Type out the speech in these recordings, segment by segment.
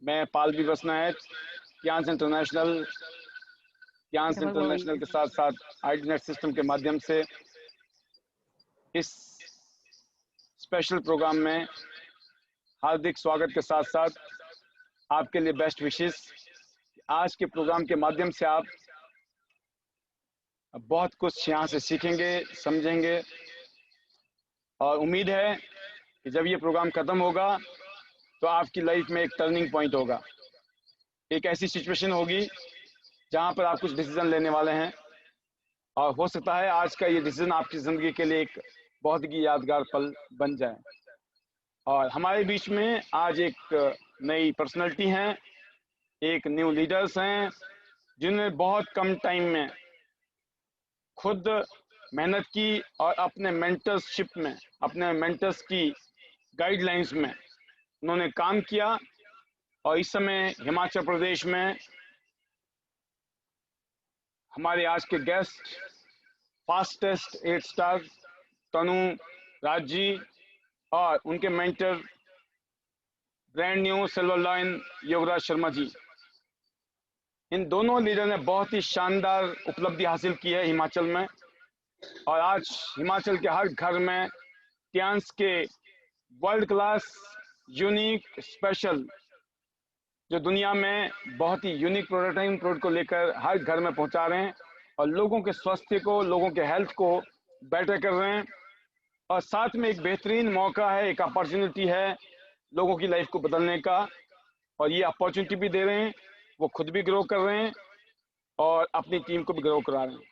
मैं पालवी बसनायक क्यांस इंटरनेशनल के साथ साथ आईडीनेट सिस्टम के माध्यम से इस स्पेशल प्रोग्राम में हार्दिक स्वागत के साथ साथ आपके लिए बेस्ट विशेस। आज के प्रोग्राम के माध्यम से आप बहुत कुछ यहाँ से सीखेंगे, समझेंगे और उम्मीद है कि जब ये प्रोग्राम ख़त्म होगा तो आपकी लाइफ में एक टर्निंग पॉइंट होगा, एक ऐसी सिचुएशन होगी जहाँ पर आप कुछ डिसीजन लेने वाले हैं और हो सकता है आज का ये डिसीजन आपकी ज़िंदगी के लिए एक बहुत ही यादगार पल बन जाए। और हमारे बीच में आज एक नई पर्सनैलिटी हैं, एक न्यू लीडर्स हैं जिन्होंने बहुत कम टाइम में खुद मेहनत की और अपने मेंटरशिप में, अपने मेंटर्स की गाइडलाइंस में उन्होंने काम किया और इस समय हिमाचल प्रदेश में हमारे आज के guest fastest 8 star Tanu Raj ji और उनके mentor brand new silver line Yograj Sharma ji, इन दोनों लीडर ने बहुत ही शानदार उपलब्धि हासिल की है हिमाचल में। और आज हिमाचल के हर घर में क्यांस के वर्ल्ड क्लास यूनिक स्पेशल जो दुनिया में बहुत ही यूनिक प्रोडक्ट है, इन प्रोडक्ट को लेकर हर घर में पहुंचा रहे हैं और लोगों के स्वास्थ्य को, लोगों के हेल्थ को बेटर कर रहे हैं। और साथ में एक बेहतरीन मौका है, एक अपॉर्चुनिटी है लोगों की लाइफ को बदलने का, और ये अपॉर्चुनिटी भी दे रहे हैं, वो खुद भी ग्रो कर रहे हैं और अपनी टीम को भी ग्रो करा रहे हैं।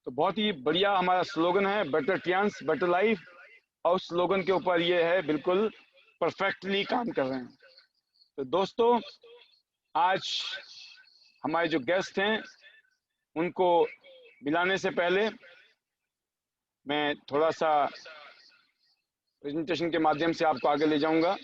तो बहुत ही बढ़िया हमारा स्लोगन है, बेटर क्यांस बेटर लाइफ, और उस स्लोगन के ऊपर ये है, बिल्कुल परफेक्टली काम कर रहे हैं। तो दोस्तों, आज हमारे जो गेस्ट हैं उनको मिलाने से पहले मैं थोड़ा सा प्रेजेंटेशन के माध्यम से आपको आगे ले जाऊंगा।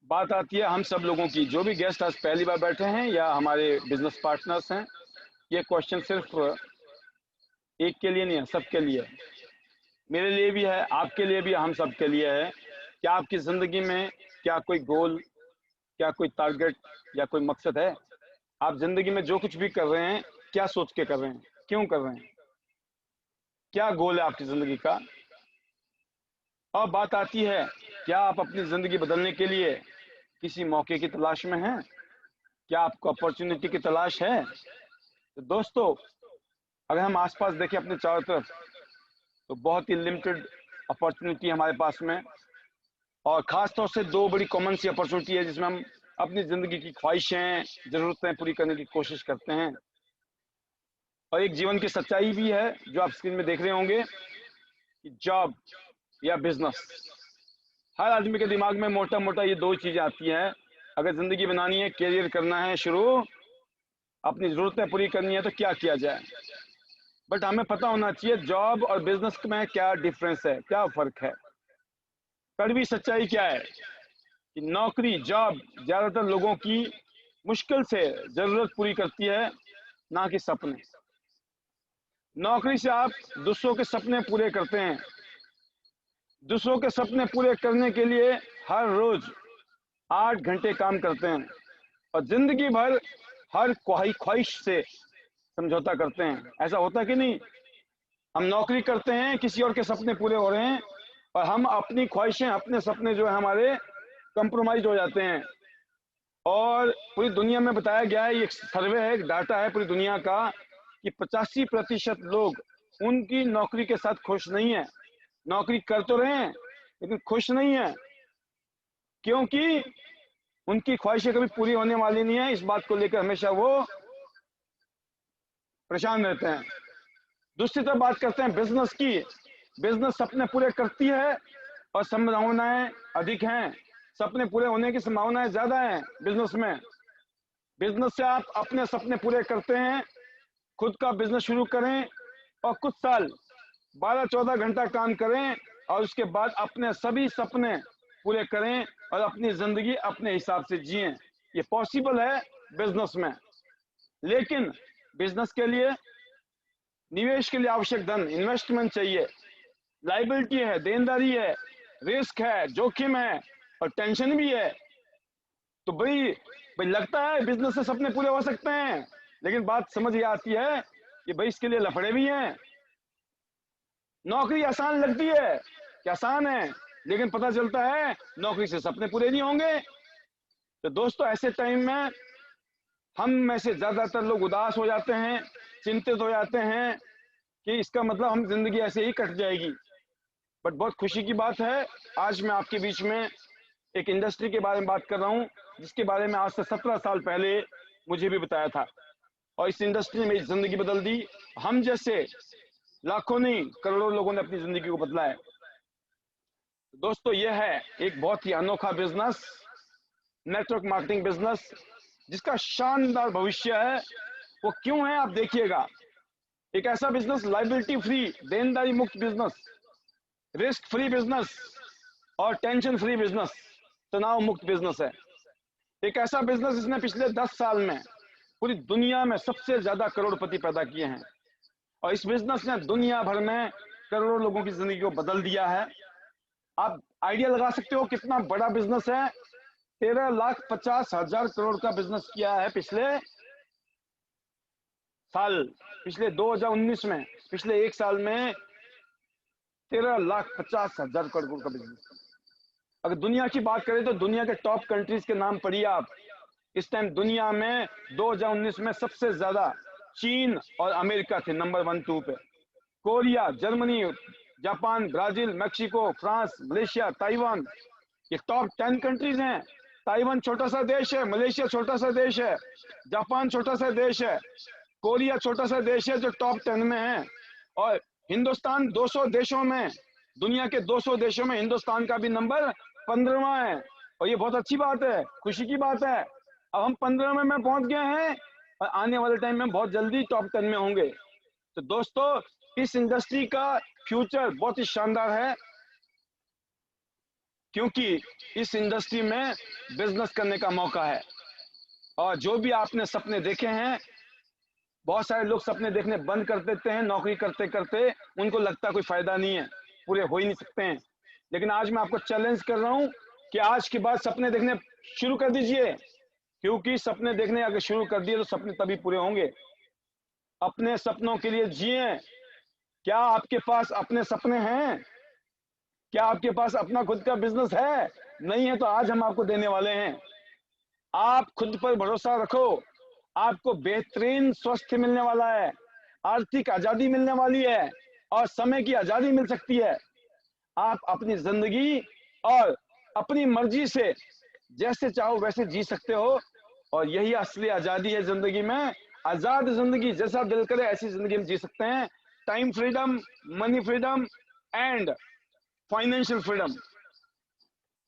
बात आती है हम सब लोगों की, जो भी गेस्ट आज पहली बार बैठे हैं या हमारे बिजनेस पार्टनर्स हैं, ये क्वेश्चन सिर्फ एक के लिए नहीं है, सबके लिए है। मेरे लिए भी है, आपके लिए भी, हम सब के लिए है। क्या आपकी ज़िंदगी में क्या कोई गोल, क्या कोई टारगेट या कोई मकसद है? आप ज़िंदगी में जो कुछ भी कर रहे हैं, क्या सोच के कर रहे हैं, क्यों कर रहे हैं, क्या गोल है आपकी ज़िंदगी का? और बात आती है, क्या आप अपनी ज़िंदगी बदलने के लिए किसी मौके की तलाश में हैं? क्या आपको अपॉर्चुनिटी की तलाश है? तो दोस्तों, अगर हम आसपास देखें अपने चारों तरफ, तो बहुत ही लिमिटेड अपॉर्चुनिटी हमारे पास में, और ख़ास तौर से दो बड़ी कॉमन सी अपॉर्चुनिटी है जिसमें हम अपनी ज़िंदगी की ख्वाहिशें, ज़रूरतें पूरी करने की कोशिश करते हैं। और एक जीवन की सच्चाई भी है जो आप स्क्रीन में देख रहे होंगे कि जॉब या बिजनेस, हर आदमी के दिमाग में मोटा मोटा ये दो चीज़ें आती हैं। अगर ज़िंदगी बनानी है, कैरियर करना है शुरू, अपनी ज़रूरतें पूरी करनी है, तो क्या किया जाए। बट हमें पता होना चाहिए जॉब और बिजनेस में क्या डिफरेंस है, क्या फ़र्क है। कड़वी सच्चाई क्या है कि नौकरी, जॉब ज़्यादातर लोगों की मुश्किल से ज़रूरत पूरी करती है, ना कि सपने। नौकरी से आप दूसरों के सपने पूरे करते हैं। दूसरों के सपने पूरे करने के लिए हर रोज 8 घंटे काम करते हैं और जिंदगी भर हर ख्वाहिश से समझौता करते हैं। ऐसा होता कि नहीं? हम नौकरी करते हैं, किसी और के सपने पूरे हो रहे हैं और हम अपनी ख्वाहिशें, अपने सपने जो है हमारे, कंप्रोमाइज हो जाते हैं। और पूरी दुनिया में बताया गया है, ये एक सर्वे है, एक डाटा है पूरी दुनिया का, कि 85% लोग उनकी नौकरी के साथ खुश नहीं है। नौकरी कर तो रहे हैं लेकिन खुश नहीं है, क्योंकि उनकी ख्वाहिशें कभी पूरी होने वाली नहीं है। इस बात को लेकर हमेशा वो परेशान रहते हैं। दूसरी तरफ बात करते हैं बिजनेस की। बिजनेस सपने पूरे करती है और संभावनाएं अधिक हैं, सपने पूरे होने की संभावनाएं ज्यादा हैं बिजनेस में। बिजनेस से आप अपने सपने पूरे करते हैं, खुद का बिजनेस शुरू करें और कुछ साल 12-14 घंटा काम करें और उसके बाद अपने सभी सपने पूरे करें और अपनी जिंदगी अपने हिसाब से जिएं। ये पॉसिबल है बिजनेस में, लेकिन बिजनेस के लिए निवेश के लिए आवश्यक धन, इन्वेस्टमेंट चाहिए, लाइबिलिटी है, देनदारी है, रिस्क है, जोखिम है और टेंशन भी है। तो भाई भाई लगता है बिजनेस से सपने पूरे हो सकते हैं, लेकिन बात समझ ये आती है कि भाई इसके लिए लफड़े भी हैं। नौकरी आसान लगती है कि आसान है, लेकिन पता चलता है नौकरी से सपने पूरे नहीं होंगे। तो दोस्तों ऐसे टाइम में हम में से ज्यादातर लोग उदास हो जाते हैं, चिंतित हो जाते हैं कि इसका मतलब हम जिंदगी ऐसे ही कट जाएगी। बट बहुत खुशी की बात है, आज मैं आपके बीच में एक इंडस्ट्री के बारे में बात कर रहा हूं, जिसके बारे में आज से 17 साल पहले मुझे भी बताया था, और इस इंडस्ट्री ने मेरी जिंदगी बदल दी। हम जैसे लाखों नहीं करोड़ों लोगों ने अपनी जिंदगी को बदला है। दोस्तों यह है एक बहुत ही अनोखा बिजनेस, नेटवर्क मार्केटिंग बिजनेस, जिसका शानदार भविष्य है। वो क्यों है आप देखिएगा। एक ऐसा बिजनेस, लाइबिलिटी फ्री, देनदारी मुक्त बिजनेस, रिस्क फ्री बिजनेस और टेंशन फ्री बिजनेस, तनाव मुक्त बिजनेस है। एक ऐसा बिजनेस जिसने पिछले 10 साल में पूरी दुनिया में सबसे ज्यादा करोड़पति पैदा किए हैं, और इस बिजनेस ने दुनिया भर में करोड़ों लोगों की जिंदगी को बदल दिया है। आप आइडिया लगा सकते हो कितना बड़ा बिजनेस है। 13,50,000 करोड़ का बिजनेस किया है पिछले साल, पिछले 2019 में, पिछले एक साल में 13,50,000 करोड़ का बिजनेस। अगर दुनिया की बात करें तो दुनिया के टॉप कंट्रीज के नाम पढ़िए आप। इस टाइम दुनिया में 2019 में सबसे ज्यादा चीन और अमेरिका थे नंबर 1 2 पे। Korea, Germany, Japan, Brazil, Mexico, France, Malaysia, Taiwan, ये टॉप 10 कंट्रीज हैं। ताइवान छोटा सा देश है, मलेशिया छोटा सा देश है, जापान छोटा सा देश है, कोरिया छोटा सा देश है जो टॉप 10 में है। और हिंदुस्तान 200 देशों में, दुनिया के 200 देशों में हिंदुस्तान का भी नंबर 15वां है। और ये बहुत अच्छी बात है, खुशी की बात है। अब हम 15वें में पहुंच गए हैं और आने वाले टाइम में बहुत जल्दी टॉप 10 में होंगे। तो दोस्तों इस इंडस्ट्री का फ्यूचर बहुत ही शानदार है, क्योंकि इस इंडस्ट्री में बिजनेस करने का मौका है। और जो भी आपने सपने देखे हैं, बहुत सारे लोग सपने देखने बंद कर देते हैं नौकरी करते करते, उनको लगता कोई फायदा नहीं है, पूरे हो ही नहीं सकते हैं। लेकिन आज मैं आपको चैलेंज कर रहा हूं कि आज के बाद सपने देखने शुरू कर दीजिए, क्योंकि सपने देखने अगर शुरू कर दिए तो सपने तभी पूरे होंगे। अपने सपनों के लिए जिए। क्या आपके पास अपने सपने हैं? क्या आपके पास अपना खुद का बिजनेस है? नहीं है तो आज हम आपको देने वाले हैं। आप खुद पर भरोसा रखो, आपको बेहतरीन स्वास्थ्य मिलने वाला है, आर्थिक आजादी मिलने वाली है और समय की आजादी मिल सकती है। आप अपनी जिंदगी और अपनी मर्जी से जैसे चाहो वैसे जी सकते हो, और यही असली आजादी है जिंदगी में। आजाद जिंदगी, जैसा दिल करे ऐसी जिंदगी हम जी सकते हैं। Time freedom, money freedom and financial freedom.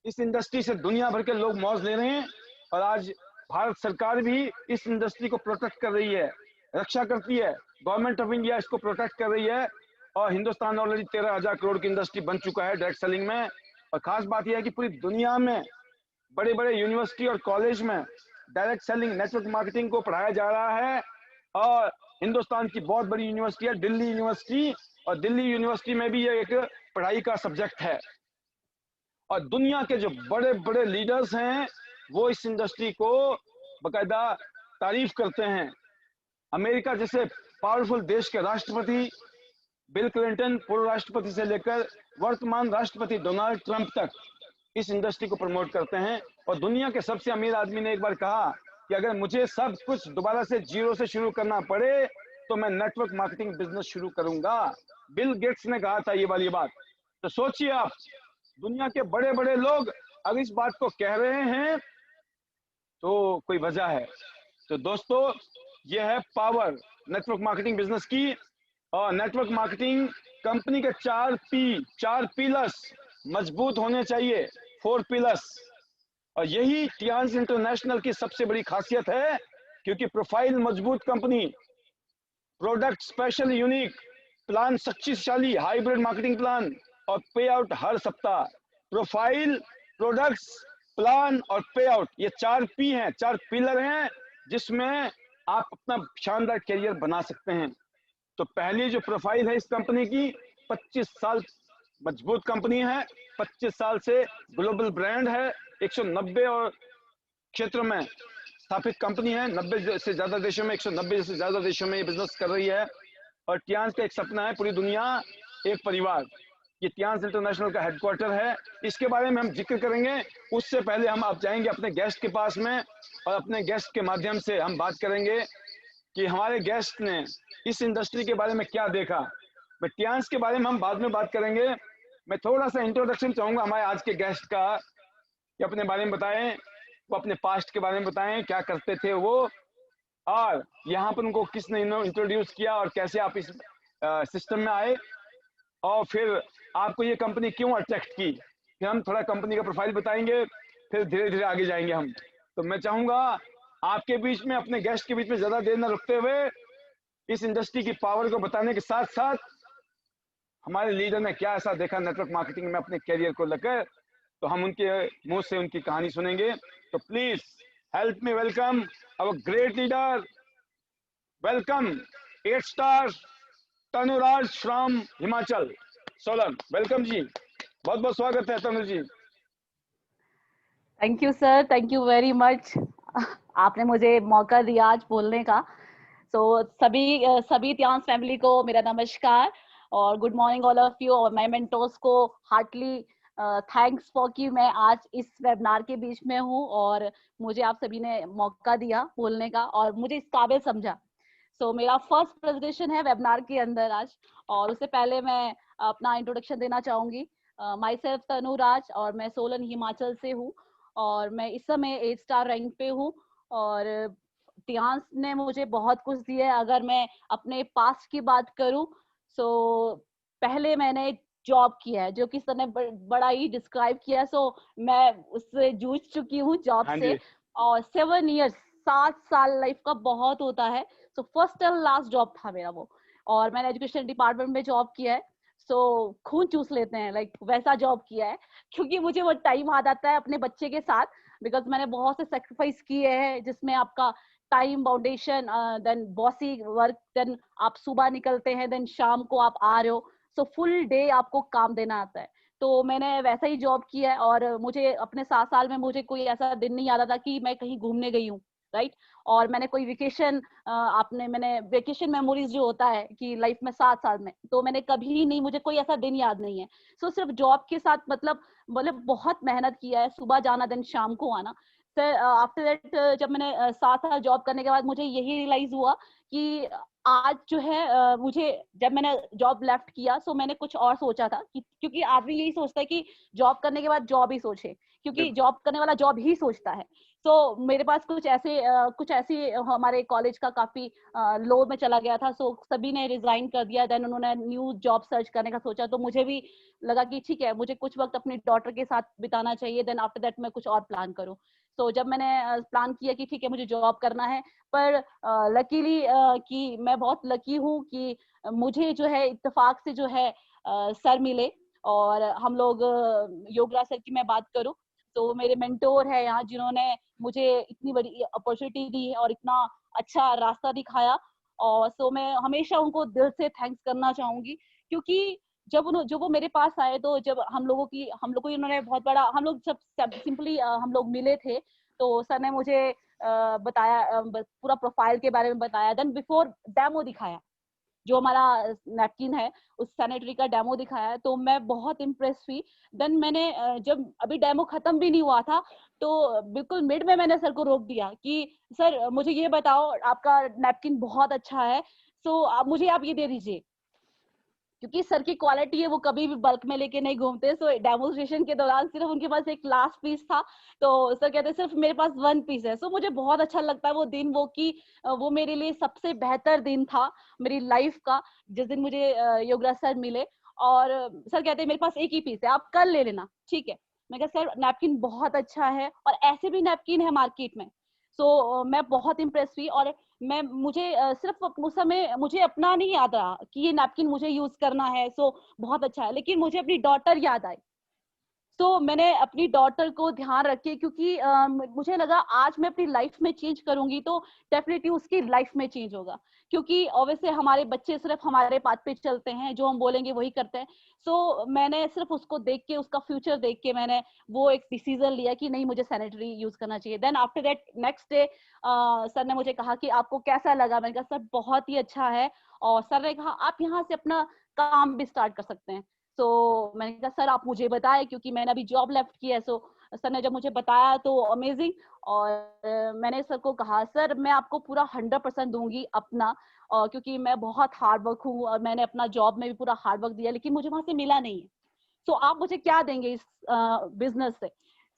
इस इंडस्ट्री से दुनिया भर के लोग मौज ले रहे हैं, और आज भारत सरकार भी इस इंडस्ट्री को प्रोटेक्ट कर रही है, रक्षा करती है। गवर्नमेंट ऑफ इंडिया इसको प्रोटेक्ट कर रही है, और हिंदुस्तान ऑलरेडी 13,000 करोड़ की इंडस्ट्री बन चुका है डायरेक्ट सेलिंग में। और खास बात यह है कि पूरी दुनिया में बड़े बड़े यूनिवर्सिटी और कॉलेज में डायरेक्ट सेलिंग, नेटवर्क मार्केटिंग को पढ़ाया जा रहा है। और हिंदुस्तान की बहुत बड़ी यूनिवर्सिटी है दिल्ली यूनिवर्सिटी, और दिल्ली यूनिवर्सिटी में भी ये एक पढ़ाई का सब्जेक्ट है। और दुनिया के जो बड़े बड़े लीडर्स हैं वो इस इंडस्ट्री को बकायदा तारीफ करते हैं। अमेरिका जैसे पावरफुल देश के राष्ट्रपति बिल क्लिंटन, पूर्व राष्ट्रपति से लेकर वर्तमान राष्ट्रपति डोनाल्ड ट्रंप तक इस इंडस्ट्री को प्रमोट करते हैं। और दुनिया के सबसे अमीर आदमी ने एक बार कहा कि अगर मुझे सब कुछ दोबारा से जीरो से शुरू करना पड़े तो मैं नेटवर्क मार्केटिंग बिजनेस शुरू करूंगा। बिल गेट्स ने कहा था ये वाली बात। तो सोचिए आप, दुनिया के बड़े बड़े लोग अगर इस बात को कह रहे हैं तो कोई वजह है। तो दोस्तों ये है पावर नेटवर्क मार्केटिंग बिजनेस की। और नेटवर्क मार्केटिंग कंपनी के 4 पिलर्स मजबूत होने चाहिए, 4 पिलर्स। और यही टियान्स इंटरनेशनल की सबसे बड़ी खासियत है, क्योंकि प्रोफाइल मजबूत company, product special unique, plan शक्तिशाली हाइब्रिड मार्केटिंग प्लान और पे आउट हर सप्ताह। प्रोफाइल, प्रोडक्ट्स, प्लान और पे आउट, ये 4 पी हैं, 4 पिलर हैं जिसमें आप अपना शानदार करियर बना सकते हैं। तो पहली जो प्रोफाइल है इस कंपनी की, 25 साल मजबूत कंपनी है, 25 साल से ग्लोबल ब्रांड है, 190 और क्षेत्र में स्थापित कंपनी है, 90 से ज्यादा देशों में, 190 से ज्यादा देशों में ये बिजनेस कर रही है। और टियांस का एक सपना है, पूरी दुनिया एक परिवार। ये टियांस इंटरनेशनल का हेडक्वार्टर है। इसके बारे में हम जिक्र करेंगे, उससे पहले हम आप जाएंगे अपने गेस्ट के पास में और अपने गेस्ट के माध्यम से हम बात करेंगे कि हमारे गेस्ट ने इस इंडस्ट्री के बारे में क्या देखा। मैं टियांस के बारे में हम बाद में बात करेंगे। मैं थोड़ा सा इंट्रोडक्शन चाहूंगा हमारे आज के गेस्ट का, कि अपने बारे में बताएं, वो अपने पास्ट के बारे में बताएं, क्या करते थे वो, और यहाँ पर उनको किसने इंट्रोड्यूस किया और कैसे आप इस सिस्टम में आए, और फिर आपको ये कंपनी क्यों अट्रैक्ट की। फिर हम थोड़ा कंपनी का प्रोफाइल बताएंगे, फिर धीरे धीरे आगे जाएंगे हम। तो मैं चाहूंगा आपके बीच में, अपने गेस्ट के बीच में ज्यादा देर न रुकते हुए, इस इंडस्ट्री की पावर को बताने के साथ साथ हमारे लीडर ने क्या ऐसा देखा नेटवर्क मार्केटिंग में अपने कैरियर को लेकर, तो हम उनके मुंह से उनकी कहानी सुनेंगे। तो please help me welcome our great leader, welcome 8 star Tanuraj from Himachal Solan. Welcome ji, बहुत बहुत स्वागत है Tanu ji. Thank you sir, thank you very much. आपने मुझे मौका दिया आज बोलने का। सभी टियांस फैमिली को मेरा नमस्कार और good morning all of you, और माय मेंटोर्स को हार्टली थैंक्स फॉर कि मैं आज इस वेबिनार के बीच में हूँ और मुझे आप सभी ने मौका दिया बोलने का और मुझे इस काबिल समझा। मेरा फर्स्ट प्रेजेंटेशन है वेबिनार के अंदर आज, और उससे पहले मैं अपना इंट्रोडक्शन देना चाहूंगी। माई सेल्फ तनुराज और मैं सोलन हिमाचल से हूँ और मैं इस समय 8 स्टार रैंक पे हूँ। और टियांस ने मुझे बहुत कुछ दिया है। अगर मैं अपने पास्ट की बात करूँ पहले मैंने जॉब किया है, जो कि सर ने बड़ा ही डिस्क्राइब किया। मैं उससे जूझ चुकी हूँ जॉब से, और 7 इयर्स 7 साल लाइफ का बहुत होता है। फर्स्ट एंड लास्ट जॉब था मेरा वो, और मैंने एजुकेशन डिपार्टमेंट में जॉब किया है। खून चूस लेते हैं लाइक वैसा जॉब किया है, क्योंकि मुझे वो टाइम आ जाता है अपने बच्चे के साथ, बिकॉज मैंने बहुत से सेक्रीफाइस किए हैं जिसमें आपका टाइम बाउंडेशन, देन बॉसी वर्क, देन आप सुबह निकलते हैं, देन शाम को आप आ रहे हो। फुल डे आपको काम देना आता है। तो मैंने वैसा ही जॉब किया है, और मुझे अपने 7 साल में मुझे कोई ऐसा दिन नहीं याद था कि मैं कहीं घूमने गई हूँ, राइट। और मैंने कोई वेकेशन, मैंने वेकेशन मेमोरीज जो होता है कि लाइफ में 7 साल में, तो मैंने कभी नहीं, मुझे कोई ऐसा दिन याद नहीं है। सिर्फ जॉब के साथ मतलब बहुत मेहनत किया है, सुबह जाना देन शाम को आना। फिर आफ्टर दैट जब मैंने 7 साल जॉब करने के बाद मुझे यही रियलाइज हुआ कि आज जो है मुझे, जब मैंने जॉब लेफ्ट किया मैंने कुछ और सोचा था कि, क्योंकि आदमी यही सोचता है कि जॉब करने के बाद जॉब ही सोचे, क्योंकि जॉब करने वाला जॉब ही सोचता है। मेरे पास कुछ ऐसे हमारे कॉलेज का काफी लो में चला गया था। सभी ने रिजाइन कर दिया, देन उन्होंने न्यू जॉब सर्च करने का सोचा। तो मुझे भी लगा कि ठीक है, मुझे कुछ वक्त अपनी डॉटर के साथ बिताना चाहिए, देन आफ्टर दैट मैं कुछ और प्लान करूं। जब मैंने प्लान किया कि ठीक है मुझे जॉब करना है, पर लकीली कि मैं बहुत लकी हूँ कि मुझे जो है इत्तेफाक से जो है सर मिले, और हम लोग योगराज सर की मैं बात करूं तो मेरे मेंटोर है यहाँ, जिन्होंने मुझे इतनी बड़ी अपॉर्चुनिटी दी है और इतना अच्छा रास्ता दिखाया। और मैं हमेशा उनको दिल से थैंक्स करना चाहूंगी, क्योंकि जब वो मेरे पास आए, तो जब हम लोगों को इन्होंने बहुत बड़ा, हम लोग जब सिंपली हम लोग मिले थे, तो सर ने मुझे बताया, पूरा प्रोफाइल के बारे में बताया, देन बिफोर डेमो दिखाया, जो हमारा नैपकिन है उस सैनिटरी का डेमो दिखाया। तो मैं बहुत इम्प्रेस हुई। देन मैंने जब अभी डेमो खत्म भी नहीं हुआ था, तो बिल्कुल मिड में मैंने सर को रोक दिया कि सर मुझे ये बताओ, आपका नैपकिन बहुत अच्छा है, मुझे आप ये दे दीजिए, क्योंकि सर की क्वालिटी है, वो कभी भी बल्क में लेके नहीं घूमते। डेमोन्स्ट्रेशन के दौरान सिर्फ उनके पास एक लास्ट पीस था, तो सर कहते सिर्फ मेरे पास 1 पीस है। मुझे बहुत अच्छा लगता है वो दिन, वो मेरे लिए सबसे बेहतर दिन था मेरी लाइफ का, जिस दिन मुझे योगराज सर मिले। और सर कहते मेरे पास एक ही पीस है, आप कल ले लेना, ठीक है। मैं कहा सर नैपकिन बहुत अच्छा है, और ऐसे भी नैपकिन है मार्केट में। मैं बहुत इम्प्रेस हुई, और मुझे सिर्फ उस समय मुझे अपना नहीं याद रहा कि ये नैपकिन मुझे यूज करना है, बहुत अच्छा है, लेकिन मुझे अपनी डॉटर याद आई। तो मैंने अपनी डॉटर को ध्यान रखे, क्योंकि मुझे लगा आज मैं अपनी लाइफ में चेंज करूंगी तो डेफिनेटली उसकी लाइफ में चेंज होगा, क्योंकि ऑब्वियसली हमारे बच्चे सिर्फ हमारे पाथ पे चलते हैं, जो हम बोलेंगे वही करते हैं। सो मैंने सिर्फ उसको देख के, उसका फ्यूचर देख के मैंने वो एक डिसीजन लिया कि नहीं, मुझे सैनिटरी यूज करना चाहिए। Then after that next day sir ने मुझे कहा कि आपको कैसा लगा? मैंने कहा सर बहुत ही अच्छा है। और सर ने कहा आप यहाँ से अपना काम भी स्टार्ट कर सकते हैं। तो मैंने कहा सर आप मुझे बताएं, क्योंकि मैंने अभी जॉब लेफ्ट की है। सो सर ने जब मुझे बताया तो अमेजिंग। और मैंने सर को कहा सर मैं आपको पूरा 100% दूंगी अपना, क्योंकि मैं बहुत हार्ड वर्क हूँ और मैंने अपना जॉब में भी पूरा हार्ड वर्क दिया, लेकिन मुझे वहां से मिला नहीं है। तो आप मुझे क्या देंगे इस बिजनेस से?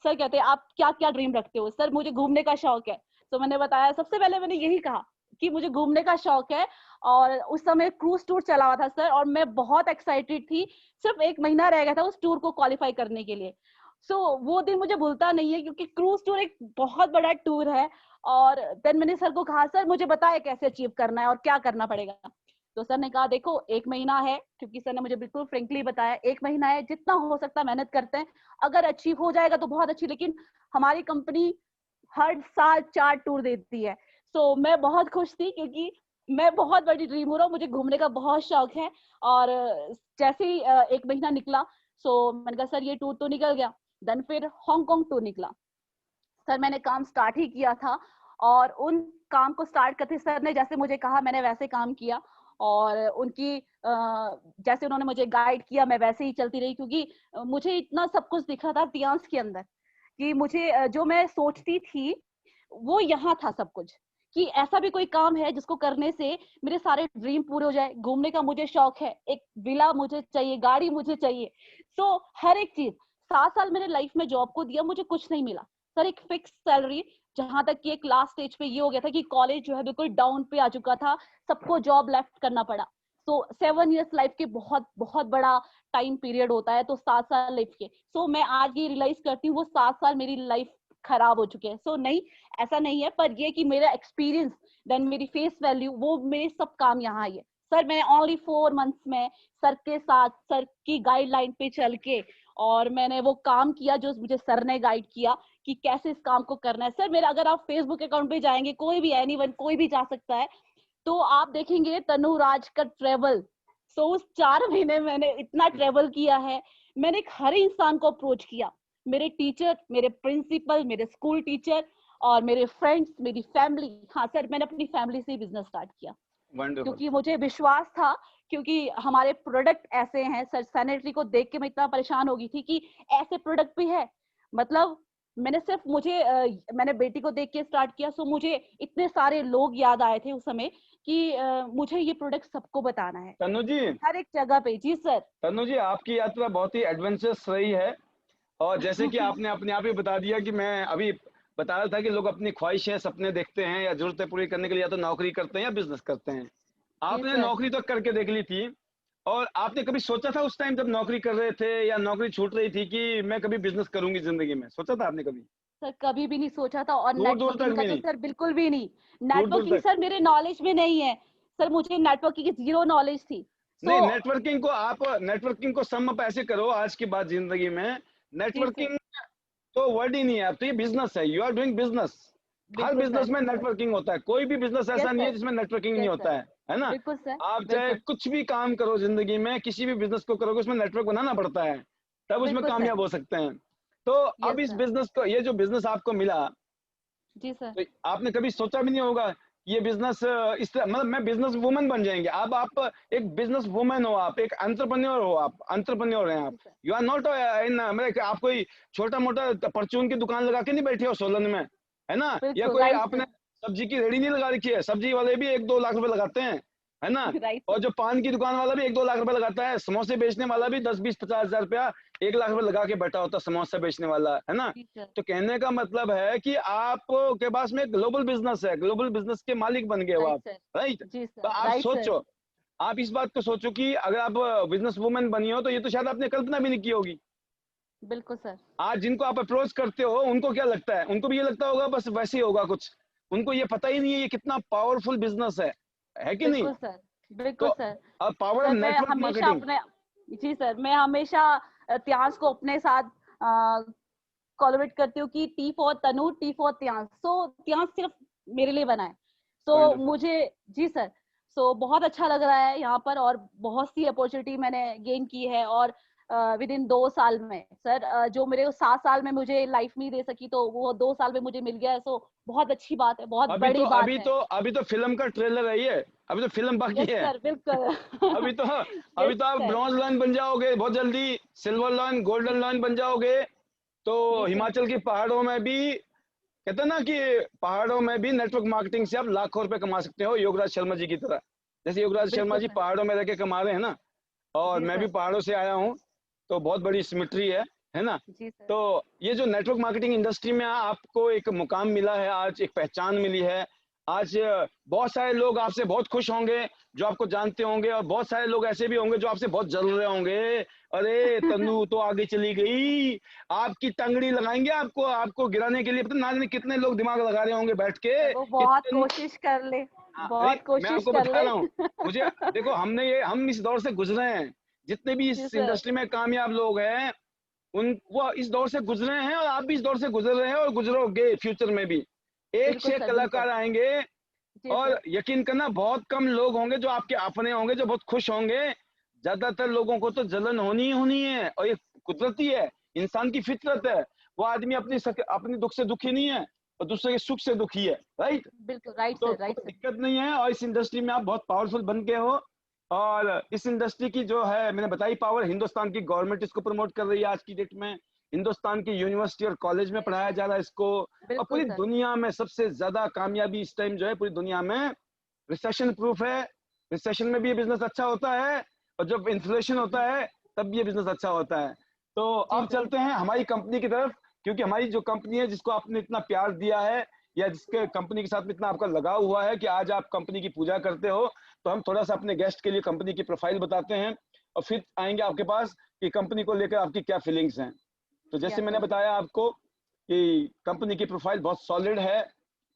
सर कहते हैं आप क्या क्या ड्रीम रखते हो? सर मुझे घूमने का शौक है। तो मैंने बताया, सबसे पहले मैंने यही कहा कि मुझे घूमने का शौक है। और उस समय क्रूज टूर चला हुआ था सर, और मैं बहुत एक्साइटेड थी। सिर्फ 1 महीना रह गया था उस टूर को क्वालिफाई करने के लिए। वो दिन मुझे भूलता नहीं है, क्योंकि क्रूज टूर एक बहुत बड़ा टूर है। और देन मैंने सर को कहा सर मुझे बताया कैसे अचीव करना है और क्या करना पड़ेगा। तो सर ने कहा देखो 1 महीना है, क्योंकि सर ने मुझे बिल्कुल फ्रेंकली बताया 1 महीना है, जितना हो सकता है मेहनत करते हैं, अगर अचीव हो जाएगा तो बहुत अच्छी, लेकिन हमारी कंपनी हर साल 4 टूर देती है। सो मैं बहुत खुश थी, क्योंकि मैं बहुत बड़ी ड्रीमर हूँ, मुझे घूमने का बहुत शौक है। और जैसे ही 1 महीना निकला, सो मैंने कहा सर ये टूर तो निकल गया। देन फिर हांगकांग टूर निकला। सर मैंने काम स्टार्ट ही किया था, और उन काम को स्टार्ट करते सर ने जैसे मुझे कहा मैंने वैसे काम किया। और उनकी जैसे उन्होंने मुझे गाइड किया मैं वैसे ही चलती रही, क्योंकि मुझे इतना सब कुछ दिखा था तियांस के अंदर, कि मुझे जो मैं सोचती थी वो यहाँ था सब कुछ, कि ऐसा भी कोई काम है जिसको करने से मेरे सारे ड्रीम पूरे हो जाए। घूमने का मुझे शौक है, एक विला मुझे चाहिए, गाड़ी मुझे चाहिए। सो हर एक चीज 7 साल मैंने लाइफ में जॉब को दिया, मुझे कुछ नहीं मिला सर। एक फिक्स सैलरी, जहां तक कि एक लास्ट स्टेज पे ये हो गया था कि कॉलेज जो है बिल्कुल डाउन पे आ चुका था, सबको जॉब लेफ्ट करना पड़ा। सो 7 इयर्स लाइफ के बहुत बहुत बड़ा टाइम पीरियड होता है, तो 7 साल लाइफ के। सो मैं आज ये रियलाइज करती हूँ वो 7 साल मेरी लाइफ खराब हो चुके हैं। सो नहीं, ऐसा नहीं है, पर ये कि मेरा एक्सपीरियंस, देन मेरी फेस वैल्यू, वो मेरे सब काम यहाँ आई है सर। मैंने ओनली 4 मंथ्स में सर के साथ, सर की गाइडलाइन पे चल के, और मैंने वो काम किया जो मुझे सर ने गाइड किया कि कैसे इस काम को करना है। सर मेरा अगर आप फेसबुक अकाउंट पे जाएंगे, कोई भी एनीवन कोई भी जा सकता है, तो आप देखेंगे तनु राज का ट्रेवल। सो उस 4 महीने मैंने इतना ट्रेवल किया है। मैंने हर इंसान को अप्रोच किया, मेरे टीचर, मेरे प्रिंसिपल, मेरे स्कूल टीचर, और मेरे फ्रेंड्स, मेरी फैमिली। हाँ सर, मैंने अपनी फैमिली से बिजनेस स्टार्ट किया, वंडरफुल। क्योंकि मुझे विश्वास था, क्योंकि हमारे प्रोडक्ट ऐसे हैं सर। सैनिटरी को देख के मैं इतना परेशान हो गई थी कि ऐसे प्रोडक्ट भी है। मतलब मैंने सिर्फ मैंने बेटी को देख के स्टार्ट किया। सो मुझे इतने सारे लोग याद आए थे उस समय कि मुझे ये प्रोडक्ट सबको बताना है तनु जी, हर एक जगह पे। जी सर। तनु जी आपकी यात्रा बहुत ही एडवेंचरस रही है। और जैसे कि आपने अपने आप ही बता दिया कि मैं अभी बता रहा था कि लोग अपनी ख्वाहिशें, सपने देखते हैं या जरूरतें पूरी करने के लिए या तो नौकरी करते हैं या बिजनेस करते हैं। जी आपने सर। नौकरी तो करके देख ली थी, और आपने कभी सोचा था उस टाइम जब नौकरी कर रहे थे या नौकरी छूट रही थी कि मैं कभी बिजनेस करूंगी जिंदगी में? सोचा था आपने कभी? सर कभी भी नहीं सोचा था, और दूर दूर नेटवर्किंग तक का भी तो नहीं? सर बिल्कुल भी नहीं। दूर दूर नेटवर्किंग तक सर मेरे नॉलेज में नहीं है सर, मुझे नेटवर्किंग की जीरो नॉलेज थी। सो नहीं। नेटवर्किंग को सम अप ऐसे करो आज की बात जिंदगी में, जी सर। नेटवर्किंग तो वर्ड ही नहीं है, अब तो ये बिजनेस है। You are doing business. हर बिल्कुल बिजनेस सर। में नेटवर्किंग होता है, कोई भी बिजनेस यस ऐसा नहीं है सर। जिसमें नेटवर्किंग नहीं यस होता सर। है ना? बिल्कुल सर। आप चाहे बिल्कुल। कुछ भी काम करो जिंदगी में, किसी भी बिजनेस को करोगे उसमें नेटवर्क बनाना पड़ता है, तब उसमें बिल्कुल सर। कामयाब हो सकते हैं। तो अब यस इस सर। बिजनेस को, ये जो बिजनेस आपको मिला, जी सर। तो आपने कभी सोचा भी नहीं होगा ये बिजनेस इस तरह, मतलब मैं बिजनेस वुमन बन जाएंगे। अब आप एक बिजनेस वुमन हो, आप एक एंटरप्रेन्योर हो, आप एंटरप्रेन्योर हैं आप। जी sir. You are not in, मतलब आप कोई छोटा मोटा परचून की दुकान लगा के नहीं बैठे हो सोलन में, है ना? या बिल्कुल कोई राइट आपने सर। सब्जी की रेडी नहीं लगा रखी है, सब्जी वाले भी 1-2 लाख रुपए लगाते हैं, है ना? राइट और सर। जो पान की दुकान वाला भी 1-2 लाख रुपए लगाता है, समोसे बेचने वाला भी 10-20-50 हजार रुपया, 1 लाख रुपए लगा के बैठा होता है समोसा बेचने वाला, है ना? जी सर। तो कहने का मतलब है कि आप के पास में ग्लोबल बिजनेस है, ग्लोबल बिजनेस के मालिक बन गए हो राइट आप, सर। राइट? जी तो सर। आप राइट सर। सोचो, आप इस बात को सोचो कि अगर आप बिजनेस वुमेन बनी हो तो ये तो शायद आपने कल्पना भी नहीं की होगी। बिल्कुल सर। आज जिनको आप अप्रोच करते हो उनको क्या लगता है? उनको भी ये लगता होगा बस वैसे ही होगा कुछ। उनको ये पता ही नहीं है ये कितना पावरफुल बिजनेस है कि नहीं? बिल्कुल सर। बिल्कुल तो सर। पावर ऑफ सर मैं नेटवर्क हमेशा मार्केटिंग। अपने, जी सर, मैं हमेशा त्यास को अपने साथ कोलैबोरेट करती हूँ कि T for Tanu, T for Tyansh. So Tyansh सिर्फ मेरे लिए बना है। सो मुझे, जी सर, सो बहुत अच्छा लग रहा है यहाँ पर, और बहुत सी अपॉर्चुनिटी मैंने गेन की है। और विद इन 2 साल में सर, जो मेरे 7 साल में मुझे लाइफ नहीं दे सकी, तो वो 2 साल में मुझे मिल गया है। सो बहुत अच्छी बात है, बहुत बड़ी बात है। अभी तो फिल्म का ट्रेलर है ये, अभी तो फिल्म बाकी यस है। सर, बिल्कुल। अभी तो यस आप सर, ब्रॉन्ज लाइन बन जाओगे बहुत जल्दी, सिल्वर लाइन, गोल्डन लाइन बन जाओगे। तो यस सर, हिमाचल की पहाड़ों में भी कहते हैं ना कि पहाड़ों में भी नेटवर्क मार्केटिंग से आप लाखों रुपए कमा सकते हो, योगराज शर्मा जी की तरह। जैसे योगराज शर्मा बिल्कुल जी सर। पहाड़ों में रह के कमा रहे हैं ना, और जी मैं भी सर, पहाड़ों से आया हूँ, तो बहुत बड़ी सिमिट्री है ना। जी सर, तो ये जो नेटवर्क मार्केटिंग इंडस्ट्री में आपको एक मुकाम मिला है, आज एक पहचान मिली है। आज बहुत सारे लोग आपसे बहुत खुश होंगे जो आपको जानते होंगे, और बहुत सारे लोग ऐसे भी होंगे जो आपसे बहुत जल रहे होंगे। अरे तन्नू तो आगे चली गई, आपकी टंगड़ी लगाएंगे आपको, आपको गिराने के लिए। पता ना जाने कितने लोग दिमाग लगा रहे होंगे बैठ के वो कि बहुत कोशिश कर ले, नहीं, बहुत मैं कोशिश आपको कर बता ले। रहा हूँ। मुझे देखो, हम इस दौर से गुजरे हैं, जितने भी जी इस सर, इंडस्ट्री में कामयाब लोग हैं, उन वो इस दौर से गुजरे हैं, और आप भी इस दौर से गुजर रहे हैं और गुजरोगे फ्यूचर में भी। एक बिल्कुल से एक सर, बिल्कुल। कलाकार आएंगे, जी और सर, यकीन करना बहुत कम लोग होंगे जो आपके अपने होंगे, जो बहुत खुश होंगे। ज्यादातर लोगों को तो जलन होनी ही होनी है, और ये कुदरती है, इंसान की फितरत है। वो आदमी अपनी दुख से दुखी नहीं है, और दूसरे के सुख से दुखी है, राइट। बिल्कुल राइट तो सर, राइट कोई सर। दिक्कत नहीं है, और इस इंडस्ट्री में आप बहुत पावरफुल बन के हो। और इस इंडस्ट्री की जो है, मैंने बताई पावर, हिंदुस्तान की गवर्नमेंट इसको प्रमोट कर रही है आज की डेट में। हिंदुस्तान की यूनिवर्सिटी और कॉलेज में पढ़ाया जा रहा है इसको। और बिल्कुल पूरी सर, दुनिया में सबसे ज्यादा कामयाबी इस टाइम जो है पूरी दुनिया में, रिसेशन प्रूफ है। रिसेशन में भी ये बिजनेस अच्छा होता है, और जब इन्फ्लेशन होता है तब भी ये बिजनेस अच्छा होता है। तो जी अब सर, चलते हैं हमारी कंपनी की तरफ, क्योंकि हमारी जो कंपनी है, जिसको आपने इतना प्यार दिया है, या जिसके कंपनी के साथ में इतना आपका लगाव हुआ है कि आज आप कंपनी की पूजा करते हो, तो हम थोड़ा सा अपने गेस्ट के लिए कंपनी की प्रोफाइल बताते हैं, और फिर आएंगे आपके पास कि कंपनी को लेकर आपकी क्या फीलिंग्स हैं। तो जैसे यस मैंने सर, बताया आपको कि कंपनी की प्रोफाइल बहुत सॉलिड है।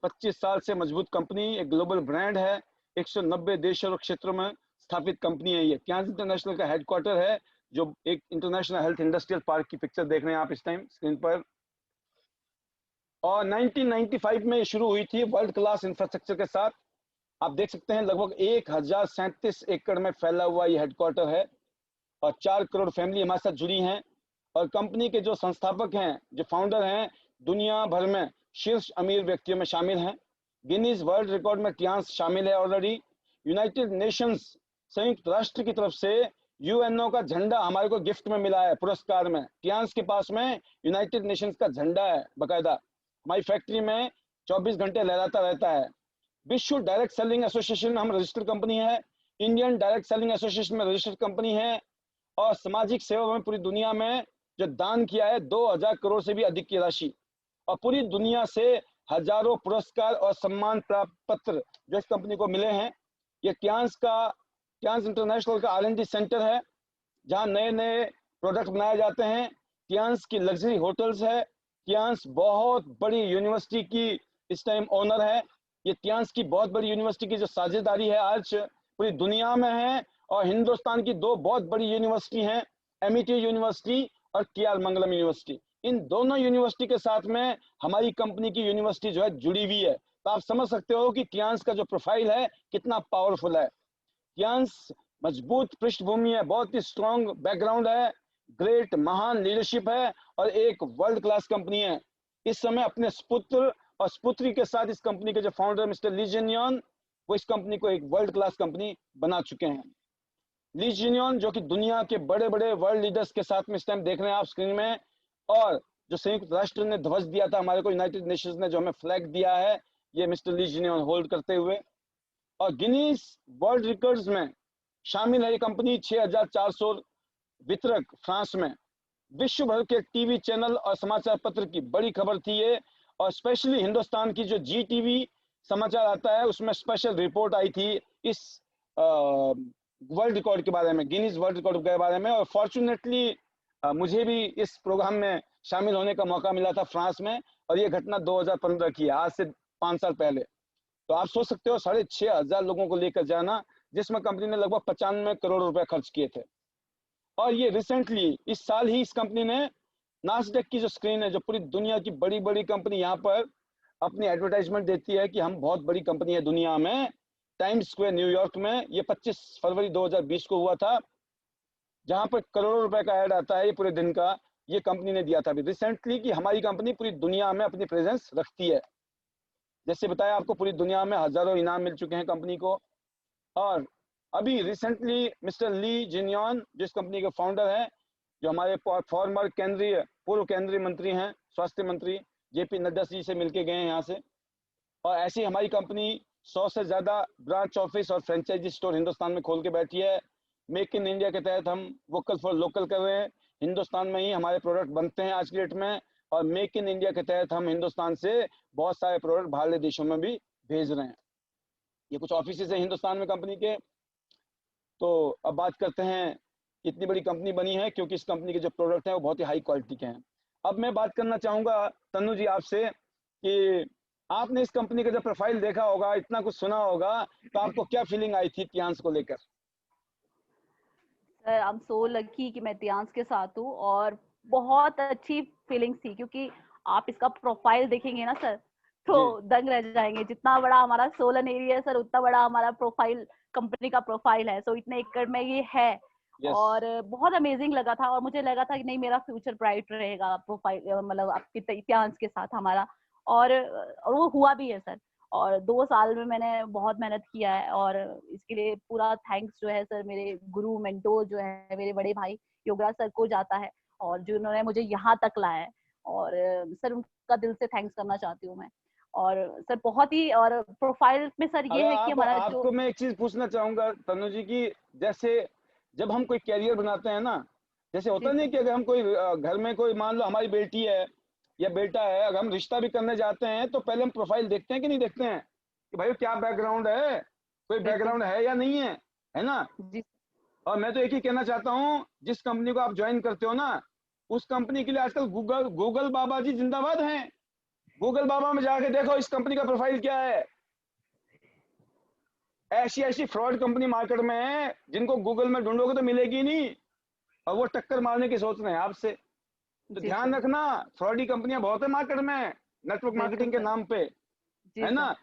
25 साल से मजबूत कंपनी, एक ग्लोबल ब्रांड है, 190 देशों और क्षेत्रों में स्थापित कंपनी है। ये क्यांस इंटरनेशनल का हेडक्वार्टर है, जो एक इंटरनेशनल हेल्थ इंडस्ट्रियल पार्क की पिक्चर देख रहे हैं आप इस टाइम स्क्रीन पर। और 1995 में ये शुरू हुई थी वर्ल्ड क्लास इंफ्रास्ट्रक्चर के साथ। आप देख सकते हैं लगभग 1037 एकड़ में फैला हुआ ये हेडक्वार्टर है, और 4 करोड़ फैमिली हमारे साथ जुड़ी हैं। और कंपनी के जो संस्थापक हैं, जो फाउंडर हैं, दुनिया भर में शीर्ष अमीर व्यक्तियों में शामिल हैं। गिनीज वर्ल्ड रिकॉर्ड में क्यांस शामिल है ऑलरेडी। यूनाइटेड नेशंस, संयुक्त राष्ट्र की तरफ से यूएनओ का झंडा हमारे को गिफ्ट में मिला है, पुरस्कार में। क्यांस के पास में यूनाइटेड नेशंस का झंडा है बकायदा। हमारी फैक्ट्री में 24 घंटे लहराता रहता है। विश्व डायरेक्ट सेलिंग एसोसिएशन हम रजिस्टर्ड कंपनी है, इंडियन डायरेक्ट सेलिंग एसोसिएशन में रजिस्टर्ड कंपनी है। और सामाजिक सेवा में पूरी दुनिया में जो दान किया है 2000 करोड़ से भी अधिक की राशि, और पूरी दुनिया से हजारों पुरस्कार और सम्मान प्राप्त पत्र जो इस कंपनी को मिले हैं। ये क्यांस इंटरनेशनल का R&D सेंटर है, जहां नए नए प्रोडक्ट बनाए जाते हैं। क्यांस की लग्जरी होटल्स है। क्यांस बहुत बड़ी यूनिवर्सिटी की इस टाइम ओनर है। ये क्यांस की बहुत बड़ी यूनिवर्सिटी की जो साझेदारी है आज पूरी दुनिया में है। और हिंदुस्तान की 2 बहुत बड़ी यूनिवर्सिटी हैं, MIT यूनिवर्सिटी और KR मंगलम यूनिवर्सिटी। इन दोनों यूनिवर्सिटी के साथ में हमारी कंपनी की यूनिवर्सिटी जो है जुड़ी हुई है। तो आप समझ सकते हो कि क्यांस का जो प्रोफाइल है कितना पावरफुल है। क्यांस मजबूत पृष्ठभूमि है, बहुत ही स्ट्रॉन्ग बैकग्राउंड है, ग्रेट महान लीडरशिप है, और एक वर्ल्ड क्लास कंपनी है। इस समय अपने सुपुत्र और सुपुत्री के साथ इस कंपनी के जो फाउंडर मिस्टर ली जिनयोंग, वो इस कंपनी को एक वर्ल्ड क्लास कंपनी बना चुके हैं। ली जिनयोंग जो कि दुनिया के बड़े बड़े वर्ल्ड लीडर्स के साथ में इस टाइम देख रहे हैं आप स्क्रीन में, और जो संयुक्त राष्ट्र ने ध्वज दिया था हमारे को, यूनाइटेड नेशंस ने जो हमें फ्लैग दिया है, ये मिस्टर ली जिनयोंग होल्ड करते हुए। और गिनीज वर्ल्ड रिकॉर्ड्स में शामिल है ये कंपनी। 6400 वितरक फ्रांस में, विश्व भर के टीवी चैनल और समाचार पत्र की बड़ी खबर थी ये। और स्पेशली हिंदुस्तान की जो GTV समाचार आता है, उसमें स्पेशल रिपोर्ट आई थी इस वर्ल्ड रिकॉर्ड के बारे में, गिनीज वर्ल्ड रिकॉर्ड के बारे में। और फॉर्चुनेटली मुझे भी इस प्रोग्राम में शामिल होने का मौका मिला था फ्रांस में, और ये घटना 2015 की है, आज से 5 साल पहले। तो आप सोच सकते हो 6500 लोगों को लेकर जाना, जिसमें कंपनी ने लगभग 95 करोड़ रुपए खर्च किए थे। और ये रिसेंटली इस साल ही इस कंपनी ने नास्डेक की जो स्क्रीन है, जो पूरी दुनिया की बड़ी बड़ी कंपनी यहाँ पर अपनी एडवर्टाइजमेंट देती है कि हम बहुत बड़ी कंपनी है दुनिया में, टाइम्स स्क्वायर न्यूयॉर्क में ये 25 फरवरी 2020 को हुआ था, जहां पर करोड़ों रुपए का ऐड आता है ये पूरे दिन का, ये कंपनी ने दिया था अभी रिसेंटली कि हमारी कंपनी पूरी दुनिया में अपनी प्रेजेंस रखती है। जैसे बताया आपको, पूरी दुनिया में हजारों इनाम मिल चुके हैं कंपनी को। और अभी रिसेंटली मिस्टर ली जिनयॉन, जिस कंपनी के फाउंडर हैं, जो हमारे फॉर्मर पूर्व केंद्रीय मंत्री हैं, स्वास्थ्य मंत्री जेपी नड्डा जी से मिलके गए हैं यहाँ से। और ऐसी हमारी कंपनी 100 से ज्यादा ब्रांच ऑफिस और फ्रेंचाइजी स्टोर हिंदुस्तान में खोल के बैठी है। मेक इन इंडिया के तहत हम वोकल फॉर लोकल कर रहे हैं, हिंदुस्तान में ही हमारे प्रोडक्ट बनते हैं आज की डेट में। और मेक इन इंडिया के तहत हम हिंदुस्तान से बहुत सारे प्रोडक्ट बाहरले देशों में भी भेज रहे हैं। ये कुछ ऑफिस है हिंदुस्तान में कंपनी के। तो अब बात करते हैं इतनी बड़ी कंपनी बनी है क्योंकि इस कंपनी के जो प्रोडक्ट हैं वो बहुत ही हाई क्वालिटी के हैं। अब मैं बात करना चाहूंगा तन्नू जी आपसे कि आपने इस कंपनी का जब प्रोफाइल देखा होगा, इतना कुछ सुना होगा, तो आपको क्या फीलिंग आई थी तियांश को लेकर? Sir I am so lucky कि मैं तियांश के साथ हूँ, और बहुत अच्छी फीलिंग्स थी क्योंकि आप इसका प्रोफाइल देखेंगे ना सर तो दंग रह जाएंगे। जितना बड़ा हमारा सोलन एरिया है सर, उतना बड़ा हमारा प्रोफाइल, कंपनी का प्रोफाइल है। सो इतने एकड़ में ये है। और बहुत अमेजिंग लगा था, और मुझे लगा था कि नहीं, मेरा फ्यूचर ब्राइट रहेगा प्रोफाइल, मतलब आपके तियांश के साथ हमारा। और वो हुआ भी है सर। और 2 साल में मैंने बहुत मेहनत किया है, और इसके लिए पूरा थैंक्स जो है सर मेरे गुरु मेंटोर जो है मेरे बड़े भाई योगराज सर को जाता है, और जिन्होंने मुझे यहाँ तक लाया है। और सर उनका दिल से थैंक्स करना चाहती हूँ मैं। और सर बहुत ही, और प्रोफाइल में सर ये है कि हमारा आपको मैं एक चीज पूछना चाहूंगा तनु जी की, जैसे जब हम कोई कैरियर बनाते हैं ना, जैसे होता नहीं कि अगर हम कोई घर में कोई, मान लो हमारी बेटी है या बेटा है, अगर हम रिश्ता भी करने जाते हैं तो पहले हम प्रोफाइल देखते हैं कि नहीं देखते हैं कि भाई क्या बैकग्राउंड है, कोई बैकग्राउंड है या नहीं है ना? और मैं तो एक ही कहना चाहता हूँ, जिस कंपनी को आप ज्वाइन करते हो ना, उस कंपनी के लिए आजकल गूगल बाबा जी जिंदाबाद हैं। गूगल बाबा में जाके देखो इस कंपनी का प्रोफाइल क्या है। ऐसी ऐसी फ्रॉड कंपनी मार्केट में है जिनको गूगल में ढूंढोगे तो मिलेगी नहीं, और वो टक्कर मारने की सोच रहे हैं आपसे। तो ध्यान रखना, फ्रॉडी कंपनियां बहुत है मार्केट में, नेटवर्क मार्केटिंग के नाम पे, है ना?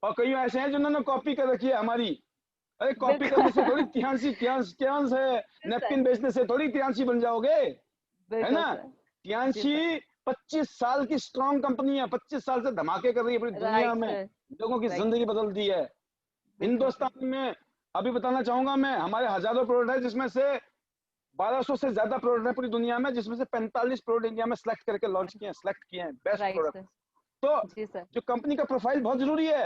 और कई ऐसे हैं जिन्होंने कॉपी कर रखी है हमारी। अरे कॉपी करने से थोड़ी तियांश है, नैपकिन बेचने से थोड़ी तियांशी बन जाओगे, है ना? तियांशी 25 साल की स्ट्रॉन्ग कंपनी है, 25 साल से धमाके कर रही है पूरी दुनिया में, लोगों की जिंदगी बदल दी है। हिंदुस्तान में अभी बताना चाहूंगा मैं, हमारे हजारों प्रोडक्ट है, जिसमें से 1200 से ज्यादा प्रोडक्ट है पूरी दुनिया में, जिसमें से 45 प्रोडक्ट इंडिया में सेलेक्ट करके लॉन्च किए हैं, सेलेक्ट किए हैं बेस्ट प्रोडक्ट। तो जो कंपनी का प्रोफाइल बहुत जरूरी है।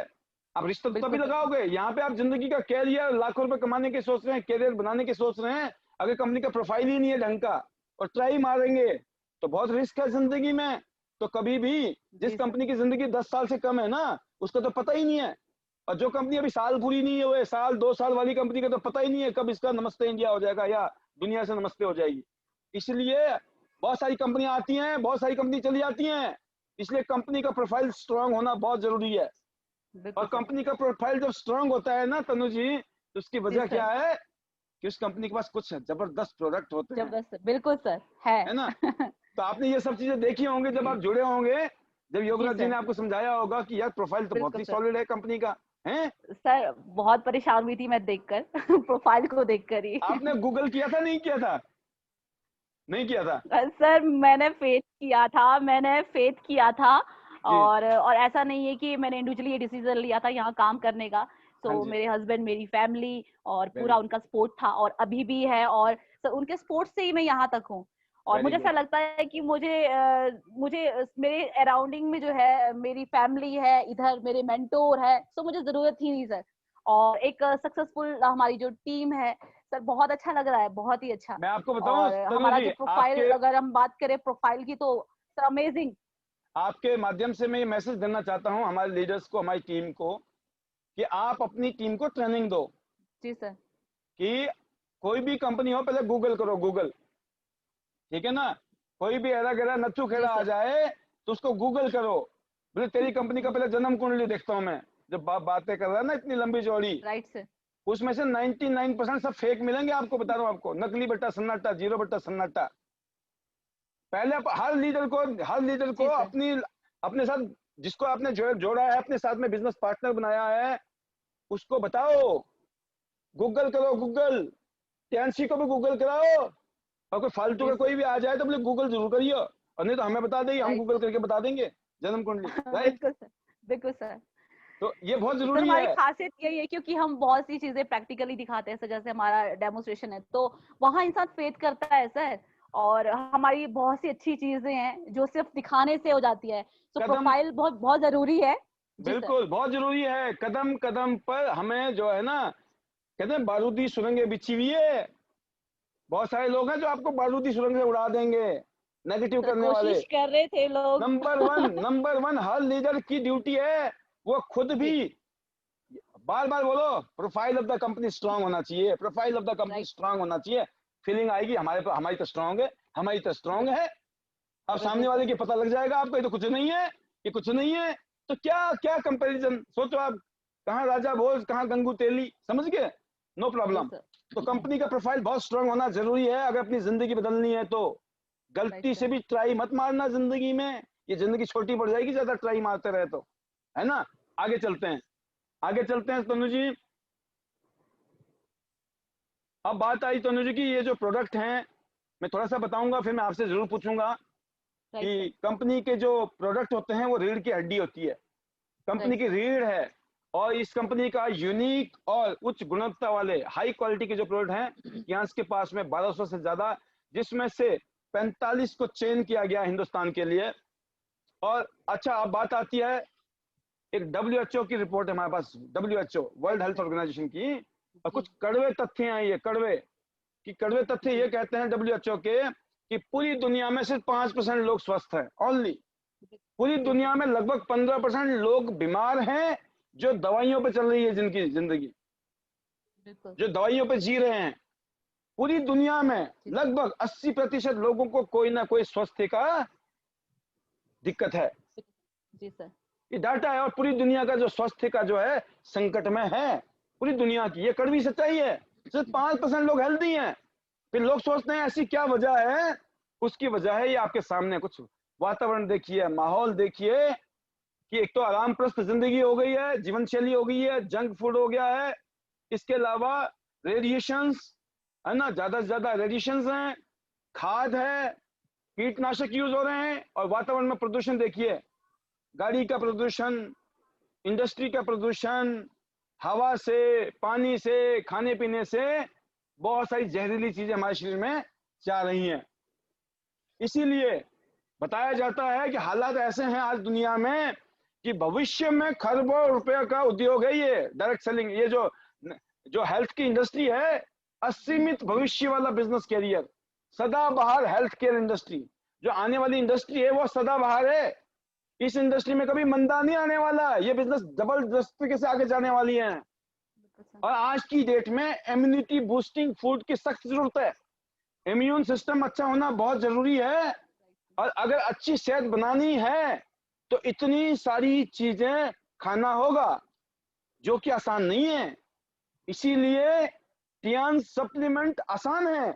आप रिश्ता तो तभी लगाओगे, यहाँ पे आप जिंदगी का कैरियर, लाखों रुपए कमाने की सोच रहे हैं, कैरियर बनाने की सोच रहे हैं, अगर कंपनी का प्रोफाइल ही नहीं है ढंग का और ट्राई मारेंगे तो बहुत रिस्क है जिंदगी में। तो कभी भी, जिस कंपनी की जिंदगी 10 साल से कम है ना, उसका तो पता ही नहीं है। और जो कंपनी अभी साल पूरी नहीं हुए, साल 2 साल वाली कंपनी का तो पता ही नहीं है कब इसका नमस्ते इंडिया हो जाएगा या दुनिया से नमस्ते हो जाएगी। इसलिए बहुत सारी कंपनियां आती हैं, बहुत सारी कंपनी चली जाती हैं, इसलिए कंपनी का प्रोफाइल स्ट्रांग होना बहुत जरूरी है। और कंपनी का प्रोफाइल जब स्ट्रांग होता है ना तनु जी, तो उसकी वजह क्या है कि उस कंपनी के पास कुछ जबरदस्त प्रोडक्ट होते हैं। बिल्कुल सर, है ना? तो आपने ये सब चीजें देखी होंगे जब आप जुड़े होंगे, जब योगराज जी ने आपको समझाया होगा कि यार प्रोफाइल तो बहुत ही सॉलिड है कंपनी का, है? सर बहुत परेशान हुई थी मैं देखकर प्रोफाइल को देखकर ही। आपने गूगल किया था, नहीं किया था? नहीं किया था सर, मैंने फेथ किया था। और ऐसा नहीं है कि मैंने इंडिविजुअली ये डिसीजन लिया था यहाँ काम करने का। तो मेरे हस्बैंड, मेरी फैमिली और पूरा उनका सपोर्ट था, और अभी भी है। और सर उनके सपोर्ट से ही मैं यहाँ तक हूँ। और मुझे ऐसा लगता है कि मुझे मेरे अराउंडिंग में जो है मेरी फैमिली है, इधर मेरे मेंटोर है, तो मुझे जरूरत ही नहीं सर। और एक सक्सेसफुल हमारी जो टीम है सर, बहुत अच्छा लग रहा है, बहुत ही अच्छा। मैं आपको बताऊं हमारा जो प्रोफाइल, अगर हम बात करें प्रोफाइल की, तो सर अमेजिंग। आपके माध्यम से मैं ये मैसेज देना चाहता हूं हमारे लीडर्स को, हमारी टीम को, कि आप अपनी टीम को ट्रेनिंग दो। जी सर। कि कोई भी कंपनी हो, पहले गूगल करो, गूगल, ठीक है ना? कोई भी एरा गैरा नच्चू खेड़ा आ जाए तो उसको गूगल करो। बोले तेरी कंपनी का पहले जन्म कुंडली देखता हूं मैं, जब बातें कर रहा है ना इतनी लंबी चौड़ी, राइट सर। उसमें से 99% सब फेक मिलेंगे आपको, बता रहा हूं आपको, नकली बट्टा सन्नाटा, जीरो बट्टा सन्नाटा। पहले हर लीडर को अपने साथ, जिसको आपने जोड़ा है अपने साथ में, बिजनेस पार्टनर बनाया है, उसको बताओ, गूगल करो, गूगल टीएनसी को भी गूगल कराओ, और कोई फालतू का कोई भी आ जाए तो बोले गूगल जरूर करिए, और नहीं तो हमें बता देंगे, हम गूगल करके बता देंगे जन्म कुंडली। राइट? बिल्कुल सर, बिल्कुल सर। तो ये बहुत सर जरूरी हमारी है। खासियत यही है क्योंकि हम बहुत सी चीजें प्रैक्टिकली दिखाते हैं सर, जैसे हमारा डेमोस्ट्रेशन है तो वहाँ इंसान फेथ करता है सर, और हमारी बहुत सी अच्छी चीजें हैं जो सिर्फ दिखाने से हो जाती है, तो प्रोफाइल बहुत बहुत जरूरी है। बिल्कुल बहुत जरूरी है। कदम कदम पर हमें जो है ना, कहते हैं बारूदी सुरंगें बिछी हुई है, बहुत सारे लोग हैं जो आपको बारूदी सुरंग से उड़ा देंगे, नेगेटिव करने वाले। कोशिश कर रहे थे लोग। नंबर वन हर लीडर की ड्यूटी है, वो खुद भी बार बार बोलो, profile of the company strong होना चाहिए, profile of the company strong होना चाहिए। फीलिंग आएगी हमारी तो स्ट्रांग है, हमारी तो स्ट्रांग है। अब सामने वाले की पता लग जाएगा आपको ये तो कुछ नहीं है, ये कुछ नहीं है, तो क्या क्या कंपैरिजन सोचो आप, कहाँ राजा भोज कहाँ गंगू तेली, समझ गए? No problem. तो कंपनी का प्रोफाइल बहुत स्ट्रांग होना जरूरी है अगर अपनी जिंदगी बदलनी है तो। गलती से भी ट्राई मत मारना जिंदगी में, ये जिंदगी छोटी पड़ जाएगी ज्यादा ट्राई मारते रहे तो, है ना? आगे चलते हैं तनु जी। अब बात आई तनु जी की, ये जो प्रोडक्ट हैं मैं थोड़ा सा बताऊंगा, फिर मैं आपसे जरूर पूछूंगा कि कंपनी के जो प्रोडक्ट होते हैं वो रीढ़ की हड्डी होती है, कंपनी की रीढ़ है, और इस कंपनी का यूनिक और उच्च गुणवत्ता वाले हाई क्वालिटी के जो प्रोडक्ट हैं यहाँ के पास में 1200 से ज्यादा, जिसमें से 45 को चयन किया गया हिंदुस्तान के लिए। और अच्छा, अब बात आती है एक WHO की रिपोर्ट है हमारे पास, WHO वर्ल्ड हेल्थ ऑर्गेनाइजेशन की, और कुछ कड़वे तथ्य हैं ये कड़वे तथ्य ये कहते हैं WHO के कि पूरी दुनिया में सिर्फ 5% लोग स्वस्थ हैं, ओनली। पूरी दुनिया में लगभग 15% लोग बीमार हैं जो दवाइयों पे चल रही है जिनकी जिंदगी, जो दवाइयों पे जी रहे हैं। पूरी दुनिया में लगभग 80% लोगों को कोई ना कोई स्वास्थ्य का दिक्कत है। जी सर, ये डाटा है, और पूरी दुनिया का जो स्वास्थ्य का जो है संकट में है पूरी दुनिया की, ये कड़वी सच्चाई है। सिर्फ 5% लोग हेल्दी हैं। फिर लोग सोचते हैं ऐसी क्या वजह है, उसकी वजह है ये आपके सामने। कुछ वातावरण देखिए, माहौल देखिए कि एक तो आरामप्रस्त जिंदगी हो गई है, जीवन शैली हो गई है, जंक फूड हो गया है, इसके अलावा रेडिएशंस है ना, ज्यादा से ज्यादा रेडिएशंस हैं, खाद है, कीटनाशक यूज हो रहे हैं, और वातावरण में प्रदूषण देखिए, गाड़ी का प्रदूषण, इंडस्ट्री का प्रदूषण, हवा से, पानी से, खाने पीने से बहुत सारी जहरीली चीजें हमारे शरीर में जा रही हैं। इसीलिए बताया जाता है कि हालात ऐसे हैं आज दुनिया में कि भविष्य में खरबों रुपए का उद्योग है ये डायरेक्ट सेलिंग, ये जो हेल्थ की इंडस्ट्री है, असीमित भविष्य वाला बिजनेस कैरियर, सदाबहार हेल्थ केयर इंडस्ट्री, जो आने वाली इंडस्ट्री है वो सदाबहार है। इस इंडस्ट्री में कभी मंदा नहीं आने वाला, ये बिजनेस जबरदस्ती से आगे जाने वाली है। और आज की डेट में इम्यूनिटी बूस्टिंग फूड की सख्त जरूरत है। इम्यून सिस्टम अच्छा होना बहुत जरूरी है, और अगर अच्छी सेहत बनानी है तो इतनी सारी चीजें खाना होगा जो कि आसान नहीं है। इसीलिए टियान सप्लीमेंट आसान है।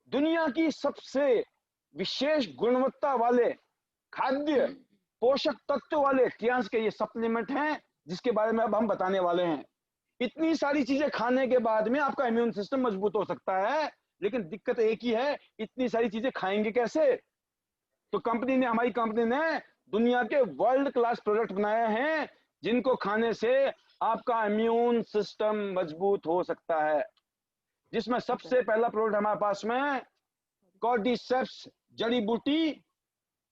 दुनिया की सबसे विशेष गुणवत्ता वाले खाद्य पोषक तत्व वाले टियान्स के ये सप्लीमेंट हैं, जिसके बारे में अब हम बताने वाले हैं। इतनी सारी चीजें खाने के बाद में आपका इम्यून सिस्टम मजबूत हो सकता है, लेकिन दिक्कत एक ही है, इतनी सारी चीजें खाएंगे कैसे? तो हमारी कंपनी ने दुनिया के वर्ल्ड क्लास प्रोडक्ट बनाए हैं, जिनको खाने से आपका इम्यून सिस्टम मजबूत हो सकता है। जिसमें सबसे पहला प्रोडक्ट हमारे पास में कॉर्डिसेप्स जड़ी बूटी,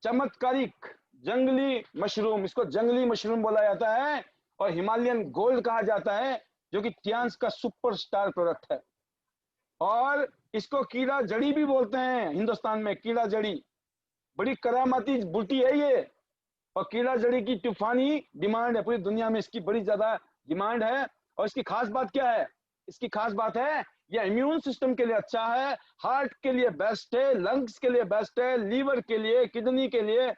चमत्कारिक जंगली मशरूम, इसको जंगली मशरूम बोला जाता है, और हिमालयन गोल्ड कहा जाता है, जो कि टियान्स का सुपरस्टार प्रोडक्ट है। और इसको कीड़ा जड़ी भी बोलते हैं हिंदुस्तान में, कीड़ा जड़ी बड़ी करामाती बूटी है ये, और कीड़ा जड़ी की तूफानी डिमांड है पूरी दुनिया में, इसकी बड़ी ज्यादा डिमांड है। और इसकी खास बात क्या है? इसकी खास बात है यह इम्यून सिस्टम के लिए अच्छा है, हार्ट के लिए बेस्ट है, लंग्स के लिए बेस्ट है, लीवर के लिए, किडनी के लिए,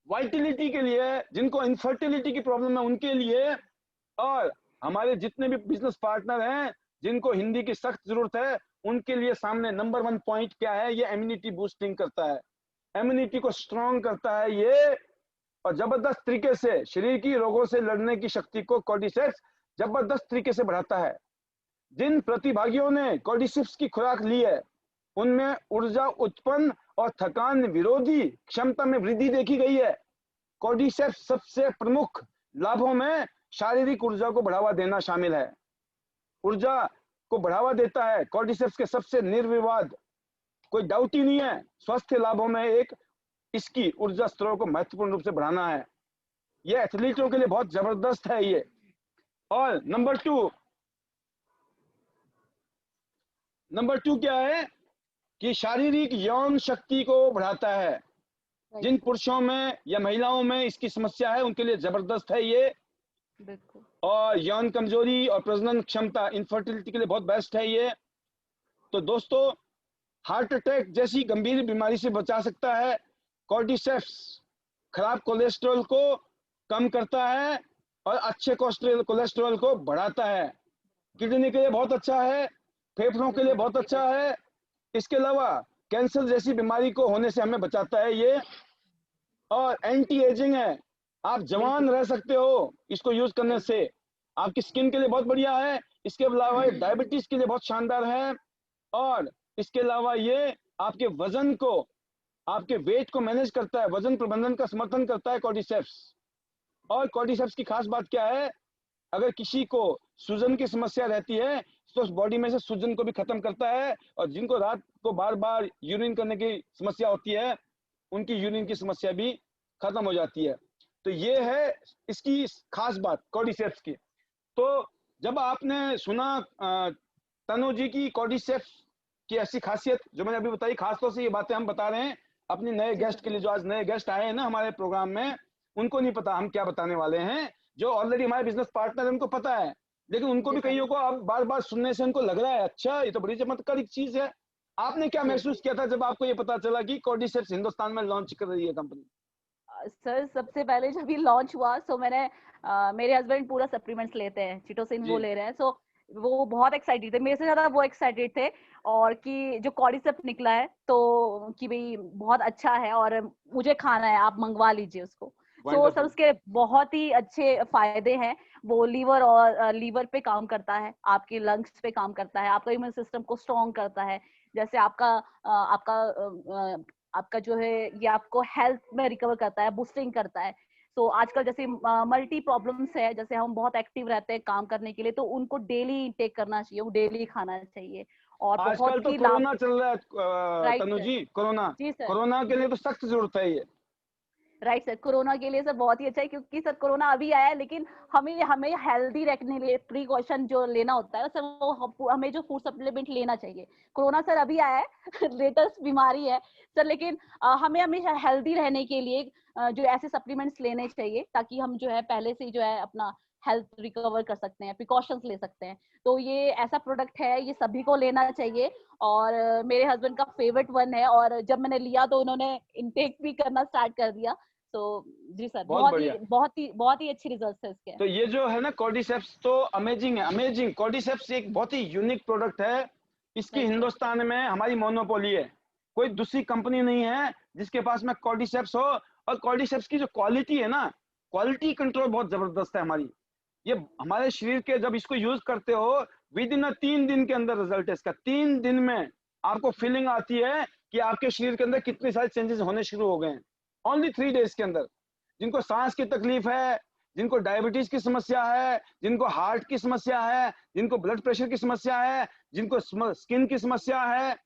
वाइटिलिटी के लिए, जिनको इनफर्टिलिटी की प्रॉब्लम है उनके लिए, और हमारे जितने भी बिजनेस पार्टनर हैं जिनको हिंदी की सख्त जरूरत है उनके लिए सामने नंबर 1 पॉइंट क्या है? ये इम्यूनिटी बूस्टिंग करता है। इम्यूनिटी को स्ट्रांग करता है ये, और जबरदस्त तरीके से शरीर की रोगों से लड़ने की शक्ति को कॉर्डिसेप्स जबरदस्त तरीके से बढ़ाता है। जिन प्रतिभागियों ने कॉर्डिसेप्स की खुराक ली है उनमें ऊर्जा उत्पन्न और थकान विरोधी क्षमता में वृद्धि देखी गई है। कॉर्डिसेप्स सबसे प्रमुख लाभों में शारीरिक ऊर्जा को बढ़ावा देना शामिल है। ऊर्जा को बढ़ावा देता है कॉर्डिसेप्स के सबसे निर्विवाद, कोई डाउट ही नहीं है। स्वास्थ्य लाभों में एक इसकी ऊर्जा स्तरों को महत्वपूर्ण रूप से बढ़ाना है। ये एथलीटों के लिए बहुत जबरदस्त है ये। और नंबर टू क्या है कि शारीरिक यौन शक्ति को बढ़ाता है। जिन पुरुषों में या महिलाओं में इसकी समस्या है उनके लिए जबरदस्त है ये। बिल्कुल। और यौन कमजोरी और प्रजनन क्षमता, इनफर्टिलिटी के लिए बहुत बेस्ट है ये। तो दोस्तों, हार्ट अटैक जैसी गंभीर बीमारी से बचा सकता है। कॉर्डिसेप्स खराब कोलेस्ट्रॉल को कम करता है और अच्छे कोलेस्ट्रॉल को बढ़ाता है। किडनी के लिए बहुत अच्छा है, फेफड़ों के लिए बहुत अच्छा है। इसके अलावा कैंसर जैसी बीमारी को होने से हमें बचाता है ये। और एंटी एजिंग है, आप जवान रह सकते हो इसको यूज करने से। आपकी स्किन के लिए बहुत बढ़िया है। इसके अलावा ये डायबिटीज के लिए बहुत शानदार है। और इसके अलावा ये आपके वजन को, आपके वेट को मैनेज करता है, वजन प्रबंधन का समर्थन करता है कॉर्डिसेप्स। और कॉर्डिसेप्स की खास बात क्या है, अगर किसी को सूजन की समस्या रहती है तो उस बॉडी में से सूजन को भी खत्म करता है। और जिनको रात को बार बार यूरिन करने की समस्या होती है उनकी यूरिन की समस्या भी खत्म हो जाती है। तो ये है इसकी खास बात कॉर्डिसेप्स की। तो जब आपने सुना तनु जी की कॉर्डिसेप्स की ऐसी खासियत जो मैंने अभी बताई, खासतौर से ये बातें हम बता रहे हैं अपने नए गेस्ट के लिए। जो आज नए गेस्ट आए हैं ना हमारे प्रोग्राम में, उनको नहीं पता हम क्या बताने वाले हैं। जो ऑलरेडी हमारे बिजनेस पार्टनर है उनको पता है, लेकिन उनको भी कईयों को अब बार बार सुनने से उनको लग रहा है अच्छा ये तो बड़ी चमत्कारिक चीज है। आपने क्या महसूस किया था जब आपको ये पता चला कि कॉर्डिसेप्स हिंदुस्तान में लॉन्च कर रही है कंपनी? सर सबसे पहले जब ये लॉन्च हुआ सो मैंने मेरे हस्बैंड पूरा सप्लीमेंट्स लेते हैं, चिटोसिन वो ले रहे हैं, सो वो बहुत एक्साइटेड थे, मेरे से ज्यादा वो एक्साइटेड थे। और कि जो कॉर्डिसेप्स निकला है तो कि भाई बहुत अच्छा है और मुझे खाना है, आप मंगवा लीजिए उसको। तो सर उसके बहुत ही अच्छे फायदे हैं। वो लीवर पे काम करता है, आपके लंग्स पे काम करता है, आपका इम्यून सिस्टम को स्ट्रॉन्ग करता है। जैसे आपका जो है ये आपको हेल्थ में रिकवर करता है, बूस्टिंग करता है। तो आजकल जैसे मल्टी प्रॉब्लम्स है, जैसे हम बहुत एक्टिव रहते हैं काम करने के लिए, तो उनको डेली इंटेक करना चाहिए, वो डेली खाना चाहिए। और आजकल बहुत तो ही कोरोना चल रहा है राइट तनु सर। जी, जी सर, कोरोना के लिए तो सख्त जरूरत है ये। Right sir. कोरोना के लिए सर बहुत ही अच्छा है, क्योंकि सर कोरोना अभी आया है, लेकिन हमें हमें हेल्दी रखने लिए प्रिकॉशन जो लेना होता है सर, वो हमें जो फूड सप्लीमेंट लेना चाहिए। कोरोना सर अभी आया है लेटेस्ट बीमारी है सर, लेकिन हमें हमेशा हेल्दी रहने के लिए जो ऐसे सप्लीमेंट्स लेने चाहिए, ताकि हम जो है पहले से जो है अपना हेल्थ रिकवर कर सकते हैं, प्रिकॉशंस ले सकते हैं। तो ये ऐसा प्रोडक्ट है, ये सभी को लेना चाहिए। और मेरे हस्बैंड का फेवरेट वन है, और जब मैंने लिया तो उन्होंने इनटेक भी करना स्टार्ट कर दिया। तो जी सर, बहुत ही अच्छे रिजल्ट्स है इसके। तो ये जो है ना कॉर्डिसेप्स तो अमेजिंग है, अमेजिंग। कॉर्डिसेप्स एक बहुत ही यूनिक प्रोडक्ट है। इसकी हिंदुस्तान में हमारी मोनोपोली है, कोई दूसरी कंपनी नहीं है जिसके पास में कॉर्डिसेप्स हो। और कॉर्डिसेप्स की जो क्वालिटी है ना, क्वालिटी कंट्रोल बहुत जबरदस्त है हमारी। ये हमारे शरीर के जब इसको यूज करते हो विद इन 3 दिन के अंदर रिजल्ट है इसका। 3 दिन में आपको फीलिंग आती है कि आपके शरीर के अंदर कितने सारे चेंजेस होने शुरू हो गए हैं, ओनली 3 डेज के अंदर। जिनको सांस की तकलीफ है, जिनको डायबिटीज की समस्या है, जिनको हार्ट की समस्या है, जिनको ब्लड प्रेशर की समस्या है, जिनको स्किन की समस्या है,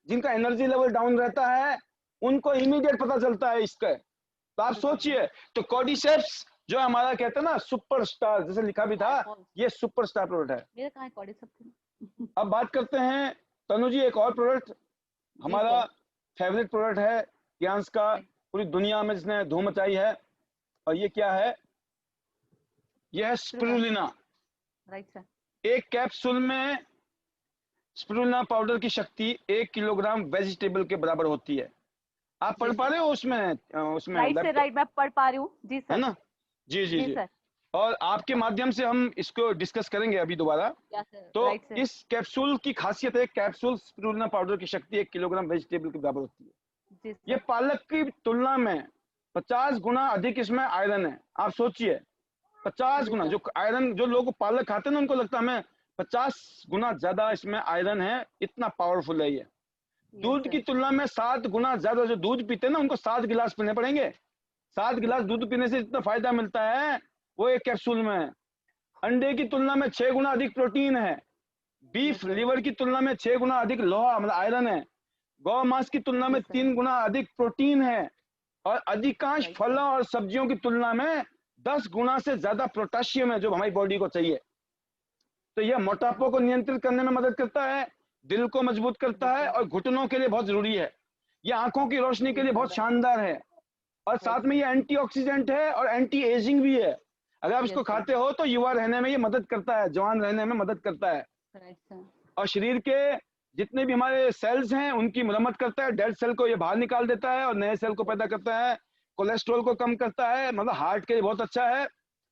जिनका एनर्जी लेवल डाउन रहता है, उनको इमीडिएट पता चलता है इसका। तो आप सोचिए, तो कॉर्डिसेप्स जो हमारा कहते हैं ना सुपरस्टार, जैसे लिखा भी था, ये सुपरस्टार प्रोडक्ट है। मेरा कहाँ है कॉर्डिसेप्स? अब बात करते हैं तनु जी एक और प्रोडक्ट, हमारा फेवरेट प्रोडक्ट है यांस का, पूरी दुनिया में जिसने धूम मचाई है। और ये क्या है? यह है स्पिरुलिना। Right sir. एक कैप्सूल में स्पिरुलिना पाउडर की शक्ति 1 किलोग्राम वेजिटेबल के बराबर होती है। आप पढ़ पा रहे हो उसमें राइट सर, राइट, मैं पढ़ पा रही हूँ जी सर, है ना? जी जी जी सर। और आपके माध्यम से हम इसको डिस्कस करेंगे अभी दोबारा। तो इस कैप्सूल की खासियत है, कैप्सूल स्पिरुलिना पाउडर की शक्ति 1 किलोग्राम वेजिटेबल के बराबर होती है। जी ये सर। पालक की तुलना में 50 गुना अधिक इसमें आयरन है। आप सोचिए 50 जी गुना, सर। जो आयरन, जो लोग पालक खाते हैं ना उनको लगता है हमें 50 गुना ज्यादा इसमें आयरन है, इतना पावरफुल है ये। यस दूध की सर। तुलना में 7 गुना ज्यादा, जो दूध पीते हैं ना उनको 7 गिलास पीने पड़ेंगे। 7 गिलास दूध पीने से जितना फायदा मिलता है वो एक कैप्सूल में है। अंडे की तुलना में 6 गुना अधिक प्रोटीन है। Beef yes sir. लीवर की तुलना में 6 गुना अधिक लोहा मतलब आयरन है। गौ मांस की तुलना जी में सर। 3 गुना अधिक प्रोटीन है। और अधिकांश राइट सर। फलों और सब्जियों की तुलना में 10 गुना से ज्यादा पोटेशियम है जो हमारी बॉडी को चाहिए। तो यह राइट सर। मोटापा को नियंत्रित करने में मदद करता है, दिल को मजबूत जी करता है सर। और घुटनों के लिए बहुत जरूरी है। यह आंखों की रोशनी के जी लिए सर। बहुत शानदार है। और राइट साथ में सर। ये एंटीऑक्सीडेंट है और एंटी एजिंग भी है। अगर आप इसको यस सर। खाते हो तो युवा रहने में ये मदद करता है, जवान रहने में मदद करता है। Right sir. और शरीर के जितने भी हमारे सेल्स हैं उनकी मरम्मत करता है। डेड सेल को ये बाहर निकाल देता है और नए सेल को पैदा करता है। कोलेस्ट्रॉल को कम करता है, मतलब हार्ट के लिए बहुत अच्छा है।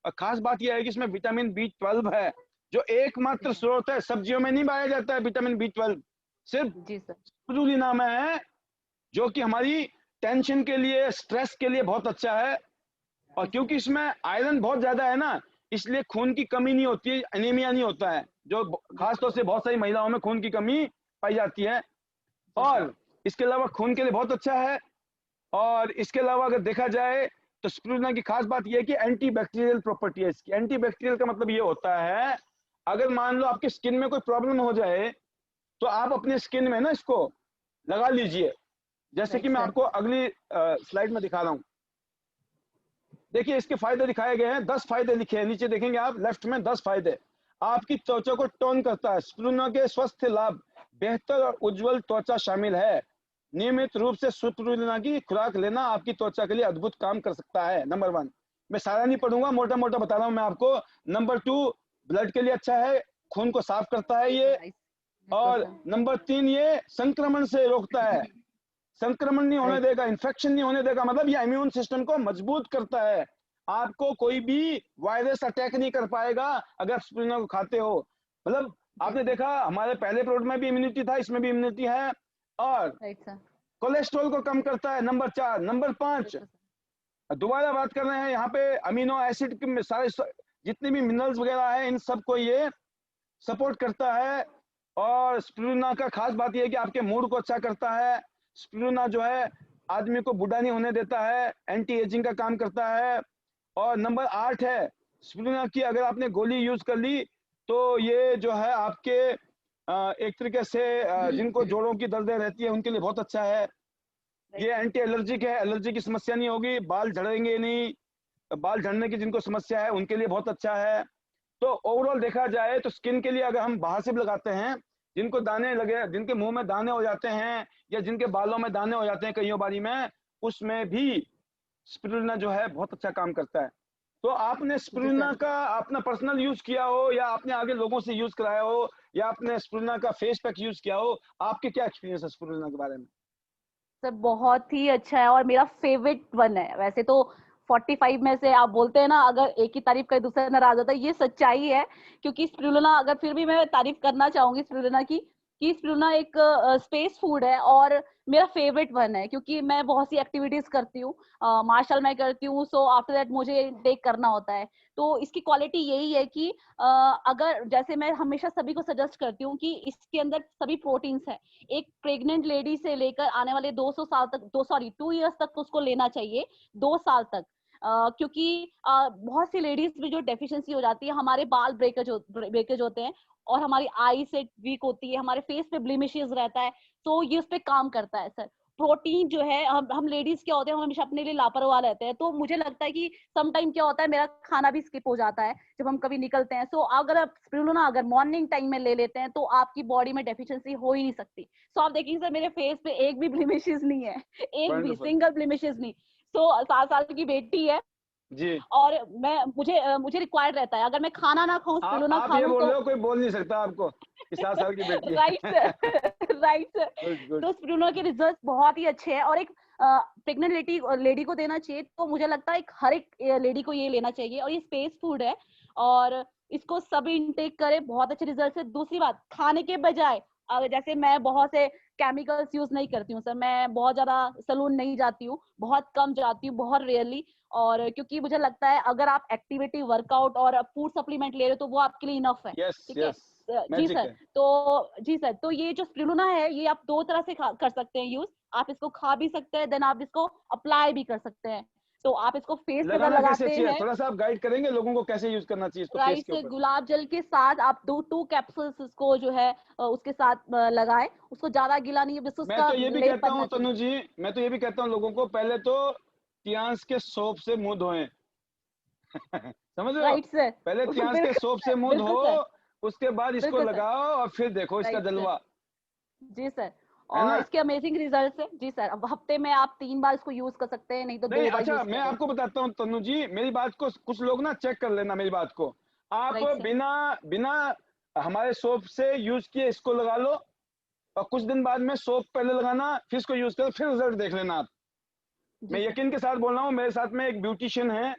और खास बात यह है कि इसमें विटामिन B12 है, जो जी एकमात्र सर। स्रोत है, सब्जियों में नहीं पाया जाता है विटामिन B12, सिर्फ जी सर। स्पिरुलिना में है, जो कि हमारी टेंशन के लिए, स्ट्रेस के लिए बहुत अच्छा है। और जी सर। क्योंकि इसमें आयरन बहुत ज्यादा है ना, इसलिए खून की कमी नहीं होती है, एनीमिया नहीं होता है, जो खासतौर से बहुत सारी महिलाओं में खून की कमी पाई जाती है। जी सर। और इसके अलावा खून के लिए बहुत अच्छा है। और इसके अलावा अगर देखा जाए तो स्पिरुलिना की खास बात यह है कि एंटी बैक्टीरियल प्रॉपर्टी है इसकी। एंटी बैक्टीरियल का मतलब ये होता है, अगर मान लो आपकी स्किन में कोई प्रॉब्लम हो जाए तो आप अपने स्किन में ना इसको लगा लीजिए। जैसे कि राइट मैं सर। आपको अगली स्लाइड में दिखा रहा हूं। देखिए इसके फायदे दिखाए गए हैं, 10 फायदे लिखे हैं, नीचे देखेंगे आप लेफ्ट में 10 फायदे। आपकी त्वचा को टोन करता है। स्पिरुलिना के स्वस्थ लाभ, बेहतर और उज्जवल त्वचा शामिल है। नियमित रूप से स्पिरुलिना की खुराक लेना आपकी त्वचा के लिए अद्भुत काम कर सकता है। नंबर 1, मैं सारा नहीं पढ़ूंगा, मोटा मोटा बता रहा हूं मैं आपको। नंबर 2, ब्लड के लिए अच्छा है, खून को साफ करता है ये। राइट। बिल्कुल और सर। नंबर 3, ये संक्रमण से रोकता है, संक्रमण नहीं होने राइट देगा, इन्फेक्शन नहीं होने देगा, मतलब ये इम्यून सिस्टम को मजबूत करता है। आपको कोई भी वायरस अटैक नहीं कर पाएगा अगर आप स्पिरुलिना को खाते हो। मतलब जी आपने सर। देखा हमारे पहले प्रोडक्ट में भी इम्यूनिटी था, इसमें भी इम्यूनिटी है। और राइट सर। कोलेस्ट्रॉल को कम करता है, नंबर 4। नंबर 5, बिल्कुल सर। दोबारा बात कर रहे हैं यहाँ पे अमीनो एसिड के सारे जितने भी मिनरल्स वगैरह हैं इन सबको ये सपोर्ट करता है। और स्पिरुलिना का खास बात यह है कि आपके मूड को अच्छा करता है। स्पिरुलिना जो है आदमी को बूढ़ा नहीं होने देता है, एंटी एजिंग का काम करता है। और नंबर 8 है, स्पिरुलिना की अगर आपने गोली यूज कर ली तो ये जो है आपके एक तरीके से जिनको जोड़ों की दर्दें रहती है उनके लिए बहुत अच्छा है। राइट ये सर। एंटी एलर्जिक है, एलर्जी की समस्या नहीं होगी, बाल झड़ेंगे नहीं, बाल झड़ने की जिनको समस्या है उनके लिए बहुत अच्छा है। तो ओवरऑल देखा जाए तो स्किन के लिए अगर हम बाहर से भी लगाते हैं, जिनको दाने लगे, जिनके मुंह में दाने हो जाते हैं या जिनके बालों में दाने हो जाते हैं कईयों बारी में, उसमें भी स्पिरुलिना जो है बहुत अच्छा काम करता है। तो आपने जी स्पिरुलिना सर। का अपना पर्सनल यूज किया हो या आपने आगे लोगों से यूज कराया हो या आपने स्पिरुलिना का फेस पैक यूज किया हो, आपके क्या एक्सपीरियंस है स्पिरुलिना के बारे में? सर बहुत ही अच्छा है और मेरा फेवरेट वन है। वैसे तो 45 में से आप बोलते हैं ना, अगर एक की तारीफ करे दूसरा नाराज होता है, ये सच्चाई है। क्योंकि स्पिरुलिना, अगर फिर भी मैं तारीफ करना चाहूंगी स्पिरुलिना की, कि स्पिरुलिना एक स्पेस फूड है और मेरा फेवरेट वन है। क्योंकि मैं बहुत सी एक्टिविटीज करती हूँ, मार्शल मैं करती हूँ, सो आफ्टर दैट मुझे टेक करना होता है। तो इसकी क्वालिटी यही है कि अगर, जैसे मैं हमेशा सभी को सजेस्ट करती हूँ कि इसके अंदर सभी प्रोटीन्स है। एक प्रेग्नेंट लेडी से लेकर आने वाले 200 साल तक, 2 इयर्स तक उसको लेना चाहिए, 2 साल तक। क्योंकि बहुत सी लेडीज में जो डेफिशिएंसी हो जाती है, हमारे बाल ब्रेकेज होते हैं और हमारी आई से वीक होती है, हमारे फेस पे ब्लेमिशेस रहता है। तो ये उस पे काम करता है सर। प्रोटीन जो है, हम लेडीज क्या होते हैं, हम हमेशा अपने लिए लापरवाह रहते हैं। तो मुझे लगता है कि सम टाइम क्या होता है, मेरा खाना भी स्किप हो जाता है जब हम कभी निकलते हैं। सो अगर आप स्पिरुलिना अगर मॉर्निंग टाइम में ले लेते हैं तो आपकी बॉडी में डेफिशिएंसी हो ही नहीं सकती। सो आप देखेंगे सर, मेरे फेस पे एक भी ब्लेमिशेस नहीं है, एक भी वंडरफुल। सिंगल ब्लेमिशेस नहीं। सो 7 साल की बेटी है जी। और मुझे रिक्वायर्ड रहता है, अगर मैं खाना ना खाऊं, स्पिरुलिना आप खा ये लूं बोल तो। रहे हो कोई बोल नहीं सकता आपको कि 7 साल की बेटी राइट है। Sir. Right sir. Good good. तो स्पिरुलिना के रिजल्ट बहुत ही अच्छे हैं और एक प्रेग्नेंट लेडी को देना चाहिए। तो मुझे लगता है हर एक लेडी को ये लेना चाहिए और ये स्पेस फूड है और इसको सभी इनटेक करें, बहुत अच्छे रिजल्ट है। दूसरी बात, खाने के बजाय अगर जैसे मैं बहुत से केमिकल्स यूज नहीं करती हूँ सर, मैं बहुत ज्यादा सलून नहीं जाती हूँ, बहुत कम जाती हूँ, बहुत रेयरली। और क्योंकि मुझे लगता है अगर आप एक्टिविटी, वर्कआउट और फूड सप्लीमेंट ले रहे हो तो वो आपके लिए इनफ है। यस ठीक है। यस, जी मैजिक सर। है। जी सर, तो ये जो स्पिरुलिना है ये आप दो तरह से कर सकते हैं यूज। आप इसको खा भी सकते हैं, देन आप इसको अप्लाई भी कर सकते हैं। तो आप इसको फेस पे अगर लगाना कैसे लगाते चाहिए, हैं, थोड़ा सा आप गाइड करेंगे लोगों को कैसे यूज करना चाहिए इसको फेस राइट के से ऊपर? गुलाब जल के साथ आप टू कैप्सूल्स इसको जो है उसके साथ लगाएं। उसको ज्यादा गीला नहीं, बस मैं उसका तो ये भी लेप कहता बनना हूँ चाहिए। तनु जी, मैं तो ये भी कहता हूँ लोगों को, पहले तो तियांस के सोप से मुंह धोएं। समझ रहे हो? Right sir. पहले तियांस के बिल्कुल सोप से सर, मुंह बिल्कुल धो, सर, उसके बाद इसको बिल्कुल सर। लगाओ और फिर देखो इसका राइट सर। जलवा। जी सर। है और ना? इसके अमेजिंग रिजल्ट है। जी सर, अब हफ्ते में आप 3 बार इसको यूज कर सकते हैं, नहीं तो नहीं 2 बार अच्छा, यूज मैं करें। आपको बताता हूँ तनु जी, मेरी बात को कुछ लोग ना चेक कर लेना मेरी बात को। आप राइट सर। बिना बिना हमारे सोप से यूज किए इसको लगा लो, और कुछ दिन बाद में सोप पहले लगाना, फिर इसको यूज करो, फिर रिजल्ट देख लेना आप। मैं जी सर। यकीन के साथ बोल रहा हूँ, मेरे साथ में एक ब्यूटिशियन है,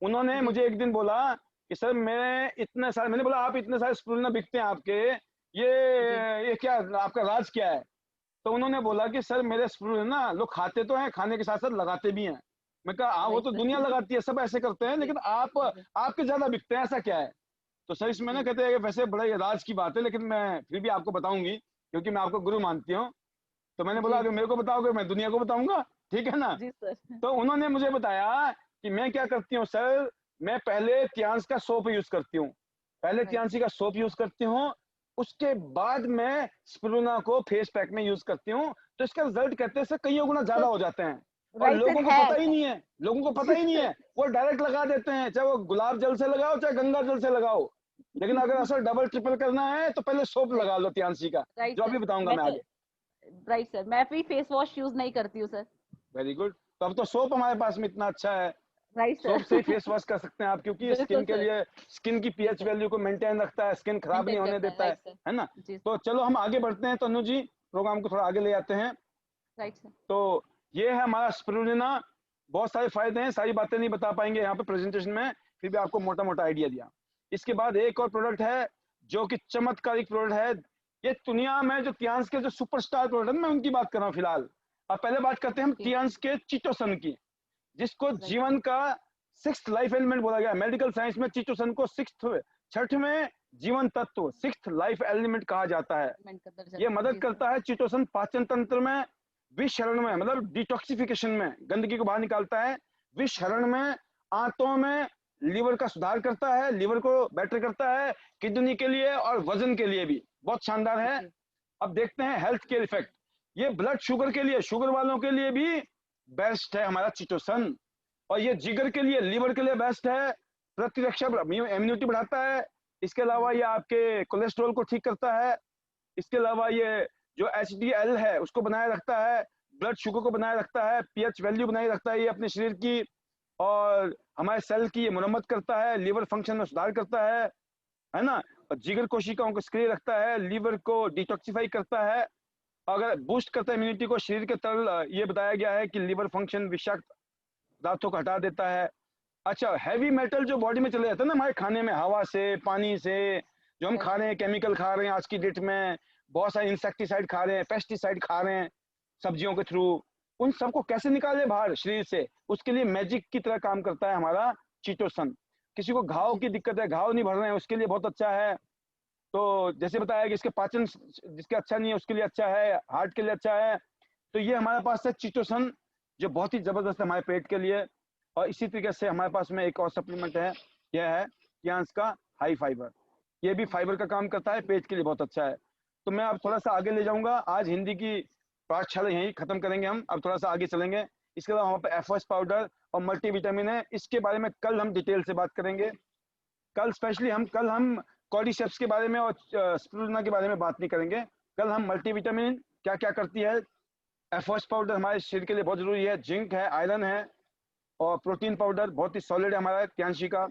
उन्होंने जी मुझे एक दिन बोला कि सर मैं इतने सारे, मैंने बोला आप इतने सारे स्पूल बिकते हैं आपके, जी ये क्या आपका राज क्या है? तो उन्होंने बोला कि सर मेरे स्पूल ना लोग खाते तो हैं, खाने के साथ साथ लगाते भी हैं। मैं कहा हाँ वो राइट तो सर। दुनिया लगाती है, सब ऐसे करते हैं, जी लेकिन आप जी आपके ज्यादा बिकते हैं, ऐसा क्या है? तो सर इसमें ना जी कहते हैं कि वैसे बड़ा ये राज की बात है, लेकिन मैं फिर भी आपको बताऊंगी क्योंकि मैं आपको गुरु मानती हूँ। तो मैंने बोला जी अगर मेरे को बताओगे मैं दुनिया को बताऊंगा, ठीक है ना? जी सर। तो उन्होंने मुझे बताया कि मैं क्या करती हूँ सर, मैं पहले तियांस का सोप यूज करती हूँ, पहले राइट तियांसी का सोप यूज करती हूँ, उसके बाद मैं स्पिरुलिना को फेस पैक में यूज करती हूँ। तो इसका रिजल्ट कहते हैं सर कई गुना ज्यादा सर हो जाते हैं, और राइट सर लोगों को है पता ही ऐसा। नहीं है, लोगों को पता जी ही नहीं सर। है, वो डायरेक्ट लगा देते हैं, चाहे वो गुलाब जल से लगाओ चाहे गंगा जल से लगाओ। लेकिन अगर असल डबल ट्रिपल करना है तो पहले सोप राइट लगा लो तियांसी का, राइट जो सर। अभी बताऊंगा मैं मैं तो आगे। राइट सर, मैं भी फेस वॉश यूज नहीं करती हूँ सर। वेरी गुड, तो अब तो सोप हमारे पास में इतना अच्छा है, राइट सोप से ही सर। फेस वॉश कर सकते हैं आप, क्योंकि बिल्कुल स्किन के सर। लिए, स्किन की जी पीएच सर। वैल्यू को मेंटेन रखता है, स्किन खराब नहीं मेंटेन होने करता है, देता राइट सर। है ना? जी तो सर। चलो हम आगे बढ़ते हैं तनु जी, प्रोग्राम को थोड़ा आगे ले जाते हैं। Right sir. तो ये है हमारा स्पिरुलिना, बहुत सारे फायदे हैं, सारी बातें नहीं बता पाएंगे यहाँ पे प्रेजेंटेशन में, फिर भी आपको मोटा मोटा आइडिया दिया। इसके बाद एक और प्रोडक्ट है जो कि चमत्कारिक प्रोडक्ट है, ये दुनिया में जो तियांस के जो सुपरस्टार प्रोडक्ट है मैं उनकी बात कर रहा हूँ फिलहाल। अब पहले बात करते हैं हम जी तियांस के चिटोसन की, जिसको राइट जीवन का सिक्स्थ लाइफ एलिमेंट बोला गया है। मेडिकल साइंस में चिटोसन को छठवें जीवन तत्व, सिक्स्थ लाइफ एलिमेंट कहा जाता है। मेंट का दर्जा। ये मदद जी सर। करता है चिटोसन पाचन तंत्र में, विषहरण में मतलब डिटॉक्सिफिकेशन में, गंदगी को बाहर निकालता है, विषहरण में, आंतों में, लीवर का सुधार करता है, लीवर को बेटर करता है, किडनी के लिए और वजन के लिए भी बहुत शानदार है। जी अब देखते हैं हेल्थ केयर इफेक्ट। ये ब्लड शुगर के लिए, शुगर वालों के लिए भी बेस्ट है हमारा चिटोसन, और ये जिगर के लिए, लीवर के लिए बेस्ट है, प्रतिरक्षा इम्यूनिटी बढ़ाता है। इसके अलावा ये आपके कोलेस्ट्रॉल को ठीक करता है। इसके अलावा ये जो HDL है उसको बनाए रखता है, ब्लड शुगर को बनाए रखता है, पीएच वैल्यू बनाए रखता है ये अपने शरीर की, और हमारे सेल की ये मुरम्मत करता है, लीवर फंक्शन में सुधार करता है ना? और जिगर कोशिकाओं को सक्रिय रखता है, लीवर को डिटॉक्सिफाई करता है, अगर बूस्ट करता है इम्यूनिटी को, शरीर के तरल, ये बताया गया है कि लीवर फंक्शन विषाक्त पदार्थों को हटा देता है। अच्छा, हैवी मेटल जो बॉडी में चले जाता है ना हमारे खाने में, हवा से, पानी से, जो हम राइट खा रहे सर। हैं, केमिकल खा रहे हैं आज की डेट में, बहुत सारे इंसेक्टिसाइड खा रहे हैं, पेस्टिसाइड खा रहे हैं सब्जियों के थ्रू, उन सबको कैसे निकाले बाहर शरीर से, उसके लिए मैजिक की तरह काम करता है हमारा चिटोसन। किसी को घाव जी की दिक्कत है, घाव नहीं भर रहे हैं, उसके लिए बहुत अच्छा है। तो जैसे बताया कि इसके पाचन जिसके अच्छा नहीं है उसके लिए अच्छा है, हार्ट के लिए अच्छा है। तो ये हमारे पास है चिटोसन, जो बहुत ही जबरदस्त है हमारे पेट के लिए। और इसी तरीके से हमारे पास में एक और सप्लीमेंट है, यह है कियांस का हाई फाइबर, ये भी फाइबर का काम करता है, पेट के लिए बहुत अच्छा है। तो मैं अब थोड़ा सा आगे ले जाऊंगा, आज हिंदी की पाठशाला यहीं खत्म करेंगे हम, अब थोड़ा सा आगे चलेंगे। इसके अलावा हमारे पास एफओएस पाउडर और मल्टीविटामिन है, इसके बारे में कल हम डिटेल से बात करेंगे। कल स्पेशली हम कॉर्डिसेप्स के बारे में और स्पिरुलिना के बारे में बात नहीं करेंगे। कल हम मल्टीविटामिन क्या क्या करती है, एफओएस पाउडर हमारे शरीर के लिए बहुत जरूरी है, जिंक है, आयरन है, और प्रोटीन पाउडर बहुत ही सॉलिड है हमारा तियांशी का।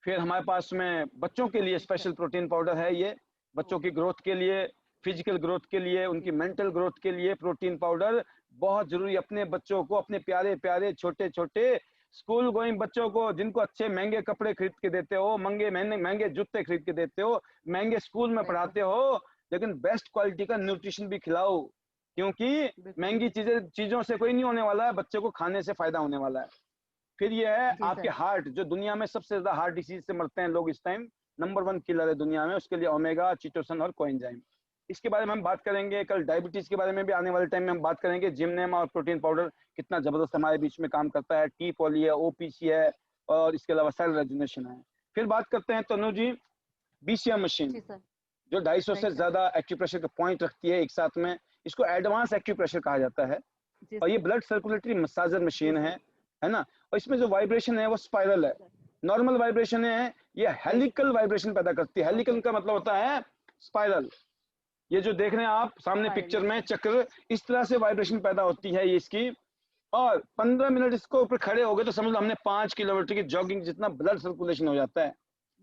फिर हमारे पास में बच्चों के लिए सर। स्पेशल प्रोटीन पाउडर है, ये बच्चों की ग्रोथ के लिए, फिजिकल ग्रोथ के लिए, उनकी मेंटल ग्रोथ के लिए प्रोटीन पाउडर बहुत जरूरी। अपने बच्चों को, अपने प्यारे प्यारे छोटे छोटे स्कूल गोइंग बच्चों को, जिनको अच्छे महंगे कपड़े खरीद के देते हो, महंगे महंगे महंगे जूते खरीद के देते हो, महंगे स्कूल में राइट सर। पढ़ाते हो, लेकिन बेस्ट क्वालिटी का न्यूट्रिशन भी खिलाओ, क्योंकि महंगी चीजों से कोई नहीं होने वाला है, बच्चे को खाने से फायदा होने वाला है। फिर ये है आपके हार्ट, जो दुनिया में सबसे ज्यादा हार्ट डिसीज से मरते हैं लोग इस टाइम, नंबर 1 किलर है दुनिया में, उसके लिए ओमेगा, चिटोसन और कोएंजाइम। इसके बारे में हम बात करेंगे कल। डायबिटीज के बारे में भी आने वाले टाइम में हम बात करेंगे। जिमनेम और प्रोटीन पाउडर कितना जबरदस्त हमारे बीच में काम करता है। टी पॉली है, ओपीसी है, और इसके अलावा सेल रेजुनेशन है। फिर बात करते हैं तनु जी, बीसीएम मशीन, जो 250 से ज्यादा एक्यूप्रेशर के पॉइंट रखती है एक साथ में। इसको एडवांस एक्यूप्रेशर कहा जाता है, और ये ब्लड सर्कुलेटरी मसाजर मशीन है ना। और इसमें जो वाइब्रेशन है वो स्पाइरल है, नॉर्मल वाइब्रेशन है, ये हेलिकल वाइब्रेशन पैदा करती है। हेलिकल का मतलब होता है स्पाइरल। ये जो देख रहे हैं आप सामने पिक्चर में चक्र, इस तरह से वाइब्रेशन पैदा होती है ये इसकी। और 15 मिनट इसको ऊपर खड़े हो गए तो समझ लो हमने 5 किलोमीटर की जॉगिंग जितना ब्लड सर्कुलेशन हो जाता है।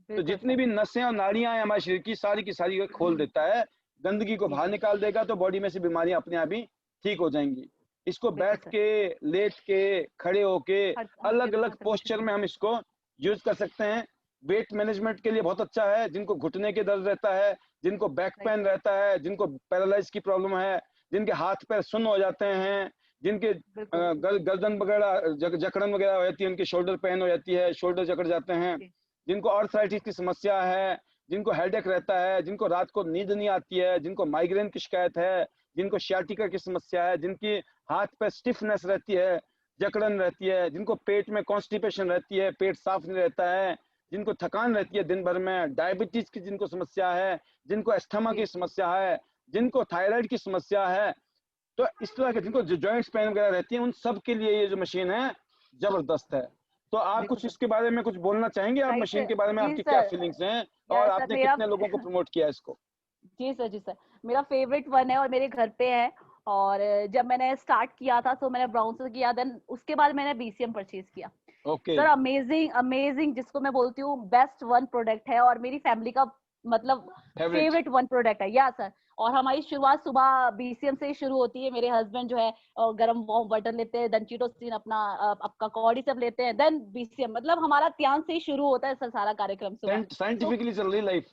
तो जितनी भी नसें और नाड़ियां हैं हमारे शरीर की सारी खोल देता है, गंदगी को बाहर निकाल देगा, तो बॉडी में से बीमारियां अपने आप ही ठीक हो जाएंगी। इसको बैठ के, लेट के, खड़े होके, अलग अलग पोस्चर में हम इसको यूज कर सकते हैं। वेट मैनेजमेंट के लिए बहुत अच्छा है। जिनको घुटने के दर्द रहता है, जिनको बैक पेन रहता है, जिनको पैरालाइज की प्रॉब्लम है, जिनके हाथ पैर सुन्न हो जाते हैं, जिनके गर्दन वगैरह जकड़न वगैरह हो जाती है, उनके शोल्डर पेन हो जाती है, शोल्डर जकड़ जाते हैं, जिनको आर्थराइटिस की समस्या है, जिनको हेडेक रहता है, जिनको रात को नींद नहीं आती है, जिनको माइग्रेन की शिकायत है, जिनको सियाटिका की समस्या है, जिनकी हाथ पे स्टिफनेस रहती है, जकड़न रहती है, जिनको पेट में कॉन्स्टिपेशन रहती है, पेट साफ नहीं रहता है, जिनको थकान रहती है दिन भर में, डायबिटीज की जिनको समस्या है, जिनको एस्थमा की समस्या है, जिनको थायराइड की समस्या है, तो इस तरह के जिनको जॉइंट्स पेन वगैरह रहती है, उन सब के लिए ये जो मशीन है जबरदस्त है। तो आप कुछ इसके बारे में कुछ बोलना चाहेंगे? आप मशीन के बारे में आपकी क्या फीलिंग्स हैं, और आपने कितने लोगों को प्रमोट किया इसको? जी सर, मेरा फेवरेट वन है और मेरे घर पे है। और जब मैंने स्टार्ट किया था तो मैंने ब्राउन से किया, देन उसके बाद मैंने बीसीएम परचेज किया। सर अमेजिंग, जिसको मैं बोलती हूँ बेस्ट वन प्रोडक्ट है, और मेरी फैमिली का मतलब फेवरेट वन प्रोडक्ट है। या सर, और हमारी शुरुआत सुबह बीसीएम से ही शुरू होती है। मेरे हस्बैंड जो है गरम वार्म वाटर लेते हैं, देन चीटोस्टिन अपना आपका कॉडी सब लेते हैं, देन बीसीएम, मतलब हमारा ध्यान से ही शुरू होता है सर सारा कार्यक्रम सुबह। साइंटिफिकली चल रही लाइफ।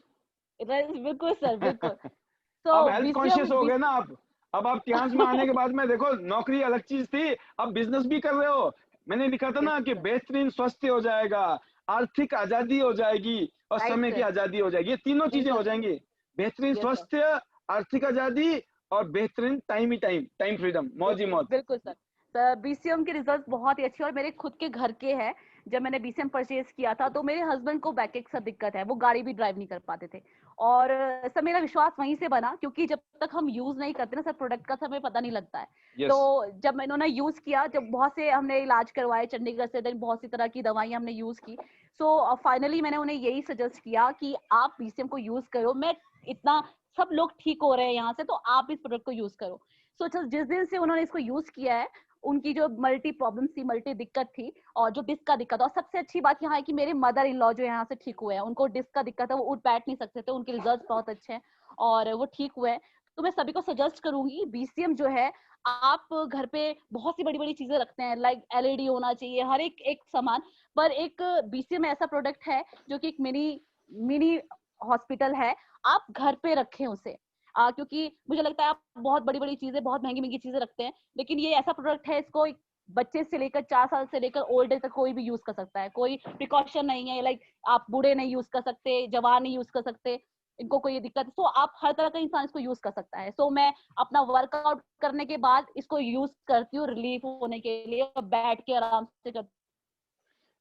बिल्कुल सर, बिल्कुल। तो अब हेल्थ कॉन्शियस हो गए ना आप। अब आप ध्यान में आने के बाद में देखो, नौकरी अलग चीज थी, अब बिजनेस भी कर रहे हो। मैंने लिखा था ना कि बेहतरीन स्वास्थ्य हो जाएगा, आर्थिक आजादी हो जाएगी, और समय की आजादी हो जाएगी। ये तीनों चीजें हो जाएंगी, बेहतरीन स्वास्थ्य, आर्थिक आजादी, और बेहतरीन टाइम फ्रीडम, मौज ही मौज। बिल्कुल सर, बीसीएम के रिजल्ट बहुत ही अच्छे, और मेरे खुद के घर के हैं। जब मैंने बीसीएम परचेज किया था तो मेरे हस्बैंड को बैक एक सा दिक्कत है, वो गाड़ी भी ड्राइव नहीं कर पाते थे। और सर मेरा विश्वास वहीं से बना, क्योंकि जब तक हम यूज नहीं करते ना सर प्रोडक्ट का, हमें पता नहीं लगता है। तो जब मैंने उन्हें यूज किया, जब बहुत से हमने इलाज करवाए चंडीगढ़ से, देन बहुत सी तरह की दवाइयां हमने यूज की। सो फाइनली मैंने उन्हें यही सजेस्ट किया कि आप बीसीएम को यूज करो। मैं इतना, सब लोग ठीक हो रहे हैं यहाँ से, तो आप इस प्रोडक्ट को यूज करो। सो जिस दिन से उन्होंने इसको यूज किया है, उनकी जो मल्टी प्रॉब्लम थी, मल्टी दिक्कत थी, और जो डिस्क का दिक्कत, और सबसे अच्छी बात यहाँ है कि मेरे मदर इन लॉ जो यहाँ से ठीक हुए हैं, उनको डिस्क का दिक्कत है, वो उठ बैठ नहीं सकते थे, उनके रिजल्ट बहुत अच्छे हैं और वो ठीक हुए हैं। तो मैं सभी को सजेस्ट करूंगी, बीसीएम जो है, आप घर पे बहुत सी बड़ी बड़ी चीजें रखते हैं, लाइक एलईडी होना चाहिए, हर एक सामान, पर एक बीसीएम ऐसा प्रोडक्ट है जो कि एक मिनी हॉस्पिटल है। आप घर पे रखें उसे, क्योंकि मुझे लगता है आप बहुत बड़ी बड़ी चीजें, बहुत महंगी महंगी चीजें रखते हैं, लेकिन ये ऐसा प्रोडक्ट है, इसको बच्चे से लेकर 4 साल से लेकर ओल्ड एज तक कोई भी यूज कर सकता है। कोई प्रिकॉशन नहीं है, लाइक आप बूढ़े नहीं यूज कर सकते, जवान नहीं यूज कर सकते, इनको कोई दिक्कत, तो आप हर तरह का इंसान इसको यूज कर सकता है। सो मैं अपना वर्कआउट करने के बाद इसको यूज करती हूँ रिलीफ होने के लिए, बैठ के आराम से करती।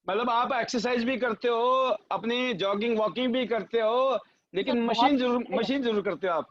मतलब आप एक्सरसाइज भी करते हो, अपनी जॉगिंग वॉकिंग भी करते हो, लेकिन मशीन जरूर करते हो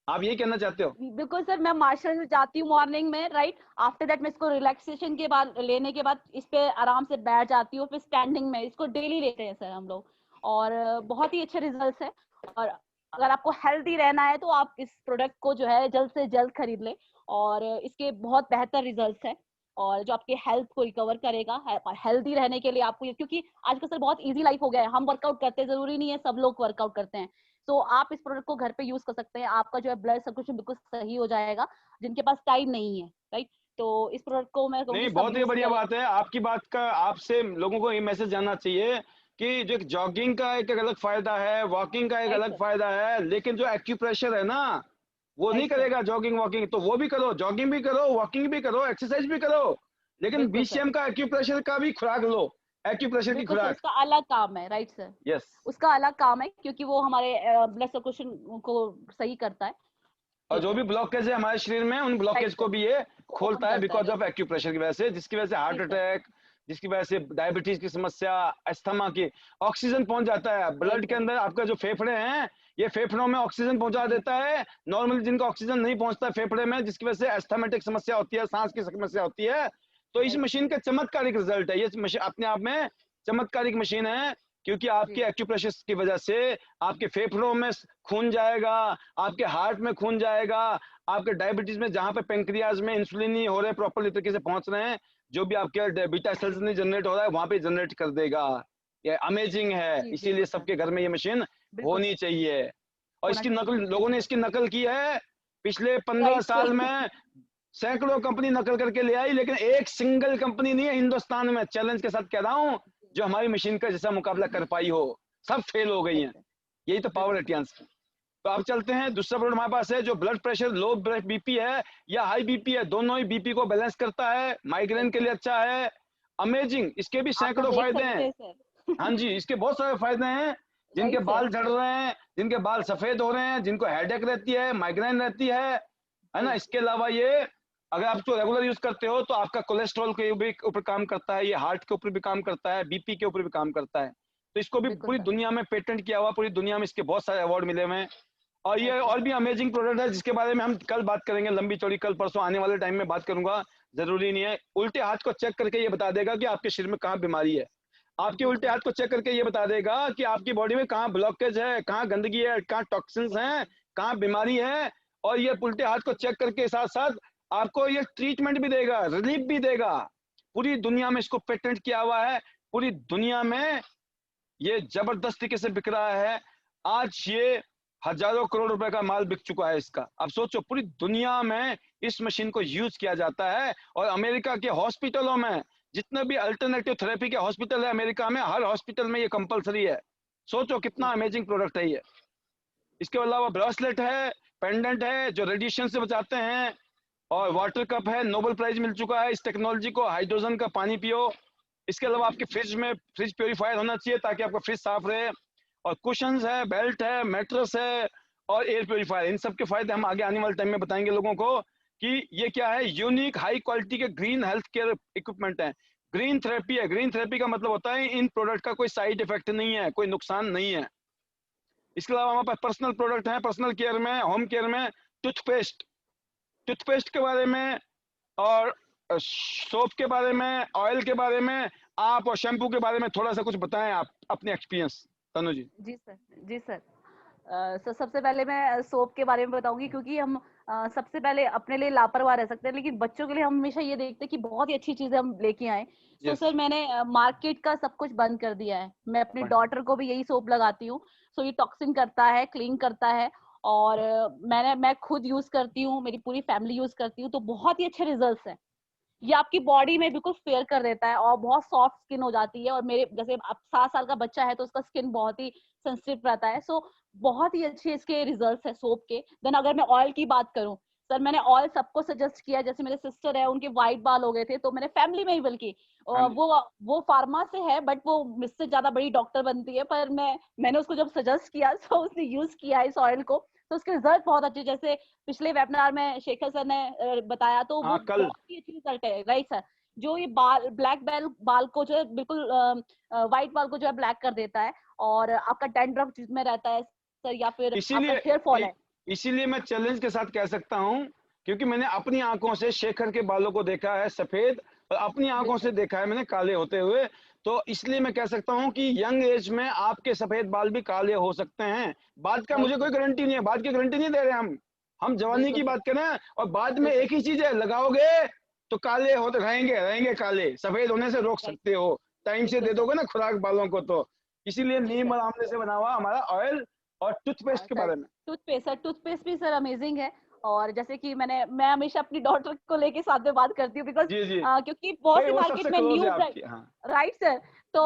आप ये कहना चाहते हो? बिल्कुल सर, मैं मार्शल जाती हूँ मॉर्निंग में, राइट। आफ्टर दैट मैं इसको रिलैक्सेशन के बाद लेने के बाद इस पे आराम से बैठ जाती हूँ, फिर स्टैंडिंग में इसको डेली लेते हैं सर हम लोग, और बहुत ही अच्छे रिजल्ट्स है। और अगर आपको हेल्दी रहना है तो आप इस प्रोडक्ट को जो है जल्द से जल्द खरीद लें, और इसके बहुत बेहतर रिजल्ट्स है, और जो आपके हेल्थ को रिकवर करेगा। हेल्दी रहने के लिए आपको, क्योंकि आजकल सर बहुत इजी लाइफ हो गया है, हम वर्कआउट करते हैं, जरूरी नहीं है सब लोग वर्कआउट करते हैं। तो आप इस प्रोडक्ट को घर पे यूज कर सकते हैं, आपका जो है ब्लड सर्कुलेशन बिल्कुल सही हो जाएगा, जिनके पास टाइम नहीं है, राइट। तो इस प्रोडक्ट को मैं नहीं, बहुत ही बढ़िया बात है आपकी बात का। आपसे लोगों को ये मैसेज जाना चाहिए कि जो जॉगिंग का एक अलग फायदा है, वॉकिंग का एक अलग फायदा है, लेकिन जो एक्यूप्रेशर है ना वो नहीं करेगा जॉगिंग वॉकिंग, तो वो भी करो, जॉगिंग भी करो, वॉकिंग भी करो, एक्सरसाइज भी करो, लेकिन बीसीएम का एक्यूप्रेशर का भी खुराक लो, एक्यूप्रेशर की खुराक। उसका अलग काम है, राइट सर? यस, उसका अलग काम है क्योंकि वो हमारे ब्लड सर्कुलेशन को सही करता है, और जो भी ब्लॉकेज है हमारे शरीर में उन ब्लॉकेज को भी ये खोलता है बिकॉज ऑफ एक्यूप्रेशर की वजह से, जिसकी वजह से हार्ट अटैक, जिसकी वजह से डायबिटीज की समस्या, अस्थमा की, ऑक्सीजन पहुंच जाता है ब्लड के अंदर। आपका जो फेफड़े हैं ये फेफड़ों में ऑक्सीजन पहुंचा देता है, नॉर्मली जिनको ऑक्सीजन नहीं पहुंचता फेफड़े में, जिसकी वजह से एस्थमेटिक समस्या होती है, सांस की समस्या होती है। तो इस मशीन का चमत्कारिक रिजल्ट है, ये मशीन अपने आप में चमत्कारिक मशीन है, क्योंकि आपके एक्यूप्रेशर की वजह से आपके फेफड़ों में खून जाएगा, आपके हार्ट में खून जाएगा, आपके डायबिटीज में जहां पे पेंक्रियाज में इंसुलिन नहीं हो रहे प्रॉपरली तरीके से पहुंच रहे हैं, जो भी आपके बीटा सेल्स नहीं जनरेट हो रहा है वहां पे जनरेट कर देगा। ये अमेजिंग है, इसीलिए सबके घर में ये मशीन होनी चाहिए। और इसकी नकल लोगों ने इसकी नकल की है पिछले 15 साल में, सैकड़ों कंपनी नकल करके ले आई, लेकिन एक सिंगल कंपनी नहीं है हिंदुस्तान में, चैलेंज के साथ कह रहा हूं, जो हमारी मशीन का जैसा मुकाबला कर पाई हो। सब फेल हो गई हैं। यही तो पावर है टियान्स की। तो आप चलते हैं, दूसरा प्रोडक्ट हमारे पास है जो ब्लड प्रेशर, लो बीपी है या हाई बीपी है, दोनों ही बीपी को बैलेंस करता है, माइग्रेन के लिए अच्छा है, अमेजिंग। इसके भी सैकड़ों फायदे हैं। हाँ जी, इसके बहुत सारे फायदे हैं। जिनके बाल झड़ रहे हैं, जिनके बाल सफेद हो रहे हैं, जिनको हेडेक रहती है, माइग्रेन रहती है ना। इसके अलावा ये अगर आप तो रेगुलर यूज करते हो तो आपका कोलेस्ट्रॉल के ऊपर काम करता है, ये हार्ट के ऊपर भी काम करता है, बीपी के ऊपर भी काम करता है। तो इसको भी पूरी दुनिया में पेटेंट किया हुआ, पूरी दुनिया में इसके बहुत सारे अवार्ड मिले हुए हैं। और ये और भी अमेजिंग प्रोडक्ट है जिसके बारे में हम कल बात करेंगे, लंबी चौड़ी, कल परसों आने वाले टाइम में बात करूंगा, जरूरी नहीं है। उल्टे हाथ को चेक करके ये बता देगा कि आपके शरीर में कहाँ बीमारी है, आपके उल्टे हाथ को चेक करके ये बता देगा कि आपकी बॉडी में कहाँ ब्लॉकेज है, कहाँ गंदगी है, कहाँ टॉक्सिन्स हैं, कहाँ बीमारी है। और ये उल्टे हाथ को चेक करके साथ साथ आपको ये ट्रीटमेंट भी देगा, रिलीफ भी देगा। पूरी दुनिया में इसको पेटेंट किया हुआ है, पूरी दुनिया में ये जबरदस्त तरीके से बिक रहा है। आज ये हजारों करोड़ रुपए का माल बिक चुका है इसका। अब सोचो पूरी दुनिया में इस मशीन को यूज किया जाता है, और अमेरिका के हॉस्पिटलों में जितने भी अल्टरनेटिव थेरेपी के हॉस्पिटल है अमेरिका में, हर हॉस्पिटल में ये कंपलसरी है। सोचो कितना अमेजिंग प्रोडक्ट है ये। इसके अलावा ब्रेसलेट है, पेंडेंट है जो रेडिएशन से बचाते हैं, और वाटर कप है, नोबेल प्राइज मिल चुका है इस टेक्नोलॉजी को। हाइड्रोजन का पानी पियो। इसके अलावा आपके फ्रिज में फ्रिज प्योरीफायर होना चाहिए ताकि आपका फ्रिज साफ रहे। और कुशंस है, बेल्ट है, मैट्रेस है और एयर प्योरीफायर। इन सब के फायदे हम आगे आने वाले टाइम में बताएंगे लोगों को कि ये क्या है। यूनिक हाई क्वालिटी के ग्रीन हेल्थ केयर इक्विपमेंट है, ग्रीन थेरेपी है। ग्रीन थेरेपी का मतलब होता है इन प्रोडक्ट का कोई साइड इफेक्ट नहीं है, कोई नुकसान नहीं है। इसके अलावा हमारे पास पर्सनल प्रोडक्ट है, पर्सनल केयर में, होम केयर में, टूथपेस्ट, टूथपेस्ट के बारे में और सोप के बारे में, ऑयल के बारे में, आप और शैम्पू के बारे में थोड़ा सा कुछ बताएं आप अपने एक्सपीरियंस, तनु जी। जी सर, जी सर। सर सबसे पहले मैं सोप के बारे में बताऊंगी, क्योंकि हम सबसे पहले अपने लिए लापरवाह रह सकते हैं, लेकिन बच्चों के लिए हम हमेशा ये देखते हैं कि बहुत ही अच्छी चीजें हम लेके आए। तो सर मैंने मार्केट का सब कुछ बंद कर दिया है। मैं अपनी डॉटर को भी यही सोप लगाती हूँ। सो ये टॉक्सिन करता है, क्लीन करता है, और मैं खुद यूज करती हूँ, मेरी पूरी फैमिली यूज करती हूँ, तो बहुत ही अच्छे रिजल्ट्स हैं। ये आपकी बॉडी में बिल्कुल फेयर कर देता है और बहुत सॉफ्ट स्किन हो जाती है। और मेरे जैसे अब 7 साल का बच्चा है तो उसका स्किन बहुत ही सेंसिटिव रहता है। सो बहुत ही अच्छे इसके रिजल्ट्स है सोप के। देन अगर मैं ऑयल की बात करूं, सर मैंने ऑयल सबको सजेस्ट किया। जैसे मेरे सिस्टर है, उनके व्हाइट बाल हो गए थे, तो मैंने फैमिली में ही बल्कि वो फार्मा से है, बट वो मुझसे ज्यादा बड़ी डॉक्टर बनती है, पर मैंने उसको जब सजेस्ट किया तो उसने यूज किया इस ऑयल को, तो उसके रिजल्ट बहुत अच्छे। जैसे पिछले वेबिनार में शेखर सर ने बताया, तो वो बहुत ही अच्छी रिजल्ट है, राइट सर। जो ये ब्लैक बाल को जो है बिल्कुल व्हाइट बाल को जो है ब्लैक कर देता है, और आपका डैंड्रफ जिसमें रहता है सर, या फिर आपका हेयर फॉल है। इसीलिए मैं चैलेंज के साथ कह सकता हूँ, क्योंकि मैंने अपनी आंखों से शेखर के बालों को देखा है सफेद, और अपनी आंखों से देखा है मैंने काले होते हुए। तो इसलिए मैं कह सकता हूँ कि यंग एज में आपके सफेद बाल भी काले हो सकते हैं। बाद का मुझे कोई गारंटी नहीं है, बाद की गारंटी नहीं दे रहे हम जवानी की बात करें। और बाद में एक ही चीज है, लगाओगे तो काले होते रहेंगे काले, सफेद होने से रोक सकते हो, टाइम से दे दोगे ना खुराक बालों को। तो इसीलिए नीम और आंवले से बना हुआ हमारा ऑयल। और टूथपेस्ट के बारे में, टूथपेस्ट भी सर अमेजिंग है। और जैसे कि मैं हमेशा अपनी डॉटर को लेके साथ में बात करती हूँ, बिकॉज क्योंकि बहुत से मार्केट में न्यू, राइट सर, तो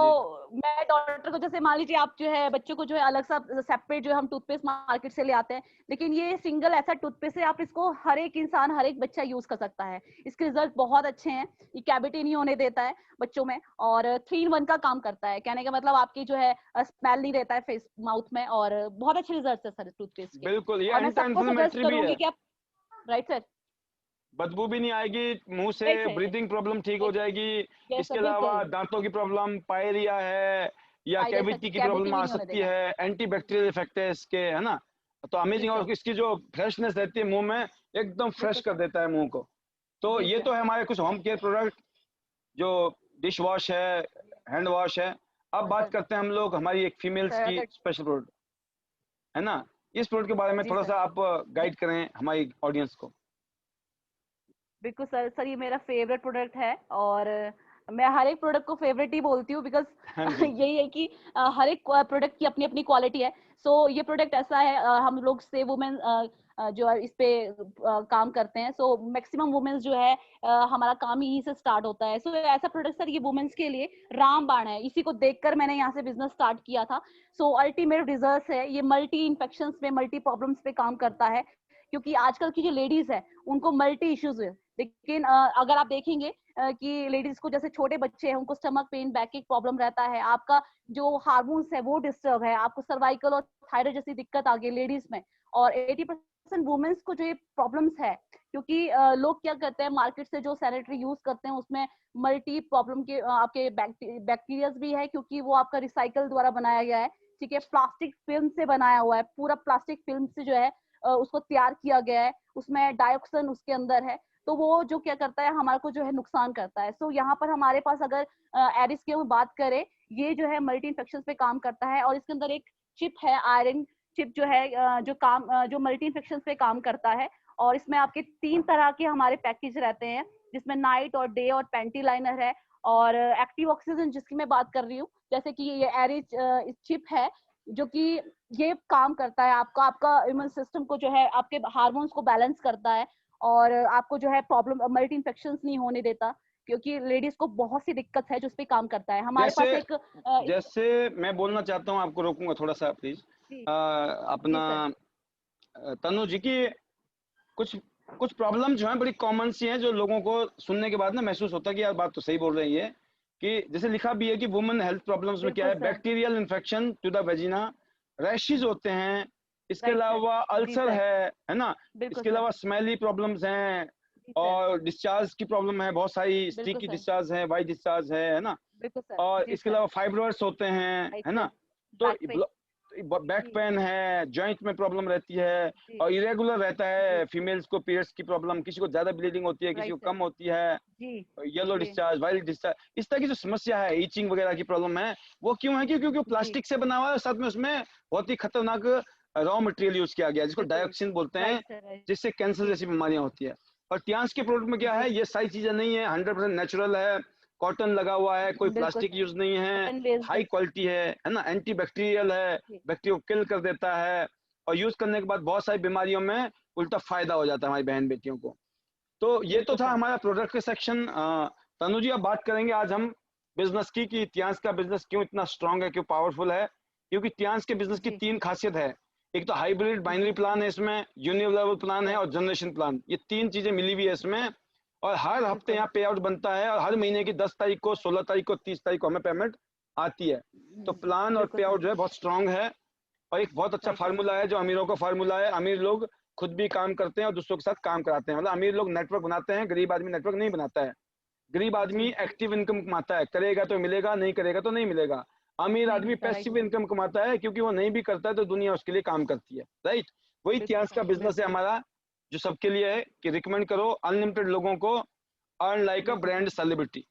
जी मैं डॉटर को, जैसे मान लीजिए आप जो है बच्चों को जो है अलग सा सेपरेट जो है हम टूथपेस्ट मार्केट से ले आते हैं, लेकिन ये सिंगल ऐसा टूथपेस्ट है, आप इसको हर एक इंसान, हर एक बच्चा यूज कर सकता है। इसके रिजल्ट बहुत अच्छे हैं, ये कैविटी नहीं होने देता है बच्चों में, और 3 in 1 का काम करता है। कहने का मतलब आपकी जो है स्मेल नहीं रहता है फेस माउथ में, और बहुत अच्छे रिजल्ट है सर टूथपेस्ट के। बिल्कुल, ये और मैं एंटी सबको सजेस्ट इन्फ्लेमेटरी भी करूंगी है, कि आप, राइट सर, बदबू भी नहीं आएगी, मुंह से राइट सर, ब्रीदिंग प्रॉब्लम ठीक हो जाएगी। यस सर, इसके अलावा बिल्कुल, दांतों की प्रॉब्लम, पायरिया है या आइडिया सर, कैविटी की कैविटी प्रॉब्लम भी आ नहीं होने सकती देगा। है, एंटी बैक्टीरियल इफेक्ट है इसके, है ना। तो जी अमेजिंग, सर, और इसकी जो फ्रेशनेस रहती है मुंह में, एकदम फ्रेश बिल्कुल कर सर, देता है मुंह को। तो जी ये सर, तो है हमारे कुछ होम केयर प्रोडक्ट, जो डिश वॉश है, हैंड वॉश है। अब बात सर, करते हैं हम लोग हमारी एक फीमेल्स सर की अगर, स्पेशल प्रोडक्ट, है ना। इस प्रोडक्ट के बारे में जी थोड़ा सर, सा आप गाइड करें हमारी ऑडियंस को। बिल्कुल सर, सर ये मेरा फेवरेट प्रोडक्ट है, और मैं हर एक प्रोडक्ट को फेवरेट ही बोलती हूँ, बिकॉज हाँ जी। यही है कि हर एक प्रोडक्ट की अपनी अपनी क्वालिटी है। सो ये प्रोडक्ट ऐसा है, हम लोग से वुमेन जो है इस पे काम करते हैं, सो मैक्सिमम वुमेन्स जो है हमारा काम यहीं से स्टार्ट होता है। सो ऐसा प्रोडक्ट सर ये वुमेन्स के लिए रामबाण है, इसी को देखकर मैंने यहाँ से बिजनेस स्टार्ट किया था। सो अल्टीमेट रिजल्ट्स है, ये मल्टी इन्फेक्शंस पे, मल्टी प्रॉब्लम्स पे काम करता है, क्योंकि आजकल की जो लेडीज है उनको मल्टी इश्यूज है। लेकिन अगर आप देखेंगे कि लेडीज को, जैसे छोटे बच्चे हैं उनको स्टमक पेन, बैक की प्रॉब्लम रहता है, आपका जो हार्मोन्स है वो डिस्टर्ब है, आपको सर्वाइकल और थायराइड जैसी दिक्कत आ गई लेडीज में, और 80% वुमेन्स को जो ये प्रॉब्लम्स है, क्योंकि लोग क्या करते हैं, मार्केट से जो सैनिटरी यूज करते हैं उसमें मल्टी प्रॉब्लम के आपके बैक्टीरियाज भी है, क्योंकि वो आपका रिसाइकल द्वारा बनाया गया है, ठीक है, प्लास्टिक फिल्म से बनाया हुआ है, पूरा प्लास्टिक फिल्म से जो है उसको तैयार किया गया है, उसमें डाइऑक्सिन उसके अंदर है, तो वो जो क्या करता है हमारे को जो है नुकसान करता है। सो यहाँ पर हमारे पास अगर एरिस की हम बात करें, ये जो है मल्टी इन्फेक्शन पे काम करता है, और इसके अंदर एक चिप है, आयरन चिप जो है जो मल्टी इन्फेक्शन पे काम करता है। और इसमें आपके 3 तरह के हमारे पैकेज रहते हैं, जिसमें नाइट और डे और पैंटी लाइनर है, और एक्टिव ऑक्सीजन जिसकी मैं बात कर रही हूँ, जैसे कि ये एरिज चिप है, जो कि ये काम करता है आपका आपका इम्यून सिस्टम को जो है आपके हार्मोन्स को बैलेंस करता है, और आपको जो है प्रॉब्लम मल्टी इन्फेक्शंस नहीं होने देता, क्योंकि लेडीज को बहुत सी दिक्कत है जो उस पे काम करता है। हमारे जैसे पास एक जैसे मैं बोलना चाहता हूँ, आपको रोकूंगा थोड़ा सा प्लीज। जी, जी अपना सर, तनु जी की कुछ कुछ प्रॉब्लम जो है बड़ी कॉमन सी हैं, जो लोगों को सुनने के बाद ना महसूस होता है कि यार बात तो सही बोल रही है। कि जैसे लिखा भी है कि वुमेन हेल्थ प्रॉब्लम्स में क्या बिल्कुल है, sir, bacterial infection to the vagina, rashes होते हैं, इसके राइट सर, अलावा जी अल्सर सर, है ना। बिल्कुल इसके सर, अलावा स्मेली प्रॉब्लम्स हैं, जी सर, और डिस्चार्ज की प्रॉब्लम है, बहुत सारी बिल्कुल स्टिकी सर, डिस्चार्ज है, वाइट डिस्चार्ज है ना। बिल्कुल सर, और जी इसके सर, अलावा फाइब्रॉइड्स होते हैं, राइट है सर, ना। तो बैक पे, बैक जी, पेन है, जॉइंट में प्रॉब्लम रहती है, जी, और इरेगुलर रहता जी, है फीमेल्स को, पीरियड्स की प्रॉब्लम, किसी को ज्यादा ब्लीडिंग होती है, किसी को राइट सर, कम होती है, जी, येलो जी, डिस्चार्ज, वाइट डिस्चार्ज, इस तरह की जो समस्या है, ईचिंग वगैरह की प्रॉब्लम है, वो क्यों है? क्योंकि वो जी, प्लास्टिक से बना हुआ है, साथ में उसमें बहुत ही खतरनाक रॉ मटेरियल यूज किया गया है, जिसको बिल्कुल, डायोक्सिन बोलते हैं, राइट सर, राइट, जिससे कैंसर जी, जैसी बीमारियां होती है। और ट्यांस के प्रोडक्ट में क्या जी, है, ये सारी चीजें नहीं है, 100% नेचुरल है, कॉटन लगा हुआ है, कोई बिल्कुल प्लास्टिक सर, यूज नहीं है, कॉटन बेस्ड, हाई क्वालिटी है ना, एंटी बैक्टीरियल है, जी, बैक्टीरिया को किल कर देता है, और यूज करने के बाद बहुत सारी बीमारियों में उल्टा फायदा हो जाता है हमारी बहन बेटियों को। तो ये तो बिल्कुल था सर, हमारा प्रोडक्ट के सेक्शन। तनु जी, अब बात करेंगे आज हम बिजनेस की, कि इतिहास का बिजनेस क्यों इतना स्ट्रांग है, क्यों पावरफुल है। क्योंकि इतिहास के बिजनेस की जी, 3 खासियत है। एक तो हाइब्रिड बाइनरी जी, प्लान है इसमें, यूनिलेवल प्लान है, सर, और जनरेशन प्लान, ये 3 चीजें मिली हुई है इसमें। और हर हफ्ते बिल्कुल, यहाँ पे आउट बनता है, और हर महीने की 10 तारीख को, 16 तारीख को, 30 तारीख को हमें पेमेंट आती है। तो प्लान और बिल्कुल पे सर, आउट जो है बहुत स्ट्रांग है। और एक बहुत अच्छा राइट सर, फार्मूला है, जो अमीरों का फार्मूला है। अमीर लोग खुद भी काम करते हैं और दूसरों के साथ काम कराते हैं, मतलब अमीर लोग नेटवर्क बनाते हैं, गरीब आदमी नेटवर्क नहीं बनाता है। गरीब आदमी जी, एक्टिव इनकम कमाता है, करेगा तो मिलेगा, नहीं करेगा तो नहीं मिलेगा। अमीर नहीं आदमी मिलता, राइट पैसिव सर, इनकम कमाता है, क्योंकि वो नहीं भी करता है तो दुनिया उसके लिए काम करती है, राइट। वही बिल्कुल इतिहास सर, का बिजनेस है बिल्कुल, हमारा, जो सबके लिए है, कि रिकमेंड करो अनलिमिटेड लोगों को, अर्न लाइक अ बिल्कुल सर, ब्रांड सेलिब्रिटी।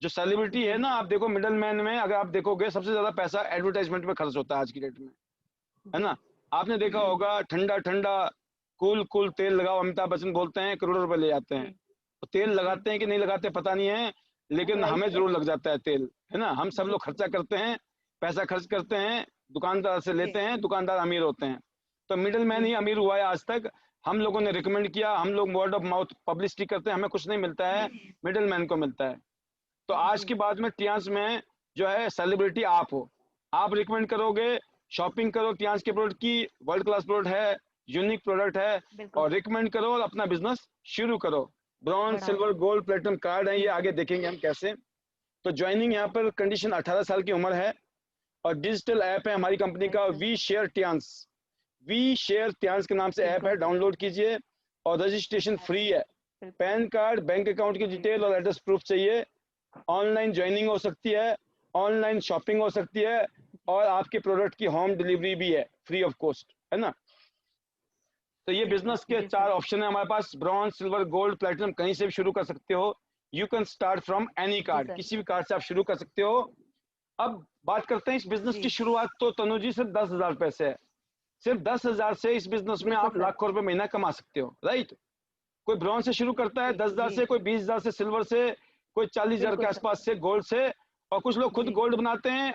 जो सेलिब्रिटी है जी, ना, आप देखो मिडल मैन में, अगर आप देखोगे सबसे ज्यादा पैसा एडवर्टाइजमेंट में खर्च होता है आज की डेट में, है जी, ना। आपने देखा जी, होगा, ठंडा ठंडा कूल कूल तेल लगाओ, अमिताभ बच्चन बोलते हैं, करोड़ों रुपए ले जाते हैं। जी, तो तेल जी, लगाते हैं कि नहीं लगाते पता नहीं है, लेकिन राइट हमें सर, जरूर लग जाता है तेल, है ना। हम सब जी, लोग खर्चा करते हैं, पैसा खर्च करते हैं, दुकानदार से जी, लेते हैं, दुकानदार अमीर होते हैं। तो मिडिल मैन जी, ही अमीर हुआ है आज तक। हम लोगों ने रिकमेंड किया, हम लोग वर्ड ऑफ माउथ पब्लिसिटी करते हैं, हमें कुछ नहीं मिलता है, मिडिल मैन को मिलता है। तो आज जी, की बात में टियांस में जो है सेलिब्रिटी आप हो, आप रिकमेंड करोगे, शॉपिंग करो टियांस के प्रोडक्ट की, वर्ल्ड क्लास प्रोडक्ट है, यूनिक प्रोडक्ट है, बिल्कुल और रिकमेंड करो और अपना बिजनेस शुरू करो। ब्रॉन्ज, बढ़ाओ। सिल्वर, गोल्ड, प्लेटिनम कार्ड है, ये आगे देखेंगे हम कैसे। तो ज्वाइनिंग यहाँ पर कंडीशन 18 साल की उम्र है, और डिजिटल ऐप है हमारी कंपनी का बिल्कुल we share Tiens. We share Tiens के नाम से ऐप बिल्कुल है, डाउनलोड कीजिए, और रजिस्ट्रेशन फ्री है। बिल्कुल पैन कार्ड, बैंक अकाउंट की डिटेल और एड्रेस प्रूफ चाहिए। ऑनलाइन ज्वाइनिंग हो सकती है, ऑनलाइन शॉपिंग हो सकती है, और आपके प्रोडक्ट की होम डिलीवरी भी है फ्री ऑफ कॉस्ट, है ना। तो ये बिजनेस के जी सर। 4 ऑप्शन है हमारे पास, ब्रॉन्ज, सिल्वर, गोल्ड, प्लेटिनम, कहीं से भी शुरू कर सकते हो। You can start from any G card, sir. किसी भी कार्ड से आप शुरू कर सकते हो। अब बात करते हैं इस बिजनेस जी की शुरुआत, तो तनु जी सिर्फ 10,000 रुपए से है। सिर्फ 10,000 से इस बिजनेस में बिल्कुल आप सर। लाखों रुपए महीना कमा सकते हो, राइट। कोई ब्रॉन्ज से शुरू करता है जी 10,000 जी से, कोई 20,000 से सिल्वर से, कोई 40,000 के बिल्कुल सर। आसपास से गोल्ड से, और कुछ लोग खुद जी गोल्ड बनाते हैं।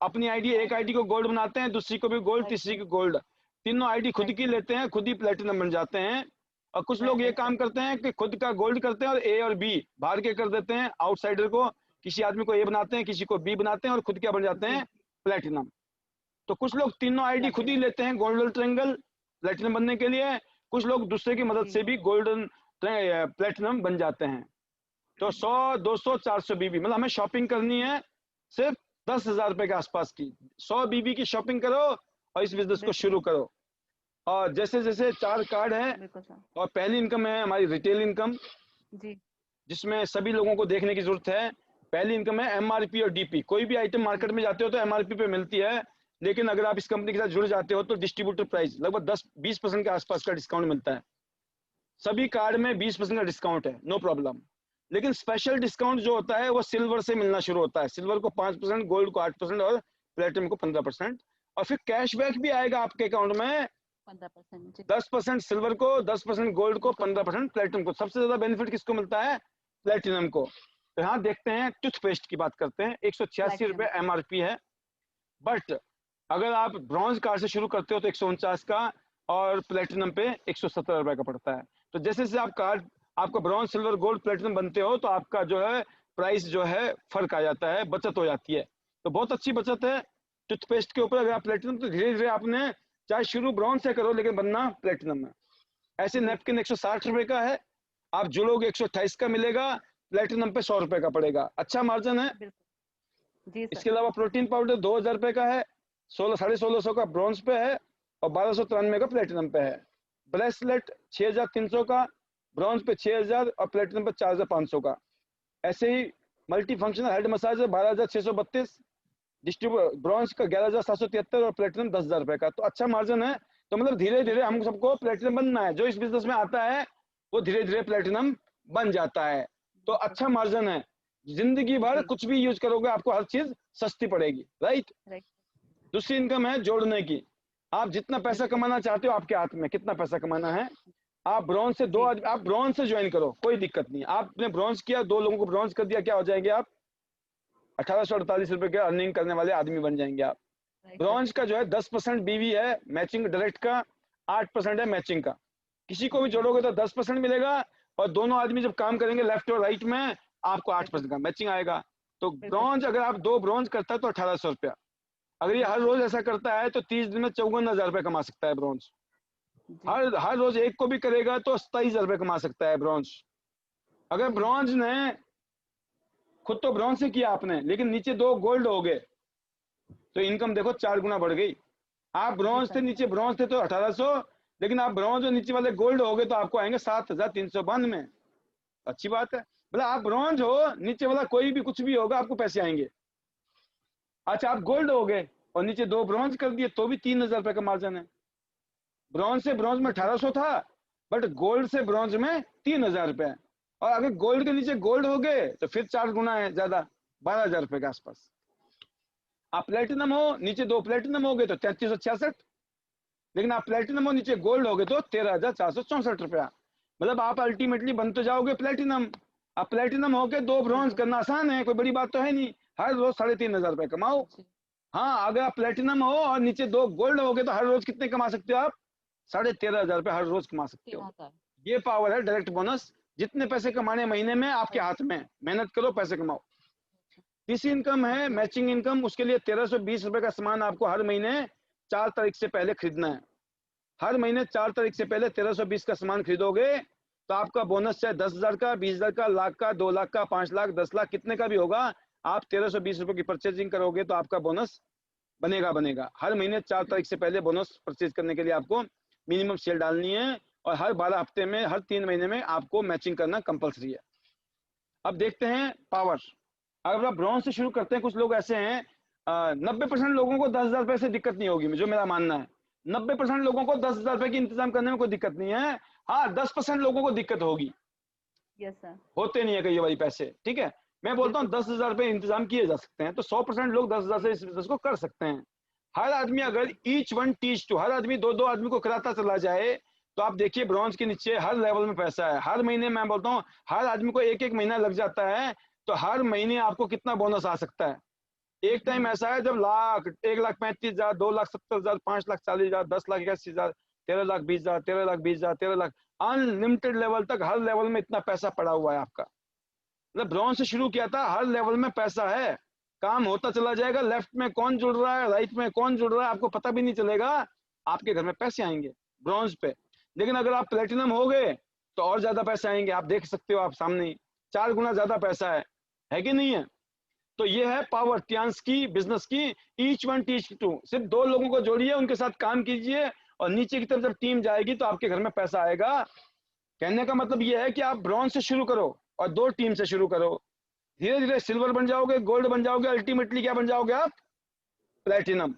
अपनी आईडी, एक आईडी को गोल्ड बनाते हैं, दूसरी को भी गोल्ड, राइट तीसरी सर। को गोल्ड, तीनों आईडी खुद राइट की सर। लेते हैं, खुद ही प्लेटिनम बन जाते हैं। और कुछ लोग ये राइट काम सर। करते हैं कि खुद का गोल्ड करते हैं और ए और बी बाहर के कर देते हैं, आउटसाइडर को, किसी आदमी को ए बनाते हैं, किसी को बी बनाते हैं, और खुद क्या बन जाते जी हैं, प्लेटिनम। तो कुछ लोग तीनों आईडी खुद ही प्लैटिनम। लेते हैं गोल्डन ट्रायंगल प्लेटिनम बनने के लिए, कुछ लोग दूसरे की मदद जी से भी गोल्डन प्लेटिनम बन जाते हैं। तो 100, 200, 400 बीबी, मतलब हमें शॉपिंग करनी है सिर्फ 10,000 रुपए के आसपास की। 100 बीबी की शॉपिंग करो और इस बिजनेस को बिल्कुल शुरू करो। और जैसे जैसे 4 कार्ड है, बिल्कुल सर। और पहली इनकम है हमारी रिटेल इनकम, जी जिसमें सभी लोगों को देखने की जरूरत है। पहली इनकम है एमआरपी और डीपी। कोई भी आइटम जी मार्केट में जाते हो तो एमआरपी पे मिलती है, लेकिन अगर आप इस कंपनी के साथ जुड़ जाते हो तो डिस्ट्रीब्यूटर प्राइस लगभग 10-20% के आसपास का डिस्काउंट मिलता है। सभी कार्ड में 20% का डिस्काउंट है, नो प्रॉब्लम। लेकिन स्पेशल डिस्काउंट जो होता है वो सिल्वर से मिलना शुरू होता है। सिल्वर को 5%, गोल्ड को 8% और प्लेटिनम को 15%। और फिर कैशबैक भी आएगा आपके अकाउंट में, 15% जी 10% सिल्वर को, 10% गोल्ड को, बिल्कुल 15% प्लेटिनम को। सबसे ज्यादा बेनिफिट किसको मिलता है, प्लेटिनम को। तो यहाँ देखते हैं, टूथपेस्ट की बात करते हैं, 186 प्लैटिनम रुपए एमआरपी है। बट अगर आप ब्रॉन्ज कार्ड से शुरू करते हो तो 149 का, और प्लेटिनम पे 117 रुपए का पड़ता है। तो जैसे जैसे आप कार्ड, आपको ब्रॉन्ज, सिल्वर, गोल्ड, प्लेटिनम बनते हो तो आपका जो है प्राइस जो है फर्क आ जाता है, बचत हो जाती है। तो बहुत अच्छी बचत है टूथपेस्ट के ऊपर। अगर आप प्लेटिनम, तो धीरे धीरे आपने चाहे शुरू ब्रॉन्ज से करो लेकिन बनना प्लेटिनम में। ऐसे जी नेपकिन 160 रुपए का है, आप जुड़ोगे 128 का मिलेगा, प्लेटिनम पे 100 रुपए का पड़ेगा, अच्छा मार्जिन है। बिल्कुल जी सर। इसके अलावा प्रोटीन पाउडर 2,000 रुपए का है, 1600 का ब्रॉन्ज पे है, और 1293 का प्लेटिनम पे है। ब्रेसलेट 6,300 का, ब्रॉन्ज पे 6,000 और प्लेटिनम पे 4,500 का। ऐसे ही multi functional head massage 12,632, distribute bronze का 11,773 और प्लेटिनम 10,000 रुपए का। तो अच्छा मार्जिन है। तो मतलब धीरे धीरे हम सबको प्लेटिनम बनना है, जो इस बिजनेस में आता है वो धीरे धीरे प्लेटिनम बन जाता है। तो अच्छा मार्जिन है, जिंदगी भर जी कुछ भी यूज करोगे आपको हर चीज सस्ती पड़ेगी, राइट। राइट दूसरी इनकम है जोड़ने की। आप जितना पैसा बिल्कुल कमाना चाहते हो, आपके हाथ में कितना पैसा कमाना है। आप ब्रॉन्ज से जी आप ब्रॉन्ज से ज्वाइन करो, कोई दिक्कत नहीं। आपने ब्रॉन्ज किया, 2 लोगों को ब्रॉन्ज कर दिया, क्या हो जाएंगे आप, 1,848 रुपए के अर्निंग करने वाले आदमी बन जाएंगे आप। Right sir. ब्रॉन्ज का जो है 10% बीवी है मैचिंग डायरेक्ट का, 8% है मैचिंग का। किसी को भी जी जोड़ोगे तो 10% मिलेगा, और दोनों आदमी जब काम करेंगे लेफ्ट और राइट में, आपको बिल्कुल 8% का मैचिंग आएगा। तो बिल्कुल ब्रॉन्ज, अगर आप 2 ब्रॉन्ज करता है तो 1,800 रुपया। अगर ये जी हर रोज ऐसा करता है तो 30 दिन में 54,000 रुपए कमा सकता है ब्रॉन्ज। जी हर हर रोज एक को भी करेगा तो 27,000 रुपए कमा सकता है ब्रॉन्ज। अगर जी ब्रॉन्ज ने खुद तो ब्रॉन्ज से किया आपने, लेकिन नीचे 2 गोल्ड हो गए, तो इनकम देखो 4 गुना बढ़ गई। आप जी ब्रॉन्ज थे, सर। नीचे ब्रॉन्ज थे तो 1,800, लेकिन आप ब्रॉन्ज और नीचे वाले गोल्ड हो गए तो आपको आएंगे 7,392। अच्छी बात है, मतलब आप ब्रॉन्ज हो, नीचे वाला कोई भी कुछ भी होगा आपको पैसे आएंगे। अच्छा, आप गोल्ड हो गए और नीचे 2 ब्रॉन्ज कर दिए तो भी 3,000 रुपए का मार्जिन है। ब्रॉन्ज से ब्रॉन्ज में बिल्कुल 1,800 था, बट गोल्ड से ब्रॉन्ज में 3,000 रुपए है। और अगर गोल्ड के नीचे गोल्ड हो गए तो फिर 4 गुना है ज्यादा, 12,000 रुपए के आसपास। आप प्लेटिनम हो, नीचे 2 प्लेटिनम हो गए तो 3,366, लेकिन आप प्लेटिनम हो नीचे गोल्ड हो गए तो 13,464 रुपया। मतलब आप अल्टीमेटली बन तो जाओगे प्लेटिनम। अब प्लेटिनम हो के 2 ब्रॉन्ज बिल्कुल करना आसान है, कोई बड़ी बात तो है नहीं। हर रोज 3,500 रुपए कमाओ। जी हाँ, अगर आप प्लेटिनम हो और नीचे 2 गोल्ड हो गए तो हर रोज कितने कमा सकते हो आप, 13,500 रुपए हर रोज कमा सकते हो। 13,000 ये पावर है डायरेक्ट बोनस। जितने पैसे कमाने महीने में आपके राइट हाथ में, मेहनत करो पैसे कमाओ। तीसरी इनकम है मैचिंग इनकम। उसके लिए 1320 रुपए का सामान आपको हर महीने 4 तारीख से पहले खरीदना है। हर महीने 4 तारीख से पहले 1320 का सामान खरीदोगे तो आपका बोनस चाहे 10,000 का, 20,000 का, लाख का, 2 लाख का, 5 लाख, 10 लाख, कितने का भी होगा, आप 1320 रुपए की परचेजिंग करोगे तो आपका बोनस बनेगा। हर महीने 4 तारीख से पहले बोनस परचेज करने के लिए आपको मिनिमम सेल डालनी है और हर 12 हफ्ते में, हर 3 महीने में आपको मैचिंग करना कंपलसरी है। अब देखते हैं पावर। अगर आप ब्रॉन्ज से शुरू करते हैं, कुछ लोग ऐसे हैं 90% लोगों को 10,000 रुपए से दिक्कत नहीं होगी, जो मेरा मानना है। 90% लोगों को 10,000 रुपए की इंतजाम करने में कोई दिक्कत नहीं है। हाँ, 10% लोगों को दिक्कत होगी। Yes sir. होते नहीं है कई बारी पैसे, ठीक है। मैं बोलता हूँ 10,000 रुपए इंतजाम किए जा सकते हैं, तो 100% लोग 10,000 से इस बिजनेस को कर सकते हैं। हर आदमी अगर ईच वन टीच टू, हर आदमी 2-2 आदमी को कराता चला जाए तो आप देखिए ब्रॉन्ज के नीचे हर लेवल में पैसा है। हर महीने मैं बोलता हूँ हर आदमी को 1-1 महीना लग जाता है, तो हर महीने आपको कितना बोनस आ सकता है। एक टाइम ऐसा है जब 1,35,000, 2,70,000, 5,40,000, 10,81,000, 13,20,000, 13,20,000, 13,00,000, अनलिमिटेड लेवल तक हर लेवल में इतना पैसा पड़ा हुआ है आपका। मतलब ब्रॉन्ज से शुरू किया था, हर लेवल में पैसा है, काम होता चला जाएगा। लेफ्ट में कौन जुड़ रहा है, राइट में कौन जुड़ रहा है, आपको पता भी नहीं चलेगा, आपके घर में पैसे आएंगे ब्रॉन्ज पे। लेकिन अगर आप प्लेटिनम हो गए तो और ज्यादा पैसे आएंगे। आप देख सकते हो, आप सामने 4 गुना ज्यादा पैसा है कि नहीं है। तो ये है पावर टियांस की, बिजनेस की। ईच वन टीच टू, सिर्फ 2 लोगों को जोड़िए, उनके साथ काम कीजिए और नीचे की तरफ जब टीम जाएगी तो आपके घर में पैसा आएगा। कहने का मतलब ये है कि आप ब्रॉन्ज से शुरू करो और 2 टीम से शुरू करो, धीरे धीरे सिल्वर बन जाओगे, गोल्ड बन जाओगे, अल्टीमेटली क्या बन जाओगे आप, प्लेटिनम।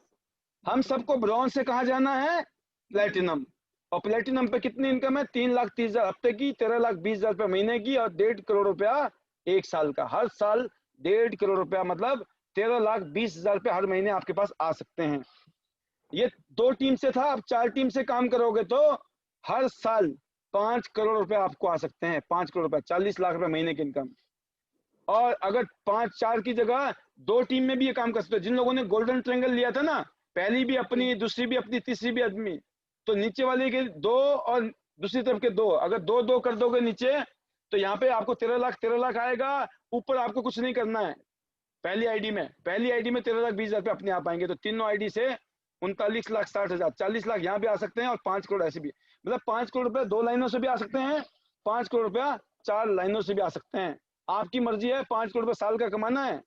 हम सबको ब्रॉन्ज से कहा जाना है प्लेटिनम। और प्लेटिनम पे कितनी इनकम है, 3,30,000 हफ्ते की, 13,20,000 रुपए महीने की और 1.5 करोड़ रुपया 1 साल का। हर साल 1.5 करोड़ रुपया, मतलब 13,20,000 रुपए हर महीने आपके पास आ सकते हैं। ये 2 टीम से था, अब 4 टीम से काम करोगे तो हर साल 5 करोड़ रुपए आपको आ सकते हैं। 5 करोड़ रुपए, 40 लाख रुपए महीने की इनकम। और अगर 5-4 की जगह 2 टीम में भी ये काम कर सकते हो। जिन लोगों ने गोल्डन ट्रायंगल लिया था ना, पहली भी अपनी, दूसरी भी अपनी, तीसरी भी अपनी, तो नीचे वाले के 2 और दूसरी तरफ के 2, अगर 2-2 कर दोगे नीचे तो यहाँ पे आपको 13 लाख आएगा। ऊपर आपको कुछ नहीं करना है। पहली आईडी में 13,20,000 रुपए अपने आप आएंगे। तो तीनों आईडी से 39,60,000, 40 लाख यहाँ भी आ सकते हैं और 5 करोड़ ऐसे भी। मतलब 5 करोड़ रुपए 2 लाइनों से भी आ सकते हैं, 5 करोड़ रुपया 4 लाइनों से भी आ सकते हैं। आपकी मर्जी है, 5 करोड़ रुपए साल का कमाना है।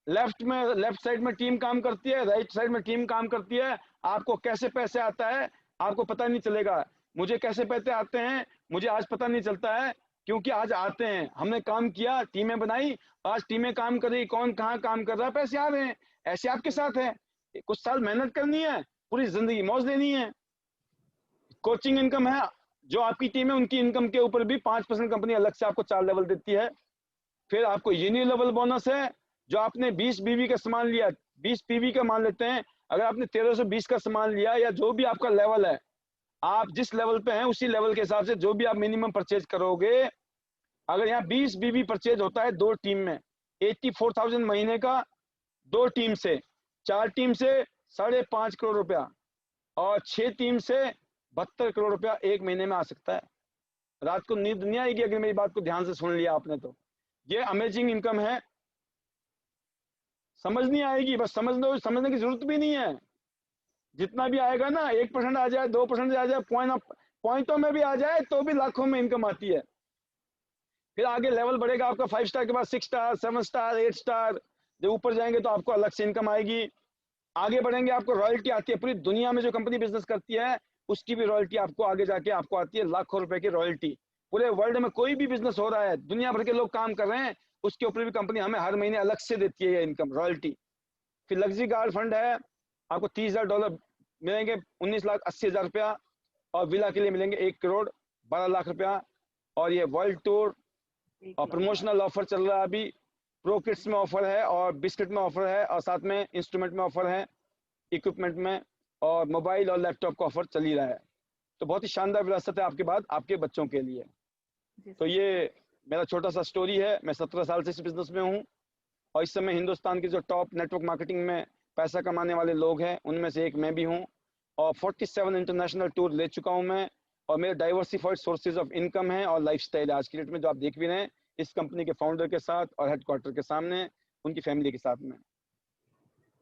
लेफ्ट साइड में टीम काम करती है, राइट साइड में टीम काम करती है। आपको कैसे पैसे आता है आपको पता नहीं चलेगा। मुझे कैसे पैसे आते हैं मुझे आज पता नहीं चलता है, क्योंकि आज आते हैं। हमने काम किया, टीमें बनाई, आज टीमें काम कर रही, कौन कहाँ काम कर रहा है, पैसे आ रहे हैं। ऐसे आपके साथ है, कुछ साल मेहनत करनी है, पूरी जिंदगी मौज लेनी है। कोचिंग इनकम है, जो आपकी टीम है उनकी इनकम के ऊपर भी 5% कंपनी अलग से आपको 4 लेवल देती है। फिर आपको यूनि लेवल बोनस है। जो आपने 20 बीवी का सामान लिया, 20 पीवी का मान लेते हैं, अगर आपने 1320 का सामान लिया, या जो भी आपका लेवल है, आप जिस लेवल पे हैं उसी लेवल के हिसाब से जो भी आप मिनिमम परचेज करोगे। अगर यहाँ 20 बीवी परचेज होता है 2 टीम में, 84,000 महीने का। 2 टीम से, 4 टीम से 5.5 करोड़ रुपया और 6 टीम से 72 करोड़ रुपया एक महीने में आ सकता है। रात को नींद नहीं आएगी अगर मेरी बात को ध्यान से सुन लिया आपने तो। ये अमेजिंग इनकम है, समझ नहीं आएगी, बस समझ लो, समझने की जरूरत भी नहीं है। जितना भी आएगा ना, 1% आ जाए, 2% आ जाए, पॉइंटों में भी आ जाए तो भी लाखों में इनकम आती है। फिर आगे लेवल बढ़ेगा आपका 5 स्टार के बाद 6 स्टार, 7 स्टार, 8 स्टार। जब ऊपर जाएंगे तो आपको अलग से इनकम आएगी। आगे बढ़ेंगे, आपको रॉयल्टी आती है। पूरी दुनिया में जो कंपनी बिजनेस करती है उसकी भी रॉयल्टी आपको आगे जाके आपको आती है, लाखों रुपए की रॉयल्टी। पूरे वर्ल्ड में कोई भी बिजनेस हो रहा है, दुनिया भर के लोग काम कर रहे हैं, उसके ऊपर भी कंपनी हमें हर महीने अलग से देती है ये इनकम, रॉयल्टी। फिर लग्जरी कार फंड है, आपको $30,000 मिलेंगे, 19,80,000 रुपया। और विला के लिए मिलेंगे 1 करोड़ 12 लाख रुपया। और ये वर्ल्ड टूर और प्रमोशनल ऑफर चल रहा है अभी। प्रो किट्स में ऑफर है और बिस्किट में ऑफर है और साथ में इंस्ट्रूमेंट में ऑफर है, इक्विपमेंट में, और मोबाइल और लैपटॉप का ऑफर चल ही रहा है। तो बहुत ही शानदार विरासत है आपके बाद आपके बच्चों के लिए। तो ये मेरा छोटा सा स्टोरी है। मैं 17 साल से इस बिजनेस में हूँ और इस समय हिंदुस्तान के जो टॉप नेटवर्क मार्केटिंग में पैसा कमाने वाले लोग हैं उनमें से एक मैं भी हूँ। और 47 इंटरनेशनल टूर ले चुका हूँ मैं। और मेरे डाइवर्सिफाइड सोर्सेज ऑफ इनकम है और लाइफस्टाइल आज की डेट में जो आप देख भी रहे हैं इस कंपनी के फाउंडर के साथ और हेडक्वार्टर के सामने उनकी फैमिली के साथ में।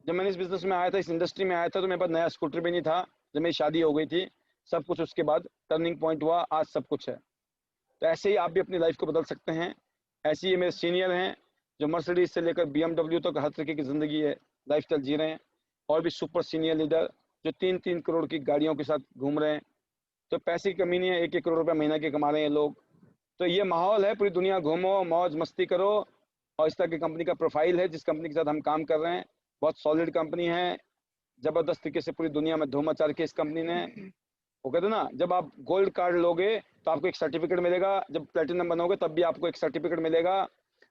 जब मैंने इस बिजनेस में आया था, इस इंडस्ट्री में आया था, तो मेरे पास नया स्कूटर भी नहीं था। जब मेरी शादी हो गई थी, सब कुछ उसके बाद टर्निंग पॉइंट हुआ, आज सब कुछ है। तो ऐसे ही आप भी अपनी लाइफ को बदल सकते हैं। ऐसे ही मेरे सीनियर हैं जो मर्सिडीज से लेकर BMW तक हर तरीके की ज़िंदगी है, लाइफ स्टाइल जी रहे हैं। और भी सुपर सीनियर लीडर जो 3-3 करोड़ की गाड़ियों के साथ घूम रहे हैं। तो पैसे की कमी नहीं है, 1-1 करोड़ रुपये महीना के कमा रहे हैं लोग। तो ये माहौल है, पूरी दुनिया घूमो, मौज मस्ती करो। और इस तरह की कंपनी का प्रोफाइल है जिस कंपनी के साथ हम काम कर रहे हैं। बहुत सॉलिड कंपनी है, जबरदस्त तरीके से पूरी दुनिया में धूम मचा रखी है इस कंपनी ने। वो कहते ना, जब आप गोल्ड कार्ड लोगे तो आपको एक सर्टिफिकेट मिलेगा, जब प्लेटिनम बनोगे तब भी आपको एक सर्टिफिकेट मिलेगा।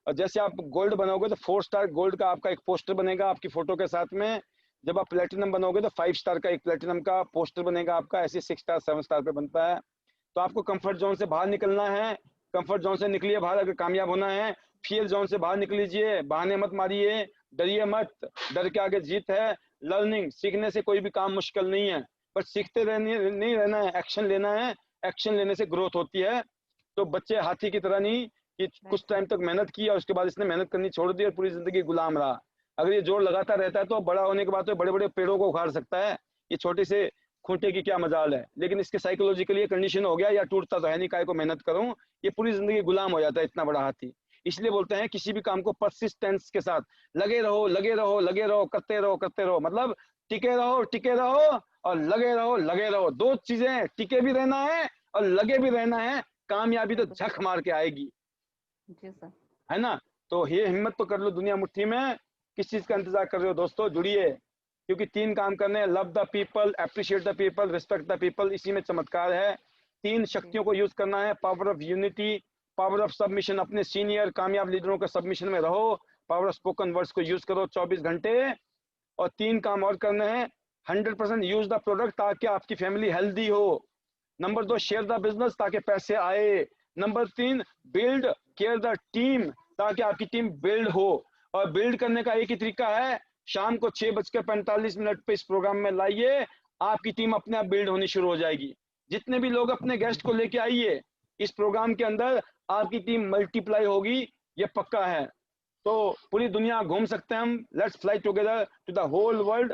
और जैसे आप गोल्ड बनोगे तो 4 स्टार गोल्ड का आपका एक पोस्टर बनेगा आपकी फोटो के साथ में। जब आप प्लेटिनम बनोगे तो 5 स्टार का एक प्लेटिनम का पोस्टर बनेगा आपका। ऐसे 6 स्टार 7 स्टार पे बनता है। तो आपको कंफर्ट जोन से बाहर निकलना है, कंफर्ट जोन से निकलिए बाहर। अगर कामयाब होना है, फियर जोन से बाहर निकल लीजिए, बहाने मत मारिए, डरिए मत। डर के आगे जीत है। लर्निंग, सीखने से कोई भी काम मुश्किल नहीं है, बस सीखते नहीं रहना है, एक्शन लेना है। एक्शन लेने से ग्रोथ होती है। तो बच्चे हाथी की तरह नहीं कि कुछ टाइम तक मेहनत की और उसके बाद इसने मेहनत करनी छोड़ दी और पूरी जिंदगी गुलाम रहा। अगर ये जोर लगाता रहता है तो बड़ा होने के बाद तो बड़े बड़े पेड़ों को उखाड़ सकता है। ये छोटे से खूंटे की क्या मजाल है। लेकिन इसके साइकोलॉजिकली ये कंडीशन हो गया, या टूटता तो है नहीं, काय को मेहनत करूं। ये पूरी जिंदगी गुलाम हो जाता है इतना बड़ा हाथी। इसलिए बोलते हैं किसी भी काम को परसिस्टेंस के साथ लगे रहो, लगे रहो, लगे रहो, करते रहो, करते रहो। मतलब टिके रहो, टिके रहो और लगे रहो, लगे रहो। 2 चीजें, टिके भी रहना है और लगे भी रहना है। कामयाबी तो झक मार के आएगी, जी सर, है ना। तो ये हिम्मत तो कर लो, दुनिया मुट्ठी में। किस चीज का इंतजार कर रहे हो दोस्तों, जुड़िए। क्योंकि 3 काम करने हैं, love the people, appreciate the people, respect the people. इसी में चमत्कार है। 3 शक्तियों को यूज करना है। Power of unity, power of submission, अपने सीनियर कामयाब लीडरों का सबमिशन में रहो। पावर ऑफ स्पोकन वर्ड्स को यूज करो 24 घंटे। और 3 काम और करने हैं। 100% यूज द प्रोडक्ट ताकि आपकी फैमिली हेल्दी हो। नंबर 2, शेयर द बिजनेस ताकि पैसे आए। Number 3, build care the team ताकि आपकी टीम बिल्ड हो। और बिल्ड करने का एक ही तरीका है, शाम को 6:45 पे इस प्रोग्राम में लाइए। आपकी टीम अपने आप बिल्ड होनी शुरू हो जाएगी। जितने भी लोग अपने गेस्ट को लेके आइए इस प्रोग्राम के अंदर, आपकी टीम मल्टीप्लाई होगी, ये पक्का है। तो पूरी दुनिया घूम सकते हैं हम। Let's fly together to the whole world.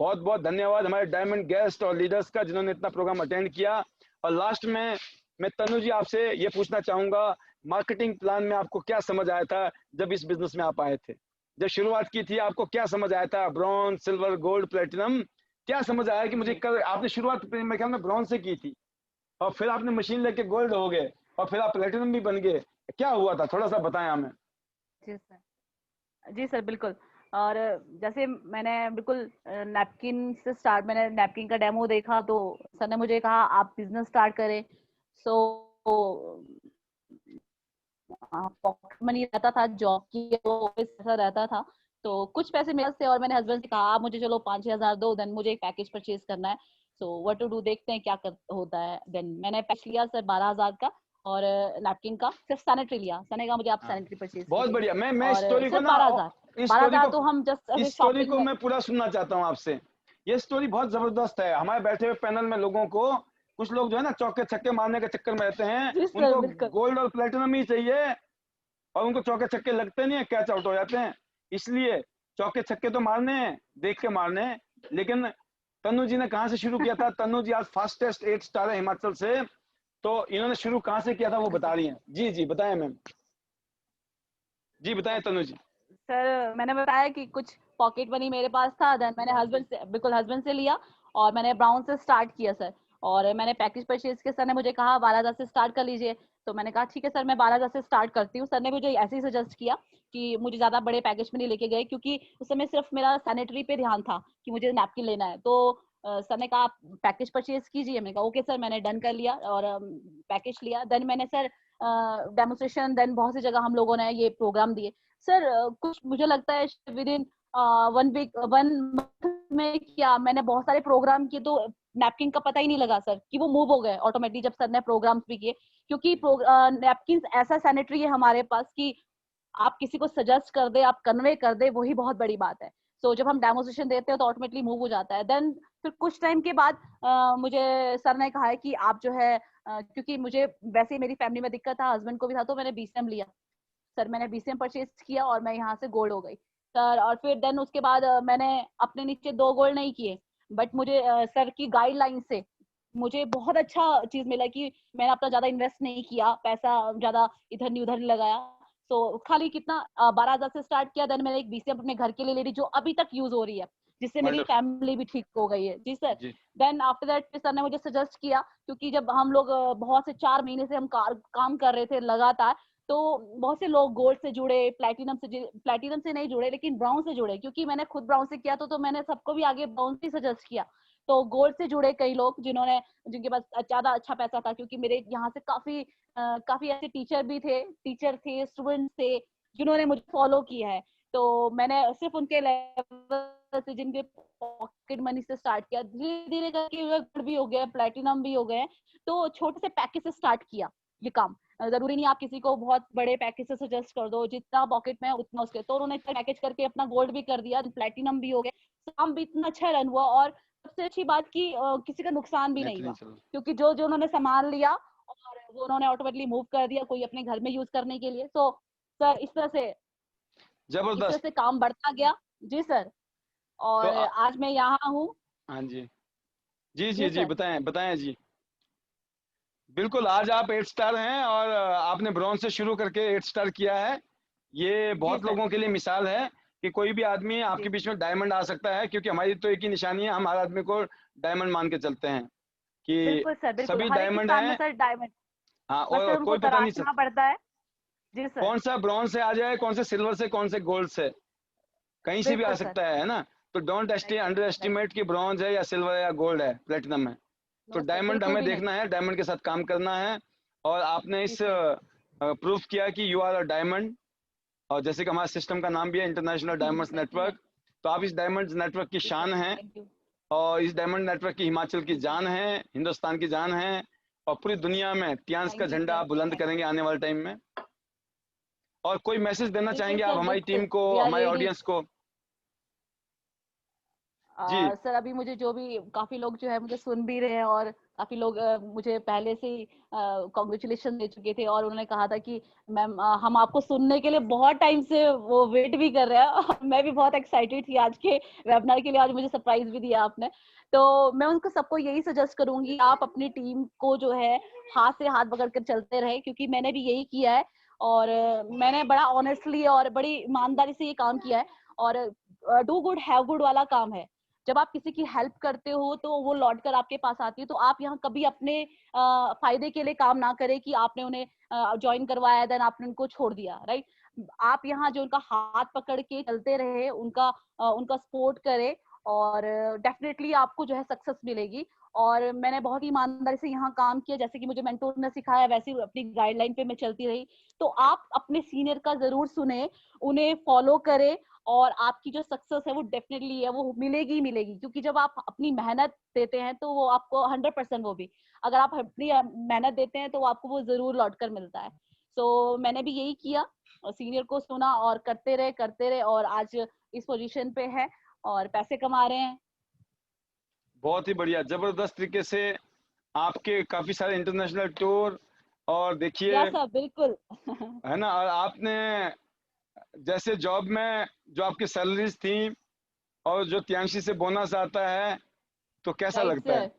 बहुत बहुत धन्यवाद हमारे डायमंड गेस्ट और लीडर्स का जिन्होंने इतना प्रोग्राम अटेंड किया। और लास्ट में मैं तनु जी आपसे ये पूछना चाहूंगा, मार्केटिंग प्लान में आपको क्या समझ आया था जब इस बिजनेस में आप आए थे? जब शुरुआत की थी आपको क्या समझ आया था? ब्रॉन्ज, सिल्वर, गोल्ड, प्लेटिनम, क्या समझ आया कि मुझे कर? आपने शुरुआत मेरे ख्याल में ब्रॉन्ज से की थी और फिर आपने मशीन लेके गोल्ड हो गए और फिर आप प्लेटिनम भी बन गए। क्या हुआ था, थोड़ा सा बताएं हमें। जी सर, जी सर, बिल्कुल। और जैसे मैंने बिल्कुल नैपकिन से स्टार्ट, मैंने नैपकिन का डेमो देखा तो सर ने मुझे कहा आप बिजनेस स्टार्ट करें। सो पॉकेट मनी रहता था, जॉब की ऐसा रहता था, तो कुछ पैसे मेरे से, और मैंने हस्बैंड से कहा आप मुझे चलो 5,000 दो, देन मुझे एक पैकेज परचेज करना है। सो व्हाट टू डू, देखते हैं क्या होता है। देन मैंने पैकेज लिया सर 12,000 का, और नैपकिन का सिर्फ सैनिटरी लिया। सर ने कहा मुझे आप सैनिटरी परचेज बहुत कीजिए, बढ़िया। मैं और स्टोरी को सिर्फ ना, 12,000। इस स्टोरी 12,000 को तो हम जस्ट ऐसे इस स्टोरी शॉपिंग को में। मैं पूरा सुनना चाहता हूँ आपसे। ये स्टोरी बहुत जबरदस्त है। हमारे बैठे हुए पैनल में लोगों को, कुछ लोग जो है ना चौके छक्के मारने के चक्कर में रहते हैं, जी सर, उनको बिल्कुल। गोल्ड और प्लेटिनम ही चाहिए और उनको चौके छक्के लगते नहीं है, कैच आउट हो जाते हैं। इसलिए चौके छक्के तो मारने हैं, देख के मारने हैं। लेकिन तनु जी ने कहाँ से शुरू किया था? तनु जी आज फास्टेस्ट 8 स्टार है हिमाचल से। तो इन्होंने शुरू कहाँ से किया था वो बता रही हैं। जी जी बताएं मैम, जी बताएं तनु जी। सर मैंने बताया कि कुछ पॉकेट मनी मेरे पास था, देन मैंने हस्बैंड से, बिल्कुल हस्बैंड से लिया, और मैंने ब्राउन से स्टार्ट किया सर। और मैंने पैकेज परचेज के, सर ने मुझे कहा 12,000 से स्टार्ट कर लीजिए। तो मैंने कहा ठीक है सर, मैं 12,000 से स्टार्ट करती हूँ। सर ने मुझे ऐसे ही सजेस्ट किया कि मुझे ज्यादा बड़े पैकेज में नहीं लेके गए, क्योंकि उस समय सिर्फ मेरा सैनिटरी पे ध्यान था कि मुझे नैपकिन लेना है। तो सर ने कहा आप पैकेज परचेज कीजिए। मैंने कहा ओके सर, मैंने डन कर लिया और पैकेज लिया। देन मैंने सर डेमोस्ट्रेशन, देन बहुत सी जगह हम लोगों ने ये प्रोग्राम दिए सर। कुछ मुझे लगता है विद इन 1 मंथ में क्या मैंने बहुत सारे प्रोग्राम किए, तो नैपकिन का पता ही नहीं लगा सर कि वो मूव हो गए ऑटोमेटिकली जब सर ने प्रोग्राम्स भी किए। क्योंकि नैपकिन ऐसा सैनिटरी है हमारे पास कि आप किसी को सजेस्ट कर दे, आप कन्वे कर दे, वही बहुत बड़ी बात है। सो जब हम डेमोस्ट्रेशन देते हैं तो ऑटोमेटिकली मूव हो जाता है। देन फिर कुछ टाइम के बाद मुझे सर ने कहा है कि आप जो है क्योंकि मुझे वैसे ही मेरी फैमिली में दिक्कत था, हस्बैंड को भी था, तो मैंने BCM लिया। सर मैंने BCM परचेज किया और मैं यहाँ से गोल्ड हो गई सर। और फिर देन उसके बाद मैंने अपने नीचे 2 गोल्ड नहीं किए, बट मुझे सर की गाइडलाइन से मुझे बहुत अच्छा चीज मिला कि मैंने अपना ज्यादा इन्वेस्ट नहीं किया, पैसा ज्यादा इधर नहीं उधर नहीं लगाया। तो खाली कितना 12,000 से स्टार्ट किया। देन मैंने एक BCM अपने घर के लिए ले ली जो अभी तक यूज हो रही है, जिससे मेरी वंडरफुल फैमिली भी ठीक हो गई है। जी सर। जी। देन आफ्टर दैट सर ने मुझे सजेस्ट किया, क्योंकि जब हम लोग बहुत से 4 महीने से हम काम कर रहे थे लगातार, तो बहुत से लोग गोल्ड से जुड़े, प्लेटिनम से नहीं जुड़े लेकिन ब्राउन से जुड़े, क्योंकि मैंने खुद ब्राउन से किया तो मैंने सबको भी आगे ब्राउन से सजेस्ट किया। तो गोल्ड से जुड़े कई लोग जिनके पास ज्यादा अच्छा पैसा था, क्योंकि मेरे यहाँ से काफी ऐसे टीचर थे, स्टूडेंट्स थे जिन्होंने मुझे फॉलो किया है। तो मैंने सिर्फ उनके लेवल से, जिनके पॉकेट मनी से स्टार्ट किया, धीरे धीरे करके गोल्ड भी हो गया, प्लेटिनम भी हो गए। तो छोटे से पैकेज से स्टार्ट किया ये काम। जरूरी नहीं आप किसी को बहुत बड़े पैकेज से सजेस्ट कर दो, जितना पॉकेट में है उतना उसके। तो उन्होंने पैकेज करके अपना गोल्ड भी कर दिया, प्लेटिनम भी हो गए, काम भी इतना अच्छा रन हुआ। और सबसे अच्छी बात की किसी का नुकसान भी नेट नहीं नहीं हुआ, चल क्योंकि जो जो उन्होंने सामान लिया और वो उन्होंने ऑटोमेटिकली मूव कर दिया, कोई अपने घर में यूज करने के लिए। तो सर इस तरह जबरदस्त। से काम बढ़ता गया। जी सर। तो और आज मैं यहाँ हूँ। हाँ जी जी जी जी जी, सर। बताएं बताएं जी। बिल्कुल, आज आप 8 स्टार हैं और आपने ब्रॉन्ज से शुरू करके 8 स्टार किया है। ये जी बहुत सर। लोगों के लिए मिसाल है कि कोई भी आदमी जी आपके बीच में डायमंड आ सकता है, क्योंकि हमारी तो एक ही निशानी है, हम हर आदमी को डायमंड मान के चलते हैं कि बिल्कुल सर, बिल्कुल सभी हर एक डायमंड इंसान में हैं। सर डायमंड, हाँ, बस और उनको कोई पता नहीं तराशना सकता पड़ता है। जी सर। कौन सा ब्रॉन्ज से आ जाए, कौन से सिल्वर से, कौन से गोल्ड से, कहीं से भी आ बिल्कुल सर। सकता है ना। तो don't write under right. Estimate कि ब्रॉन्ज है या सिल्वर है या गोल्ड है, प्लेटिनम है। तो नो सर, डायमंड बिल्कुल हमें भी नहीं। देखना है, डायमंड के साथ काम करना है। और आपने जी इस सर। प्रूफ किया कि यू आर अ डायमंड। और जैसे कि हमारे सिस्टम का नाम भी है international diamonds thank you sir. Network, तो आप इस डायमंड्स नेटवर्क की जी सर, शान हैं। Thank you. और इस डायमंड नेटवर्क की हिमाचल की जी सर। जान है, हिंदुस्तान की जान है। और पूरी दुनिया में टियांस का थैंक यू झंडा सर, आप बुलंद थैंक करेंगे आने वाले टाइम में। और कोई मैसेज देना बिल्कुल चाहेंगे आप सर, हमारी बिल्कुल टीम को, वी आर हमारे रेडी। ऑडियंस को? जी। सर अभी मुझे जो भी काफी लोग जो है मुझे सुन भी रहे हैं, और काफी लोग मुझे पहले से ही कॉन्ग्रेचुलेशन दे चुके थे, और उन्होंने कहा था कि मैम हम आपको सुनने के लिए बहुत टाइम से वो वेट भी कर रहे हैं। और मैं भी बहुत एक्साइटेड थी आज के वेबिनार के लिए, आज मुझे सरप्राइज भी दिया आपने। तो मैं उनको सबको यही सजेस्ट करूंगी, आप अपनी टीम को जो है हाथ से हाथ पकड़ कर चलते रहे, क्योंकि मैंने भी यही किया है। और मैंने बड़ा ऑनेस्टली और बड़ी ईमानदारी से ये काम किया है। और डू गुड हैव गुड वाला काम है। जब आप किसी की हेल्प करते हो तो वो लौट कर आपके पास आती है। तो आप यहाँ कभी अपने फायदे के लिए काम ना करें कि आपने उन्हें ज्वाइन करवाया देन आपने उनको छोड़ दिया, राइट। आप यहाँ जो उनका हाथ पकड़ के चलते रहे, उनका सपोर्ट करे, और डेफिनेटली आपको जो है सक्सेस मिलेगी। और मैंने बहुत ही ईमानदारी से यहाँ काम किया, जैसे कि मुझे मेंटोर ने सिखाया वैसे ही अपनी गाइडलाइन पे मैं चलती रही। तो आप अपने सीनियर का जरूर सुने, उन्हें फॉलो करें, और आपकी जो सक्सेस है वो डेफिनेटली है, वो मिलेगी ही मिलेगी। क्योंकि जब आप अपनी मेहनत देते हैं तो वो आपको 100% वो भी, अगर आप अपनी मेहनत देते हैं तो आपको वो जरूर लौट कर मिलता है। सो मैंने भी यही किया, और सीनियर को सुना और करते रहे, और आज इस पोजीशन पे है और पैसे कमा रहे हैं। बहुत ही बढ़िया, जबरदस्त तरीके से आपके काफी सारे इंटरनेशनल टूर। और देखिए, यस सर, बिल्कुल। है ना, और आपने जैसे जॉब में जो आपकी सैलरीज थी और जो तियांशी से बोनस आता है, तो कैसा राइट लगता है? सर।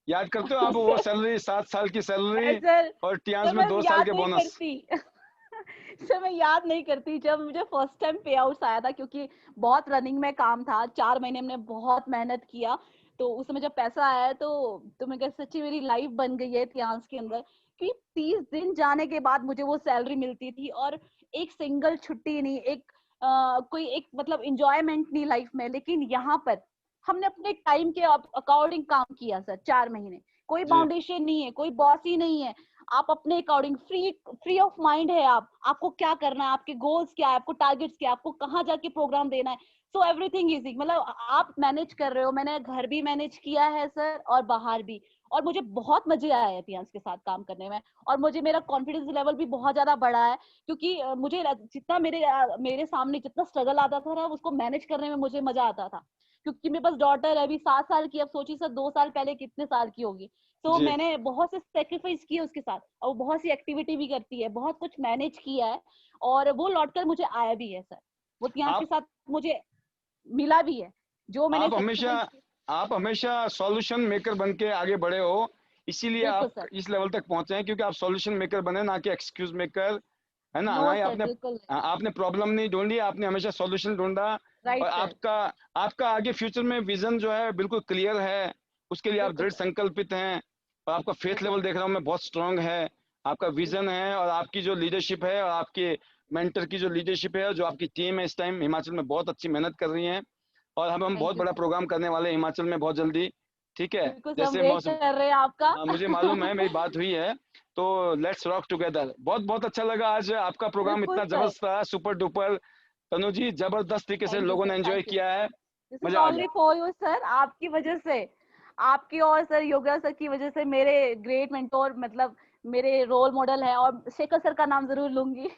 याद करते हो आप वो सैलरी, 7 साल की नहीं सैलरी सर, और सर टियांस में मैं 2 साल याद के नहीं बोनस? करती। सर मैं याद नहीं करती, जब मुझे फर्स्ट टाइम पे आउट आया था, क्योंकि बहुत रनिंग में काम था, 4 महीने हमने बहुत मेहनत किया। तो उस समय जब पैसा आया तो मैं कह सच्ची मेरी लाइफ बन गई है इतिहास के अंदर। कि 30 दिन जाने के बाद मुझे वो सैलरी मिलती थी, और एक सिंगल छुट्टी नहीं, कोई एक मतलब इंजॉयमेंट नहीं लाइफ में। लेकिन यहाँ पर हमने अपने टाइम के अकॉर्डिंग काम किया सर, 4 महीने। कोई जी। बाउंडेशन नहीं है, कोई बॉस ही नहीं है। आप अपने अकॉर्डिंग फ्री ऑफ माइंड है। आपको क्या करना है, आपके गोल्स क्या है, आपको टारगेट्स क्या है, आपको कहाँ जाके प्रोग्राम देना है। सो एवरीथिंग इजी, मतलब आप मैनेज कर रहे हो। मैंने घर भी मैनेज किया है सर, और बाहर भी। और मुझे बहुत मजे आए हैं पियांस के साथ काम करने में। और मुझे मेरा कॉन्फिडेंस लेवल भी बहुत ज्यादा बढ़ा है, क्योंकि मुझे जितना मेरे सामने जितना स्ट्रगल आता था ना, उसको मैनेज करने में मुझे मजा आता था। क्योंकि मेरे पास डॉटर है अभी 7 साल की, अब सोचिए सर 2 साल पहले कितने साल की होगी। तो जी। मैंने बहुत से सेक्रीफाइस किए उसके साथ, और बहुत सी एक्टिविटी भी करती है, बहुत कुछ मैनेज किया है, और वो लौटकर मुझे आया भी है सर। वो तियांश के आप साथ मुझे मिला भी है, जो मैंने आप हमेशा सेक्रीफाइस। आप हमेशा सॉल्यूशन मेकर बन के आगे बढ़े हो, इसीलिए बिल्कुल आप सर। इस लेवल तक पहुंचे हैं, क्योंकि आप सॉल्यूशन मेकर बने, ना कि एक्सक्यूज मेकर, है ना। नो ना ही सर, आपने बिल्कुल नहीं। आपने प्रॉब्लम नहीं ढूंढी, आपने हमेशा सॉल्यूशन ढूंढा। और राइट सर। आपका आपका आगे फ्यूचर में विजन जो है बिल्कुल क्लियर है, उसके लिए आप बिल्कुल दृढ़ सर। संकल्पित हैं। और आपका फेथ बिल्कुल। लेवल देख रहा हूँ मैं, बहुत स्ट्रांग है। आपका विजन है, और आपकी जो लीडरशिप है, और आपके मेंटर की जो लीडरशिप है, जो आपकी टीम है इस टाइम हिमाचल में बहुत अच्छी मेहनत कर रही है। और हम बहुत थैंक यू बड़ा सर। प्रोग्राम करने वाले हैं हिमाचल में बहुत जल्दी, ठीक है। बिल्कुल सर, हम जैसे वेट मौसम, कर रहे हैं आपका। हाँ मुझे मालूम है, मेरी बात हुई है। तो लेट्स रॉक टुगेदर। बहुत बहुत अच्छा लगा, आज आपका प्रोग्राम बिल्कुल इतना सर। जबरदस्त रहा, सुपर डुपर। तनु जी, जबरदस्त तरीके से थैंक यू लोगों सर, ने एंजॉय थैंक यू। किया है, दिस इज मजा आ ओनली गया। फॉर यू सर, आपकी वजह से, आपकी और सर योगा सर की वजह से मेरे ग्रेट मेंटोर, मतलब मेरे रोल मॉडल है, और शेखर सर का नाम जरूर लूंगी।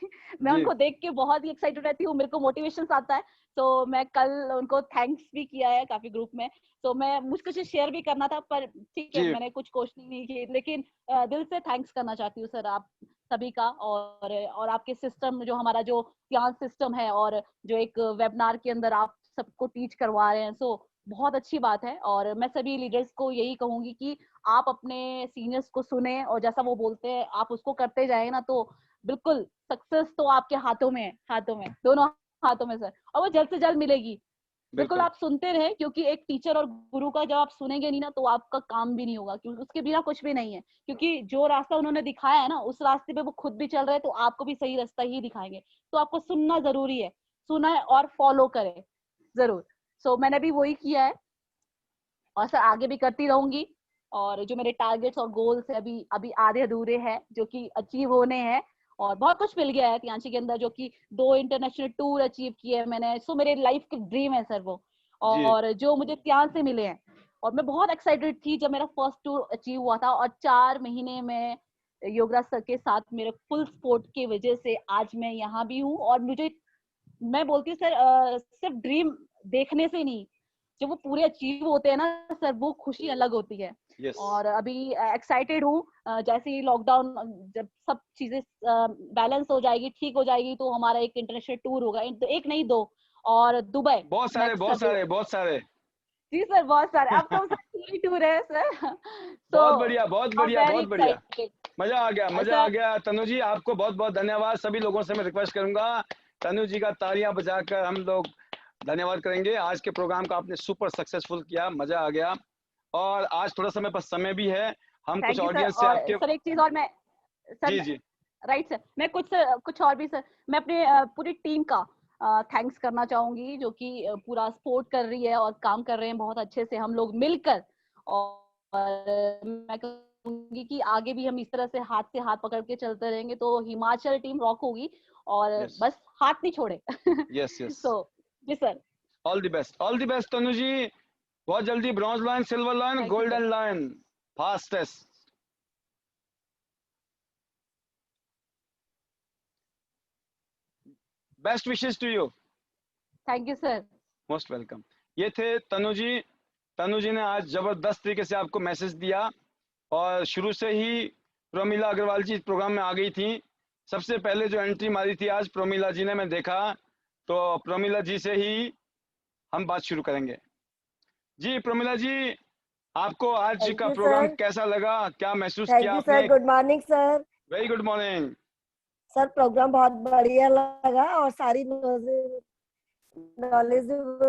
मैं जी उनको देख के बहुत ही एक्साइटेड रहती हूँ, मेरे को मोटिवेशन आता है। तो मैं कल उनको थैंक्स भी किया है काफी ग्रुप में। तो मैं मुझको कुछ शेयर भी करना था, पर ठीक है जी मैंने कुछ क्वेश्चन नहीं की, लेकिन दिल से थैंक्स करना चाहती हूँ सर आप सभी का, और आपके सिस्टम, जो हमारा जो ध्यान सिस्टम है, और जो एक वेबिनार के अंदर आप सबको टीच करवा रहे हैं, सो बहुत अच्छी बात है। और मैं सभी लीडर्स को यही कहूंगी कि आप अपने सीनियर्स को सुने, और जैसा वो बोलते हैं आप उसको करते जाए ना, तो बिल्कुल सक्सेस तो आपके हाथों में है, हाथों में, दोनों हाथों में सर, और वो जल्द से जल्द मिलेगी। बिल्कुल बिल्कुल। आप सुनते रहे, क्योंकि एक टीचर और गुरु का जब आप सुनेंगे नहीं ना, तो आपका काम भी नहीं होगा, क्योंकि उसके बिना कुछ भी नहीं है। क्योंकि जो रास्ता उन्होंने दिखाया है ना, उस रास्ते पे वो खुद भी चल रहे हैं, तो आपको भी सही रास्ता ही दिखाएंगे। तो आपको सुनना जरूरी है, सुना है और फॉलो करें जरूर। सो मैंने भी वही किया है, और सर आगे भी करती रहूंगी। और जो मेरे टारगेट्स और गोल्स है, अभी अभी आधे अधूरे हैं, जो कि अचीव होने हैं। और बहुत कुछ मिल गया है तियांशी के अंदर, जो कि 2 इंटरनेशनल टूर अचीव किए हैं मैंने। सो मेरे लाइफ के ड्रीम है सर वो, जी और जो मुझे त्यान से मिले हैं। और मैं बहुत एक्साइटेड थी जब मेरा फर्स्ट टूर अचीव हुआ था, और 4 महीने में योगराज सर के साथ मेरे फुल सपोर्ट की वजह से आज मैं यहाँ भी हूँ। और मुझे, मैं बोलती हूँ सर, सिर्फ ड्रीम देखने से नहीं, जब वो पूरे अचीव होते हैं ना सर, वो खुशी अलग होती है। यस। और अभी एक्साइटेड हूँ, जैसे ही लॉकडाउन, जब सब चीजें बैलेंस हो जाएगी, ठीक हो जाएगी, तो हमारा एक इंटरनेशनल टूर होगा, एक नहीं 2, और दुबई बहुत सारे नेक्स्ट बहुत फरवरी। सारे बहुत सारे। जी सर, बहुत सारे, अब तो सर 3 टूर है सर। सो बहुत बढ़िया, बहुत आई एम बढ़िया, वेरी बहुत बढ़िया। एक्साइटेड। मजा आ गया, और मजा आ सर गया। तनु जी, आपको बहुत बहुत धन्यवाद। सभी लोगों से मैं रिक्वेस्ट करूंगा, तनु जी का तालियां बजाकर हम लोग धन्यवाद करेंगे। आज के प्रोग्राम का आपने सुपर सक्सेसफुल किया, मजा आ गया। और आज थोड़ा समय पास समय भी है, हम कुछ थैंक यू सर। ऑडियंस से और आपके। सर एक चीज और मैं, सर जी जी राइट सर, मैं कुछ और भी सर, मैं अपने पूरी टीम का थैंक्स करना चाहूंगी, जो कि पूरा सपोर्ट कर रही है और काम कर रहे हैं बहुत अच्छे से हम लोग मिलकर। और मैं कहूंगी कि आगे भी हम इस तरह से हाथ पकड़ के चलते रहेंगे, तो हिमाचल टीम रॉक होगी, और यस बस हाथ नहीं छोड़े। Yes yes. सो जी sir. All the best, all the best Tanu ji. बहुत जल्दी bronze line, silver line, thank you sir. Golden line, fastest. Best wishes to you. Thank you sir. Most welcome. ये थे तनु जी। तनु जी ने आज जबरदस्त तरीके से आपको मैसेज दिया, और शुरू से ही प्रोमिला अग्रवाल जी इस प्रोग्राम में आ गई थी। सबसे पहले जो एंट्री मारी थी आज प्रोमिला जी ने, मैं देखा। तो प्रोमिला जी से ही हम बात शुरू करेंगे। जी प्रोमिला जी, आपको आज थैंक का यू प्रोग्राम सर। कैसा लगा, क्या महसूस थैंक किया यू सर। आपने? Good morning sir. Very good morning. Sir programme बहुत बढ़िया लगा, और सारी नॉलेज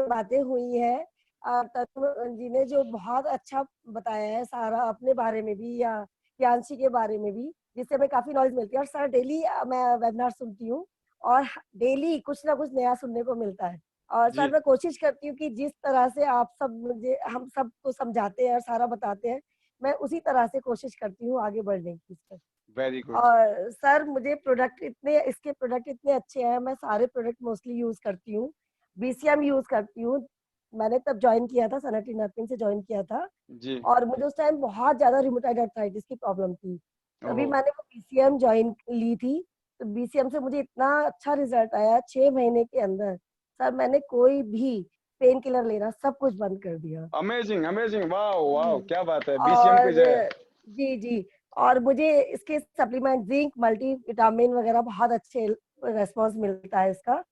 बातें हुई है। और तनु जी ने जो बहुत अच्छा बताया है सारा, अपने बारे में भी या यांशी के बारे में भी, जिससे हमें काफी नॉलेज मिलती है। और सर डेली मैं वेबिनार सुनती हूँ, और डेली कुछ ना कुछ नया सुनने को मिलता है। और सर जी मैं कोशिश करती हूँ कि जिस तरह से आप सब मुझे, हम सबको समझाते हैं और सारा बताते हैं, मैं उसी तरह से कोशिश करती हूँ आगे बढ़ने की सर। Very good. और सर मुझे इसके प्रोडक्ट इतने अच्छे हैं, मैं सारे प्रोडक्ट मोस्टली यूज करती हूँ। बीसीएम यूज करती हूँ, मैंने तब ज्वाइन किया था, सैनिटरी नर्सिंग से ज्वाइन किया था। जी। और मुझे उस टाइम बहुत ज्यादा रिमोटाइड आर्थराइटिस की प्रॉब्लम थी, तभी ओह। मैंने वो बीसीएम ज्वाइन ली थी। तो बीसीएम से मुझे इतना अच्छा रिजल्ट आया 6 महीने के अंदर। सर मैंने कोई भी पेन किलर लेना, सब कुछ बंद कर दिया। अमेजिंग अमेजिंग, वाह वाह, जी। क्या बात है, बीसीएम की जय। जी जी, और मुझे इसके सप्लीमेंट जिंक मल्टी विटामिन वगैरह बहुत अच्छे रेस्पॉन्स मिलता है इसका।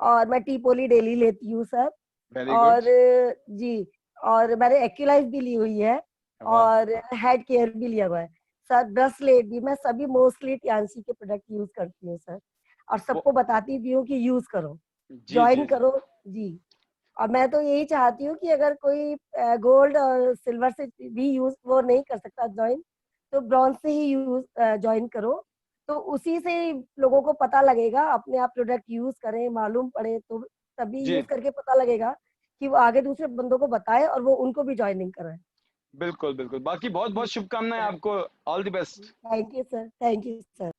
और मैं टी पोली डेली लेती हूँ सर। वेरी और गुड। जी, और मैंने एक्यूलाइफ भी ली हुई है वाह, और हेड केयर भी लिया हुआ है सर। ब्रेसलेट भी, मैं सभी मोस्टली टियान्सी के प्रोडक्ट यूज करती हूँ सर, और सबको बताती भी हूँ कि यूज करो, जी ज्वाइन जी जी। करो। जी, और मैं तो यही चाहती हूँ कि अगर कोई गोल्ड और सिल्वर से भी यूज वो नहीं कर सकता ज्वाइन, तो ब्रॉन्ज से ही यूज ज्वाइन करो, तो उसी से ही लोगों को पता लगेगा। अपने आप प्रोडक्ट यूज करें, मालूम पड़े तो तभी जी यूज करके पता लगेगा कि वो आगे दूसरे बंदों को बताए और वो उनको भी ज्वाइनिंग कराए। बिल्कुल बिल्कुल, बाकी बहुत बहुत शुभकामनाएं आपको, all the best. Thank you sir, thank you sir.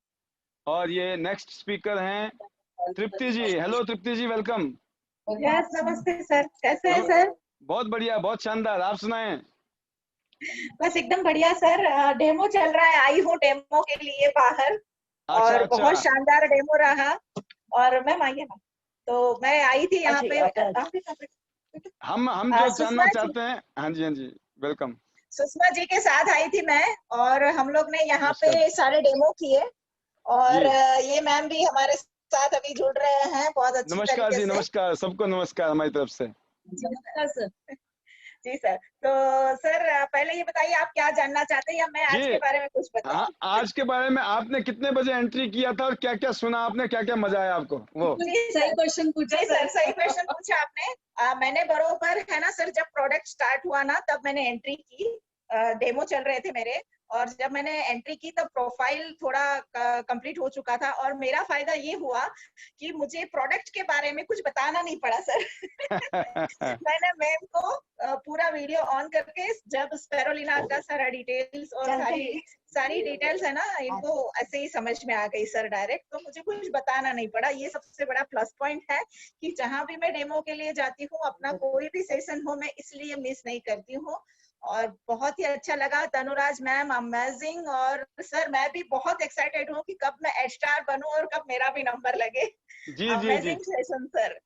और ये नेक्स्ट स्पीकर हैं तृप्ति जी। हेलो तृप्ति जी, वेलकम। यस, नमस्ते सर, कैसे हैं नम, सर? बहुत बढ़िया, बहुत शानदार, आप सुनाएं। बस एकदम बढ़िया सर। डेमो चल रहा है, आई हूँ डेमो के लिए बाहर, अच्छा और अच्छा। बहुत शानदार डेमो रहा। और मैम आइए ना, तो मैं आई थी यहाँ पे। हम जो जानना सुषमा जी, चाहते हैं, हाँ जी हाँ जी, वेलकम। सुषमा जी के साथ आई थी मैं, और हम लोग ने यहाँ नमस्कार पे सारे डेमो किए। और जी। ये मैम भी हमारे साथ अभी जुड़ रहे हैं बहुत अच्छी नमस्कार तरीके जी, से। नमस्कार, सबको नमस्कार हमारी तरफ से। नमस्कार सर। जी सर, तो सर पहले ये बताइए आप क्या जानना चाहते हैं, या मैं आज जी के बारे में कुछ हाँ, बताऊं? आज के बारे में आपने कितने बजे एंट्री किया था और क्या क्या सुना आपने, क्या क्या मजा आया आपको, वो सही क्वेश्चन पूछा। जी सर, सही क्वेश्चन पूछा आपने। मैंने बरोबर है ना सर, जब प्रोडक्ट स्टार्ट हुआ ना तब मैंने एंट्री की, डेमो चल रहे थे मेरे, और जब मैंने एंट्री की तब प्रोफाइल थोड़ा कंप्लीट हो चुका था, और मेरा फायदा ये हुआ कि मुझे प्रोडक्ट के बारे में कुछ बताना नहीं पड़ा सर। मैंने मैम को पूरा वीडियो ऑन करके, जब स्पेरोलिना का सारा डिटेल्स और सारी डिटेल्स है ना, इनको ऐसे ही समझ में आ गई सर डायरेक्ट, तो मुझे कुछ बताना नहीं पड़ा। ये सबसे बड़ा प्लस पॉइंट है कि जहां भी मैं डेमो के लिए जाती हूँ, अपना कोई भी सेशन हो, मैं इसलिए मिस नहीं करती हूँ। और बहुत ही अच्छा लगा, तनुराज मैम अमेजिंग, और सर मैं भी बहुत एक्साइटेड हूँ कि कब मैं एच स्टार बनूं और कब मेरा भी नंबर लगे। जी जी जी। Amazing session sir.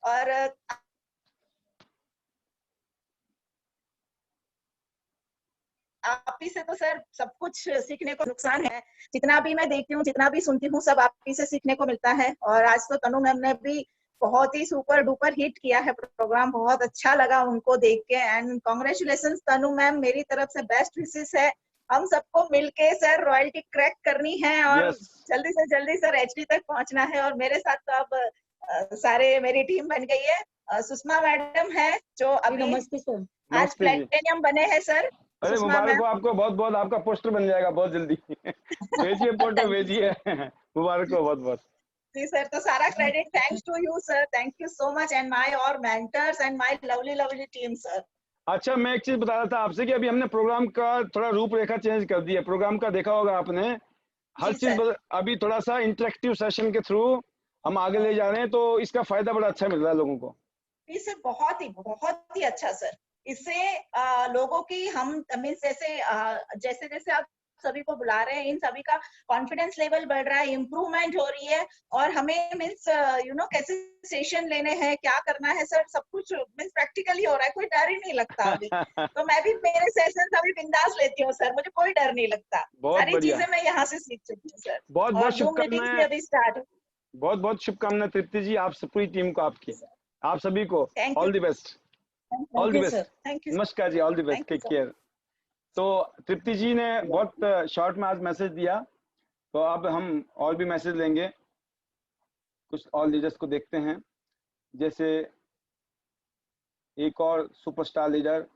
और आप ही से तो सर सब कुछ सीखने को नुकसान है। जितना भी मैं देखती हूँ, जितना भी सुनती हूँ, सब आप ही से सीखने को मिलता है। और आज तो तनु मैम ने भी बहुत ही सुपर डुपर हिट किया है प्रोग्राम, बहुत अच्छा लगा उनको देख के। एंड कॉन्ग्रेचुलेशन तनु मैम, मेरी तरफ से बेस्ट विशेस है। हम सबको मिलके सर रॉयल्टी क्रैक करनी है, और यस, जल्दी से जल्दी सर एचडी तक पहुंचना है। और मेरे साथ तो अब सारे मेरी टीम बन गई है। सुषमा मैडम है जो अभी नमस्ते सर। आज नमस्ते जी। प्लेटिनियम बने हैं सर, अरे सुषमा मुबारक मैम। हो आपको, बहुत बहुत, आपका पोस्टर बन जाएगा बहुत जल्दी। भेजिए फोटो, भेजिए। मुबारक हो बहुत बहुत। जी सर, तो सारा credit thanks to you sir, thank you so much, and my और mentors and my lovely lovely team sir. अच्छा, मैं एक चीज बता रहा था आपसे कि अभी हमने प्रोग्राम का थोड़ा रूपरेखा चेंज कर दिया। प्रोग्राम का देखा होगा आपने, हर जी चीज सर। अभी थोड़ा सा इंटरेक्टिव सेशन के थ्रू हम आगे ले जा रहे हैं, तो इसका फायदा बड़ा अच्छा मिल रहा है लोगों को। इससे बहुत ही अच्छा सर। इससे लोगों की हम मीन्स जैसे जैसे जैसे आप सभी को बुला रहे हैं, इन सभी का कॉन्फिडेंस लेवल बढ़ रहा है, इम्प्रूवमेंट हो रही है। और हमें मीन्स कैसे सेशन लेने हैं, क्या करना है सर, सब कुछ मीन्स प्रैक्टिकली हो रहा है, कोई डर ही नहीं लगता अभी। तो मैं भी मेरे सेशन अभी बिंदास लेती हूँ सर, मुझे कोई डर नहीं लगता। बहुत सारी बढ़िया, चीजें मैं यहाँ से सीख चुकी हूँ सर। बहुत बहुत और जूम मीटिंग्स भी शुभकामनाएं, अभी स्टार्ट। बहुत बहुत शुभकामनाएं तृप्ति जी, आप पूरी टीम को, आपकी, आप सभी को thank you, all the best, all thank the you sir, best. Thank you, नमस्कार जी, all the best, thank you take sir. Care. तो तृप्ति जी ने बहुत शॉर्ट में आज मैसेज दिया, तो अब हम और भी मैसेज लेंगे, कुछ और लीडर्स को देखते हैं। जैसे एक और superstar leader,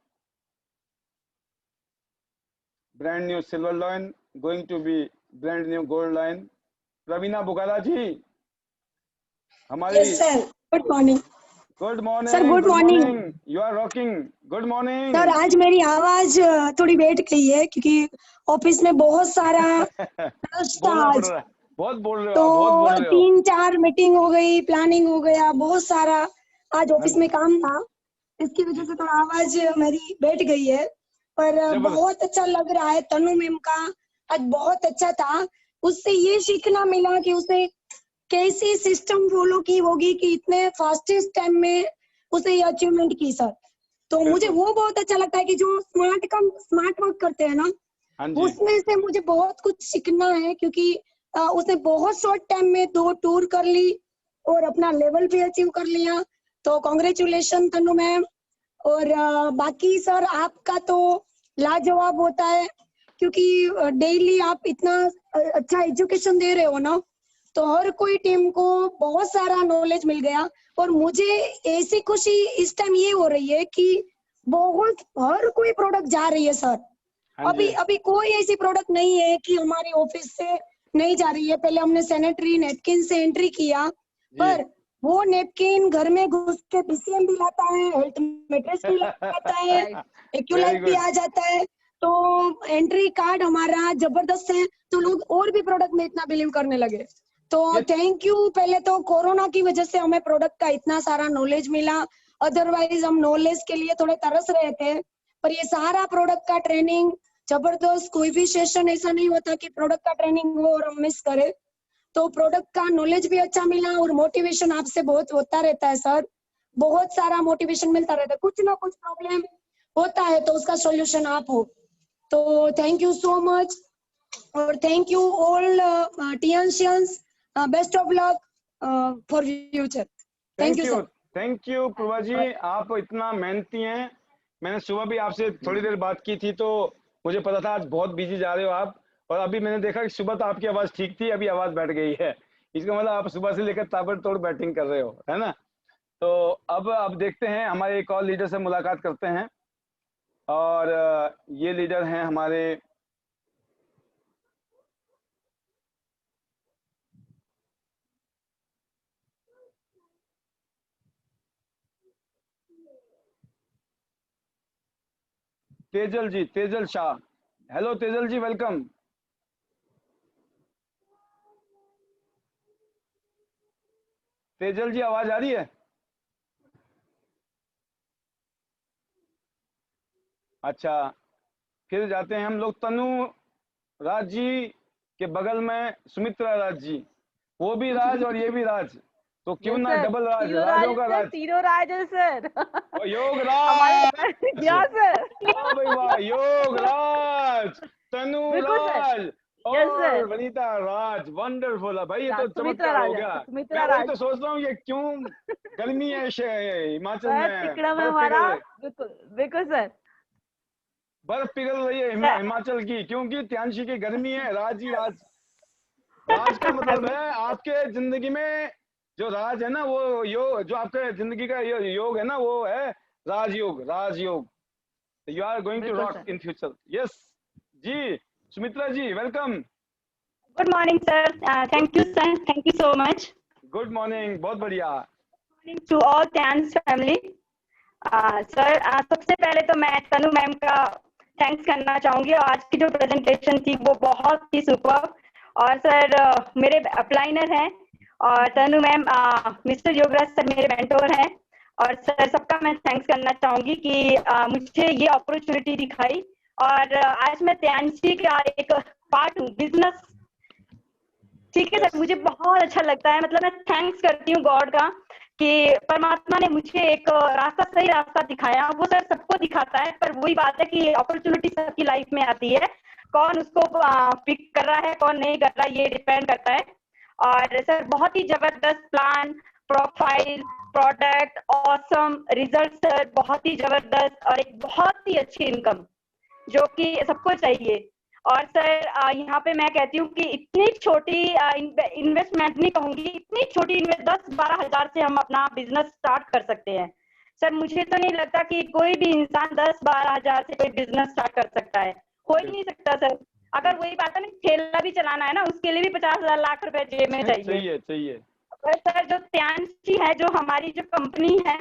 brand new silver line going to be brand new gold line, Praveena Bugala ji हमारी। Yes sir, good morning good sir. Morning, good good morning morning, you are rocking, good morning. Sir. आज मेरी आवाज थोड़ी बैठ गई है क्योंकि ऑफिस में बहुत सारा रश था बोलना पड़ आज। रहा है, बहुत बोल रहे हो तो आप, बहुत बोल रहे हो। 3-4 मीटिंग हो गई, प्लानिंग हो गया, बहुत सारा आज हाँ ऑफिस में काम था। इसकी वजह जी, से थोड़ा आवाज मेरी बैठ गई है, पर जबरदस्त। बहुत अच्छा लग रहा है। तनु मैम का आज बहुत अच्छा था। उससे ये सीखना मिला कि उसे कैसी सिस्टम फॉलो की होगी कि इतने फास्टेस्ट टाइम में उसने ये अचीवमेंट की सर। तो मुझे वो बहुत अच्छा लगता है कि जो स्मार्ट वर्क करते हैं ना, हाँ जी, उसमें से मुझे बहुत कुछ सीखना है, क्योंकि उसने बहुत शॉर्ट टाइम में 2 टूर कर ली और अपना लेवल भी अचीव कर लिया। तो कॉन्ग्रेचुलेशन तनु मैम। और बाकी सर आपका तो लाजवाब होता है, क्योंकि डेली आप इतना अच्छा एजुकेशन दे रहे हो ना, तो हर कोई टीम को बहुत सारा नॉलेज मिल गया। और मुझे ऐसी खुशी इस टाइम ये हो रही है कि बहुत हर कोई प्रोडक्ट जा रही है सर। हाँ जी, अभी कोई ऐसी प्रोडक्ट नहीं है कि हमारी ऑफिस से नहीं जा रही है। पहले हमने सैनिटरी नैपकिन से एंट्री किया, पर वो नैपकिन घर में घुस के PCM भी लाता है, हेल्थ मैट्रेस भी लाता है, एक्यूलाइट भी आ जाता है। तो एंट्री कार्ड हमारा जबरदस्त है, तो लोग और भी प्रोडक्ट में इतना बिलीव करने लगे। तो थैंक यू। पहले तो कोरोना की वजह से हमें प्रोडक्ट का इतना सारा नॉलेज मिला, अदरवाइज हम नॉलेज के लिए थोड़े तरस रहे थे। पर ये सारा प्रोडक्ट का ट्रेनिंग जबरदस्त, कोई भी सेशन ऐसा नहीं होता कि प्रोडक्ट का ट्रेनिंग हो और हम मिस करें। तो प्रोडक्ट का नॉलेज भी अच्छा मिला और मोटिवेशन आपसे बहुत होता रहता है सर, बहुत सारा मोटिवेशन मिलता रहता है। कुछ ना कुछ प्रॉब्लम होता है तो उसका सॉल्यूशन आप हो। तो थैंक यू सो मच, और thank you all Tyanshians. Best of luck for future. Thank you sir. Thank you Prabha ji, आप इतना मेहनती हैं। मैंने सुबह भी आपसे थोड़ी देर बात की थी, तो मुझे पता था आज बहुत बिजी जा रहे हो आप, और अभी मैंने देखा कि सुबह तो आपकी आवाज ठीक थी, अभी आवाज बैठ गई है। इसका मतलब आप सुबह से लेकर ताबड़तोड़ बैटिंग कर रहे हो, है ना। तो अब देखते हैं, हमारे एक और लीडर से मुलाकात करते हैं, और ये लीडर हैं हमारे तेजल जी, तेजल शाह। हेलो तेजल जी, वेलकम। तेजल जी, आवाज आ रही है? अच्छा, फिर जाते हैं हम लोग तनु राज जी के बगल में सुमित्रा राज जी। वो भी राज और ये भी राज, तो क्यों ना डबल राज, राजों का राज। तीनों राज है सर। और योग राज, या सर। वाह भाई वाह, योग राज, तनु राज और वनीता राज। वंडरफुल भाई, ये तो चमत्कार हो गया। मैं वही तो सोच रहा हूँ, ये क्यों गर्मी है हिमाचल में, तिकड़ा में हमारा। बिल्कुल सर, बर्फ पिघल रही है हिमाचल की, क्योंकि त्यांशी की गर्मी है। राज ही राज, राज का मतलब है आपके जिंदगी में जो राज है ना, वो योग, जो आपके जिंदगी का योग है ना, वो है Rajyog, Rajyog. You are going to rock in future. Yes जी, Sumitra ji, welcome. Good morning sir, thank you sir, thank you so much. Good morning, बहुत बढ़िया। Morning to all Tyansh family. Sir सबसे पहले तो मैं तनु मैम का थैंक्स करना चाहूंगी। आज की जो प्रेजेंटेशन थी वो बहुत ही सुपर। और सर मेरे अपलाइनर हैं, और तनु मैम, मिस्टर योगराज सर मेरे मेंटोर हैं। और सर सबका मैं थैंक्स करना चाहूंगी कि मुझे ये अपॉर्चुनिटी दिखाई। और आज मैं त्यांशी का एक पार्ट हूँ, बिजनेस। ठीक है सर, मुझे बहुत अच्छा लगता है। मतलब मैं थैंक्स करती हूँ गॉड का कि परमात्मा ने मुझे एक रास्ता, सही रास्ता दिखाया। वो सर सबको दिखाता है, पर वही बात है कि अपॉर्चुनिटी सबकी लाइफ में आती है, कौन उसको पिक कर रहा है कौन नहीं कर रहा है, ये डिपेंड करता है। और सर बहुत ही जबरदस्त plan, profile, product, awesome result sir, बहुत ही जबरदस्त, और एक बहुत ही अच्छी इनकम जो कि सबको चाहिए। और सर यहाँ पे मैं कहती हूँ कि इतनी छोटी इन्वेस्टमेंट नहीं कहूंगी, इतनी छोटी 10-12 हजार से हम अपना बिजनेस स्टार्ट कर सकते हैं। सर मुझे तो नहीं लगता कि कोई भी इंसान 10-12 हजार से कोई बिजनेस स्टार्ट कर सकता है, हो ही नहीं सकता सर। अगर वही बात है ना, ठेला भी चलाना है ना, उसके लिए भी 50,000 लाख रुपए जेब में चाहिए। और सर जो त्यांशी है, जो हमारी जो कंपनी है,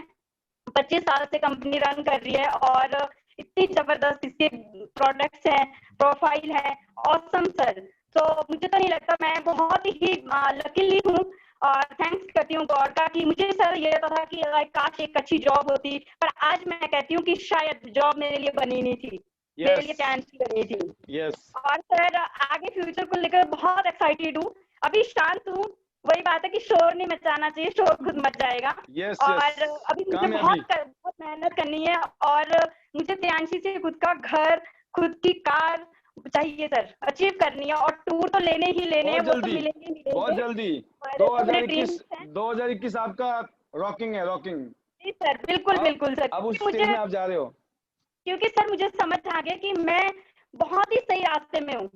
25 साल से कंपनी रन कर रही है, और इतनी जबरदस्त इसके प्रोडक्ट्स हैं, प्रोफाइल है, ऑसम सर। तो मुझे तो नहीं लगता, मैं बहुत ही लकीली हूँ। और थैंक्स करती हूँ गॉड का कि मुझे सर ये पता था कि काश एक अच्छी जॉब होती, पर आज मैं कहती हूँ कि शायद जॉब मेरे लिए बनी नहीं थी, मेरे लिए त्यांशी बनी थी। और सर आगे फ्यूचर को लेकर बहुत एक्साइटेड हूँ। अभी शांत हूँ, वही बात है कि शोर नहीं मचाना चाहिए, शोर खुद मच जाएगा। यस और यस, अभी मुझे कामयाबी। बहुत मेहनत करनी है और मुझे प्रियांशी से खुद का घर, खुद की कार चाहिए सर, अचीव करनी है। और टूर तो लेने ही लेने हैं, बहुत वो तो जल्दी, मिलेंगे ही बहुत मिलेंगे। जल्दी। और तो मेरे 2021 ड्रीम्स हैं। 2021 आपका रॉकिंग है, रॉकिंग। जी सर, बिल्कुल बिल्कुल सर, अब उस क्योंकि स्टेज में मुझे आप जा रहे हो। क्योंकि सर मुझे समझ आ गया कि मैं बहुत ही सही रास्ते में हूँ। और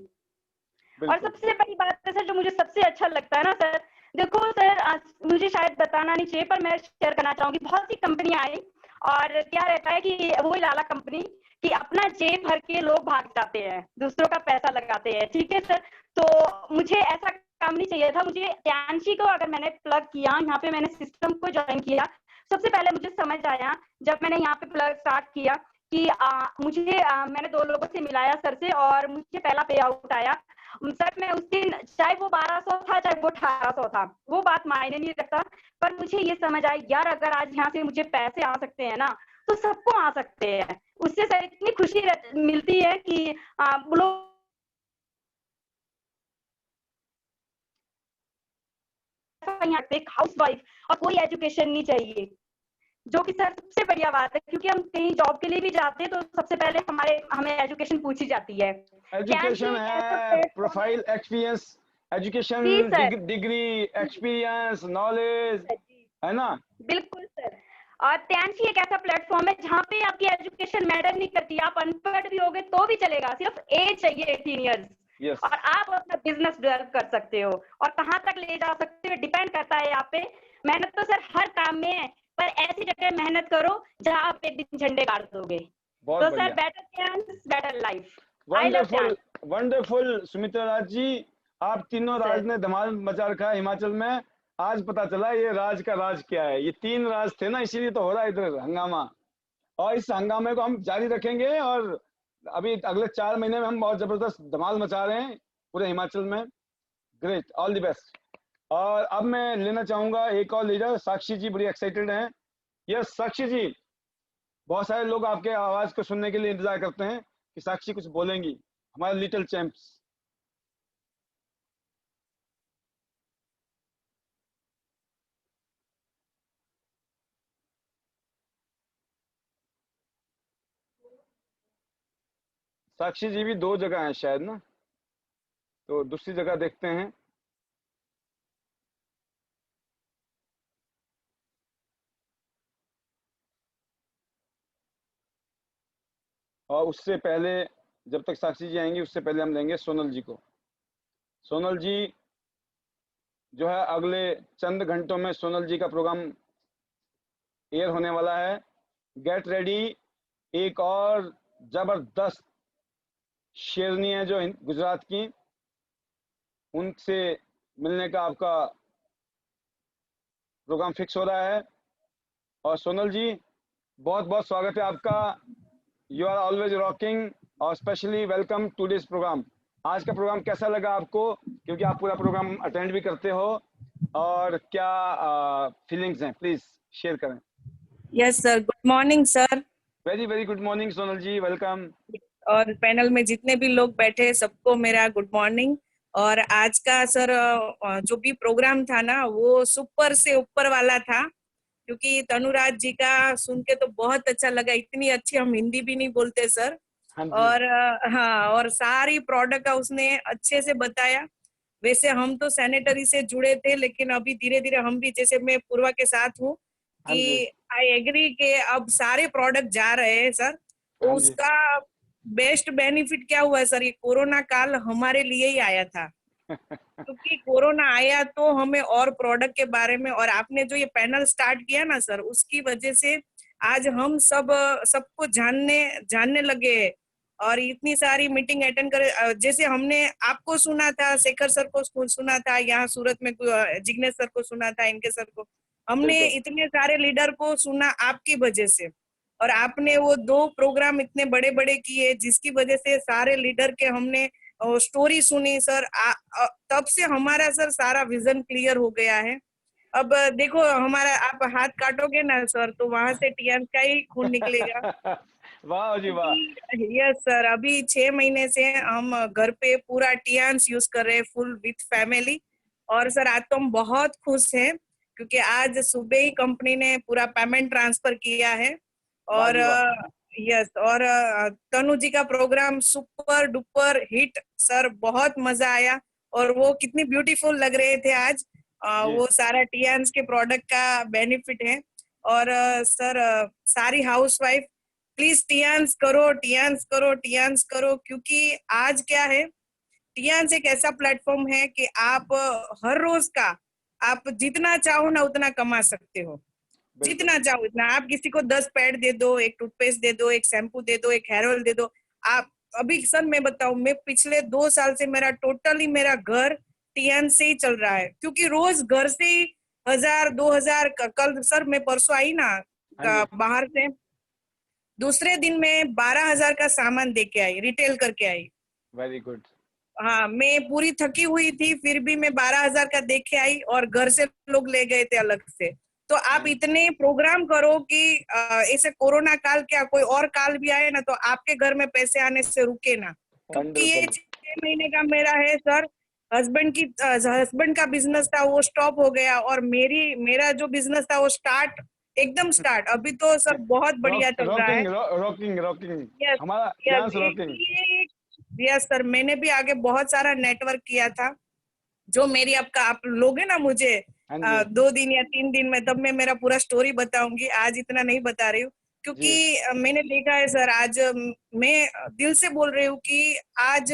बिल्कुल। सबसे बड़ी बात है सर, जो मुझे सबसे अच्छा लगता है ना सर, देखो सर, मुझे शायद बताना नहीं चाहिए पर मैं शेयर करना चाहूंगी। बहुत सी कंपनियां आई और क्या रहता है कि वो लाला कंपनी कि अपना जेब भर के लोग भाग जाते हैं, दूसरों का पैसा लगाते हैं, ठीक है सर। तो मुझे ऐसा काम नहीं चाहिए था। मुझे त्यांशी को अगर मैंने प्लग किया, यहाँ पे मैंने सिस्टम को ज्वाइन किया, सबसे पहले मुझे समझ आया जब मैंने यहाँ पे प्लग स्टार्ट किया कि मैंने 2 लोगों से मिलाया सर से और मुझे पहला पे आउट आया सर। मैं उस दिन, चाहे वो 1200 था चाहे वो 1800 था, वो बात मायने नहीं रखता, पर मुझे ये समझ आई यार अगर आज यहाँ से मुझे पैसे आ सकते हैं ना तो सबको आ सकते हैं। उससे सर इतनी खुशी मिलती है कि लोग एक हाउसवाइफ और कोई एजुकेशन नहीं चाहिए, जो कि सर सबसे बढ़िया बात है, क्योंकि हम कहीं जॉब के लिए भी जाते हैं तो सबसे पहले हमें एजुकेशन पूछी जाती है। एजुकेशन है, प्रोफाइल, एक्सपीरियंस, एजुकेशन, जी सर, डिग्री, एक्सपीरियंस, नॉलेज, है ना। बिल्कुल सर। और त्यांशी एक ऐसा प्लेटफॉर्म है जहाँ पे आपकी एजुकेशन मैटर नहीं करती, आप अनपढ़ भी होगे तो भी चलेगा, सिर्फ एज चाहिए 18 ईयर्स। यस, और आप अपना बिजनेस डेवलप कर सकते हो और कहाँ तक ले जा सकते हो डिपेंड करता है यहाँ पे। मेहनत तो सर हर काम में है, पर ऐसी जगह मेहनत करो जहाँ आप एक दिन झंडे गाड़ दोगे। बहुत तो बढ़िया। Sir better chance better life. I love wonderful, wonderful Sumitra Raj ji, आप तीनों राज सर। ने धमाल मचा रखा है हिमाचल में। आज पता चला ये राज का राज क्या है। ये 3 राज थे ना, इसीलिए तो हो रहा है इधर हंगामा। और इस हंगामे को हम जारी रखेंगे और अभी अगले 4 महीने में हम बहुत जबरदस्त धमाल मचा रहे हैं पूरे हिमाचल में। Great, all the best. और अब मैं लेना चाहूंगा एक और लीडर, साक्षी जी बड़ी एक्साइटेड हैं। यस साक्षी जी, बहुत सारे लोग आपके आवाज को सुनने के लिए इंतजार करते हैं कि साक्षी कुछ बोलेंगी, हमारे लिटिल चैंप्स। साक्षी जी भी 2 जगह हैं शायद ना, तो दूसरी जगह देखते हैं। और उससे पहले, जब तक साक्षी जी आएंगी उससे पहले हम लेंगे सोनल जी को। सोनल जी जो है अगले चंद घंटों में सोनल जी का प्रोग्राम एयर होने वाला है। गेट रेडी, एक और जबरदस्त शेरनी है जो गुजरात की, उनसे मिलने का आपका प्रोग्राम फिक्स हो रहा है। और सोनल जी बहुत बहुत स्वागत है आपका। यू आर ऑलवेज रॉकिंग और specially welcome to this programme. आज का प्रोग्राम कैसा लगा आपको, क्योंकि आप पूरा प्रोग्राम अटेंड भी करते हो, और क्या फीलिंग्स हैं, प्लीज शेयर करें। Yes sir, good morning sir. Very very good morning Sonal ji, welcome. और पैनल में जितने भी लोग बैठे सबको मेरा गुड मॉर्निंग। और आज का सर जो भी प्रोग्राम था ना वो सुपर से ऊपर वाला था, क्योंकि तनुराज जी का सुन के तो बहुत अच्छा लगा। इतनी अच्छी हम हिंदी भी नहीं बोलते सर। हाँ जी। और हाँ, और सारी प्रोडक्ट का उसने अच्छे से बताया। वैसे हम तो सैनिटरी से जुड़े थे, लेकिन अभी धीरे धीरे हम भी, जैसे मैं पूर्वा के साथ हूँ, हाँ जी। कि आई एग्री के अब सारे प्रोडक्ट जा रहे हैं सर। तो हाँ जी। उसका बेस्ट बेनिफिट क्या हुआ है सर, ये कोरोना काल हमारे लिए ही आया था। क्योंकि कोरोना आया तो हमें और प्रोडक्ट के बारे में, और आपने जो ये पैनल स्टार्ट किया ना सर, उसकी वजह से आज हम सबको जानने लगे। और इतनी सारी मीटिंग अटेंड करे, जैसे हमने आपको सुना था, शेखर सर को सुना था, यहाँ सूरत में जिग्नेश सर को सुना था, इनके सर को, हमने इतने सारे लीडर को सुना आपकी वजह से। और आपने वो 2 प्रोग्राम इतने बड़े बड़े किए जिसकी वजह से सारे लीडर के हमने स्टोरी सुनी सर। तब से हमारा सर सारा विजन क्लियर हो गया है। अब देखो हमारा, आप हाथ काटोगे ना सर तो वहां से टीएन का ही खून निकलेगा। वाह जी वाह। यस सर, अभी 6 महीने से हम घर पे पूरा टियान्स यूज कर रहे हैं, फुल विथ फैमिली। और सर आज तो हम बहुत खुश हैं क्योंकि आज सुबह ही कंपनी ने पूरा पेमेंट ट्रांसफर किया है। वाह और जी वाह। यस, और तनु जी का programme super duper hit sir, बहुत मजा आया। और वो कितनी ब्यूटीफुल लग रहे थे आज। जी वो सारा टियान्स के प्रोडक्ट का बेनिफिट है। और सर सारी हाउसवाइफ प्लीज टियान्स करो, टियान्स करो, टियान्स करो, क्योंकि आज क्या है, टियान्स एक ऐसा प्लेटफॉर्म है कि आप हर रोज का आप जितना चाहो ना उतना कमा सकते हो। बिल्कुल जितना चाहो उतना। आप किसी को 10 पैड दे दो, एक टूथपेस्ट दे दो, एक शैम्पू दे दो, एक हेयर ऑयल दे दो। आप अभी सर मैं बताऊं, मैं पिछले 2 साल से मेरा टोटली मेरा घर टियान से ही चल रहा है, क्योंकि रोज घर से ही 1000 2000 कल सर मैं परसों आई ना हाँ जी बाहर से, दूसरे दिन में 12,000 का सामान दे के आई, रिटेल करके आई। Very good. हाँ, मैं पूरी थकी हुई थी फिर भी मैं 12,000 का दे के आई और घर से लोग ले गए थे अलग से। तो आप इतने प्रोग्राम करो कि ऐसे कोरोना काल क्या कोई और काल भी आए ना तो आपके घर में पैसे आने से रुके ना, क्योंकि ये वंडरफुल। 6 महीने का मेरा है सर। हस्बैंड का बिजनेस था वो स्टॉप हो गया और मेरा जो बिजनेस था वो एकदम स्टार्ट। अभी तो सर बहुत बढ़िया चल रहा है। रॉकिंग रॉकिंग रॉकिंग, यस हमारा yes, dance rocking. Yes sir, मैंने भी आगे बहुत सारा नेटवर्क किया था। जो मेरी आप लोगे ना मुझे हाँ जी 2 दिन या 3 दिन में, तब मैं मेरा पूरा स्टोरी बताऊंगी। आज इतना नहीं बता रही हूँ जी क्योंकि मैंने देखा है सर। आज मैं दिल से बोल रही हूँ कि आज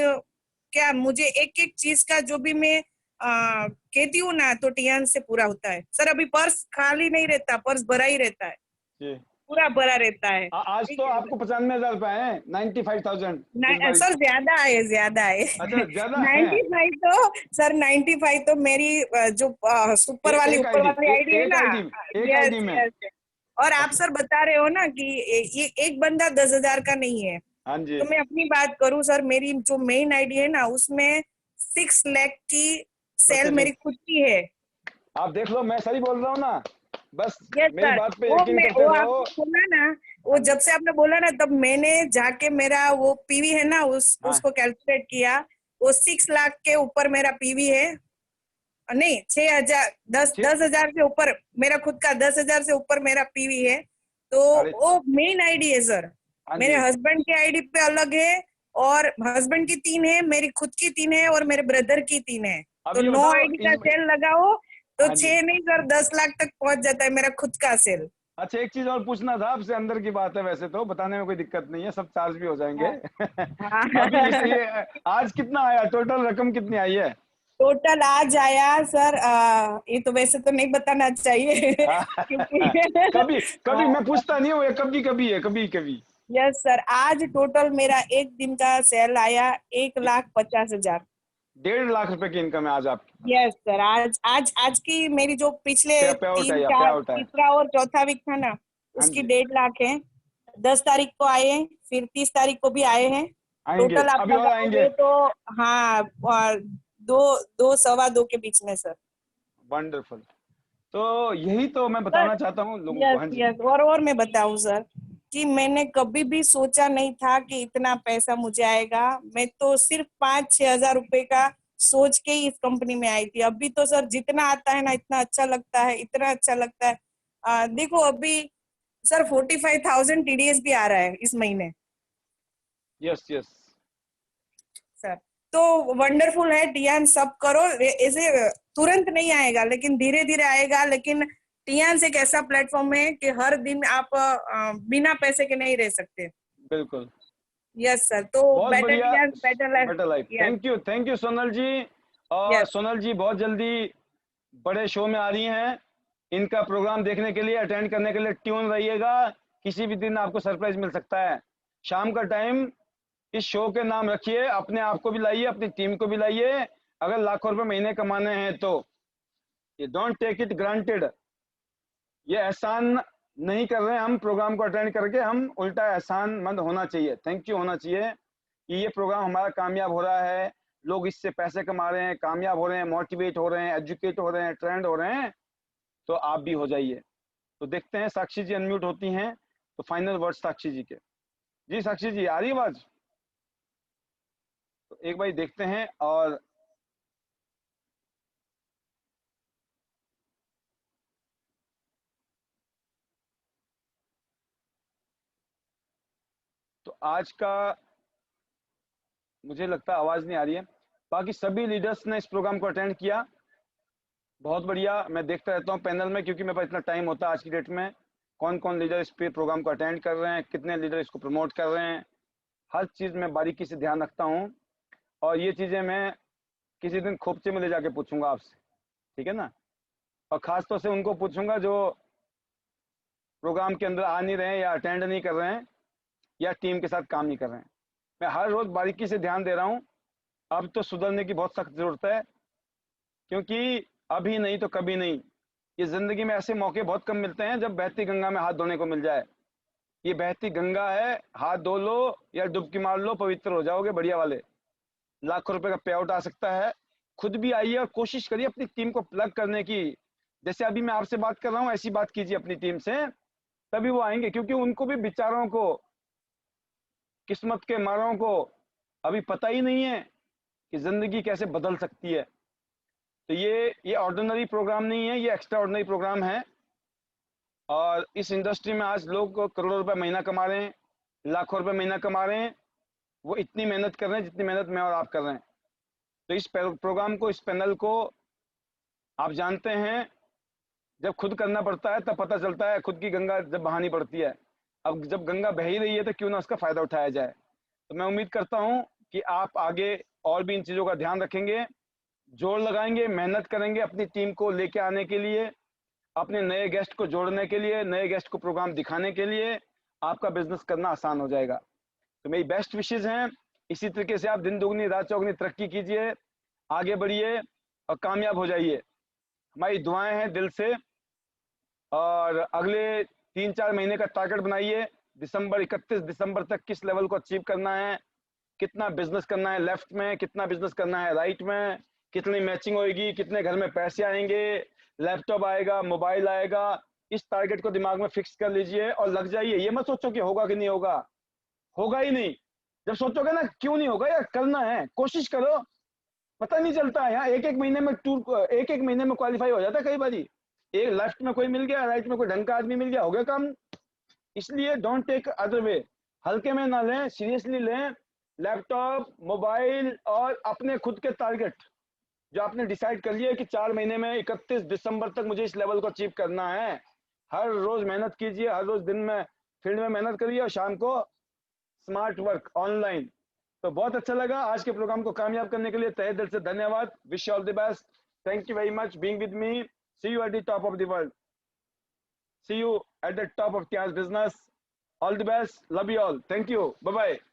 क्या मुझे एक एक चीज का जो भी मैं कहती हूँ ना तो टियान से पूरा होता है सर। अभी पर्स खाली नहीं रहता, पर्स भरा ही रहता है, जी। पूरा भरा रहता है। आज ठीक तो है आपको 95,000 रुपए हैं, 95,000 इस बार। सर, ज्यादा आए, ज्यादा आए। अच्छा ज्यादा है। 95 तो सर 95 तो मेरी जो ऊपर वाली आईडी है एक ना। आईडी एक यस आईडी में। यस। और आप अच्छा सर बता रहे हो ना कि ये एक बंदा 10,000 का नहीं है। हाँ जी तो मैं अपनी बात करूं सर, मेरी जो मेन आईडी है ना उसमें 6 लाख की सेल मेरी परचेजिंग। खुद की है। आप देख लो, मैं सही बोल रहा हूँ ना, बस यस मेरी सर, बात पे यकीन करते वो रहो। आपने बोला ना, वो हाँ जब जी से आपने बोला ना तब मैंने जाके मेरा वो पीवी है ना हाँ उसको कैलकुलेट किया। वो 6 लाख के ऊपर मेरा पीवी है। नहीं, 6,000 दस ठीक। 10,000 से ऊपर मेरा खुद का, 10,000 से ऊपर मेरा पीवी है। तो अरे वो मेन आईडी है सर। हाँ मेरे जी हस्बैंड की आईडी पे अलग है, और हस्बैंड की 3 है, मेरी खुद की 3 है, और मेरे ब्रदर की 3 है। अब तो ये 9 बताओ आईडी का सेल लगाओ तो हाँ जी 6 नहीं सर 10 लाख तक पहुंच जाता है मेरा खुद का सेल। अच्छा, एक चीज और पूछना था आपसे, अंदर की बात है, वैसे तो बताने में कोई दिक्कत नहीं है, सब चार्ज भी हो जाएंगे। हाँ हाँ। अभी ये आज कितना आया, टोटल रकम कितनी आई है? टोटल आज आया सर, ये तो वैसे तो नहीं बताना चाहिए कभी क्योंकि कभी मैं पूछता नहीं हूँ, ये कभी कभी है, कभी कभी। यस सर, आज टोटल मेरा एक दिन का सेल आया 1,50,000। 1.5 लाख रुपए की इनकम है आज आपकी। यस सर, आज आज आज की मेरी जो पिछले पे आउट 3 है या पे 4 आउट है? तीसरा और चौथा वीक था ना, हाँ उसकी जी 1.5 लाख है। 10 तारीख को आए हैं, फिर 30 तारीख को भी आए हैं। आएंगे, टोटल आप अभी और आएंगे। लगाओगे तो हाँ, दो 2 के बीच में सर। वंडरफुल। तो यही तो मैं सर बताना चाहता हूँ लोगों को। यस हाँ जी यस, और मैं बताऊं सर कि मैंने कभी भी सोचा नहीं था कि इतना पैसा मुझे आएगा। मैं तो सिर्फ 5-6 हजार रुपए का सोच के ही इस कंपनी में आई थी। अभी तो सर जितना आता है ना इतना अच्छा लगता है, इतना अच्छा लगता है। देखो अभी सर 45,000 टीडीएस भी आ रहा है इस महीने यस यस। सर। तो वंडरफुल है टियान, सब करो। ऐसे तुरंत नहीं आएगा लेकिन धीरे धीरे आएगा। लेकिन टियान एक ऐसा प्लेटफॉर्म है कि हर दिन आप बिना पैसे के नहीं रह सकते। बिल्कुल। यस सर, तो बहुत बेटर बढ़िया। टियान better life. Better life. Yes thank you Sonal ji. और यस सोनल जी बहुत जल्दी बड़े शो में आ रही हैं। इनका प्रोग्राम देखने के लिए, अटेंड करने के लिए ट्यून रहिएगा। किसी भी दिन आपको सरप्राइज मिल सकता है। शाम का टाइम इस शो के नाम रखिए, अपने आप को भी लाइए, अपनी टीम को भी लाइए। अगर लाखों रुपए महीने कमाने हैं तो ये डोंट टेक इट ग्रांटेड। ये एहसान नहीं कर रहे हैं हम प्रोग्राम को अटेंड करके, हम उल्टा एहसान मंद होना चाहिए, थैंक यू होना चाहिए कि ये प्रोग्राम हमारा कामयाब हो रहा है, लोग इससे पैसे कमा रहे हैं, कामयाब हो रहे हैं, मोटिवेट हो रहे हैं, एजुकेट हो रहे हैं, ट्रेंड हो रहे हैं। तो आप भी हो जाइए। तो देखते हैं, साक्षी जी अनम्यूट होती हैं तो फाइनल वर्ड साक्षी जी के। जी साक्षी जी आ रही आवाज? तो एक बार देखते हैं। और आज का मुझे लगता है आवाज नहीं आ रही है। बाकी सभी लीडर्स ने इस प्रोग्राम को अटेंड किया, बहुत बढ़िया। मैं देखता रहता हूँ पैनल में, क्योंकि मेरे पास इतना टाइम होता है आज की डेट में, कौन कौन लीडर इस पे प्रोग्राम को अटेंड कर रहे हैं, कितने लीडर इसको प्रमोट कर रहे हैं, हर चीज़ मैं बारीकी से ध्यान रखता हूँ। और ये चीज़ें मैं किसी दिन खोपचे में ले जाके पूछूंगा आपसे, ठीक है ना। और ख़ास तौर से उनको पूछूंगा जो प्रोग्राम के अंदर आ नहीं रहे हैं या अटेंड नहीं कर रहे हैं या टीम के साथ काम नहीं कर रहे हैं। मैं हर रोज़ बारीकी से ध्यान दे रहा हूँ। अब तो सुधरने की बहुत सख्त ज़रूरत है, क्योंकि अभी नहीं तो कभी नहीं। ये ज़िंदगी में ऐसे मौके बहुत कम मिलते हैं जब बहती गंगा में हाथ धोने को मिल जाए। ये बहती गंगा है, हाथ धो लो या डुबकी मार लो, पवित्र हो जाओगे बढ़िया वाले। लाखों रुपए का पे आउट आ सकता है। खुद भी आइए और कोशिश करिए अपनी टीम को प्लग करने की। जैसे अभी मैं आपसे बात कर रहा हूँ, ऐसी बात कीजिए अपनी टीम से, तभी वो आएंगे। क्योंकि उनको भी बेचारों को, किस्मत के मारों को अभी पता ही नहीं है कि जिंदगी कैसे बदल सकती है। तो ये ऑर्डिनरी प्रोग्राम नहीं है, ये एक्स्ट्रा ऑर्डिनरी प्रोग्राम है। और इस इंडस्ट्री में आज लोग करोड़ों रुपए महीना कमा रहे हैं, लाखों रुपए महीना कमा रहे हैं। वो इतनी मेहनत कर रहे हैं जितनी मेहनत मैं और आप कर रहे हैं। तो इस प्रोग्राम को, इस पैनल को आप जानते हैं, जब खुद करना पड़ता है तब पता चलता है खुद की गंगा जब बहानी पड़ती है। अब जब गंगा बह ही रही है तो क्यों ना उसका फायदा उठाया जाए। तो मैं उम्मीद करता हूं कि आप आगे और भी इन चीज़ों का ध्यान रखेंगे, जोर लगाएंगे, मेहनत करेंगे अपनी टीम को लेके आने के लिए, अपने नए गेस्ट को जोड़ने के लिए, नए गेस्ट को प्रोग्राम दिखाने के लिए। आपका बिजनेस करना आसान हो जाएगा। तो मेरी बेस्ट विशेज हैं। इसी तरीके से आप दिन दुगनी रात चौगनी तरक्की कीजिए, आगे बढ़िए और कामयाब हो जाइए। हमारी दुआएं हैं दिल से। और अगले 3-4 महीने का टारगेट बनाइए। 31 दिसंबर तक किस लेवल को अचीव करना है, कितना बिजनेस करना है लेफ्ट में, कितना बिजनेस करना है राइट में, कितनी मैचिंग होगी, कितने घर में पैसे आएंगे, लैपटॉप आएगा, मोबाइल आएगा। इस टारगेट को दिमाग में फिक्स कर लीजिए और लग जाइए। ये मत सोचो कि होगा कि नहीं होगा, होगा ही नहीं। जब सोचोगे ना क्यों नहीं होगा, यार करना है, कोशिश करो, पता नहीं चलता है। यहाँ एक महीने में एक महीने में क्वालिफाई हो जाता है कई बारी। एक लेफ्ट में कोई मिल गया, राइट में कोई ढंग का आदमी मिल गया, हो गया काम। इसलिए डोंट टेक अदर वे, हल्के में ना लें, सीरियसली लें। लैपटॉप, मोबाइल और अपने खुद के टारगेट जो आपने डिसाइड कर लिया कि 4 महीने में 31 दिसंबर तक मुझे इस लेवल को अचीव करना है। हर रोज मेहनत कीजिए, हर रोज दिन में फील्ड में मेहनत करिए और शाम को स्मार्ट वर्क ऑनलाइन। तो बहुत अच्छा लगा। आज के प्रोग्राम को कामयाब करने के लिए तहे दिल से धन्यवाद। Wish all the best. Thank you very much being with me. See you at the top of the world. See you at the top of Tian's business. All the best. Love you all. Thank you. Bye bye.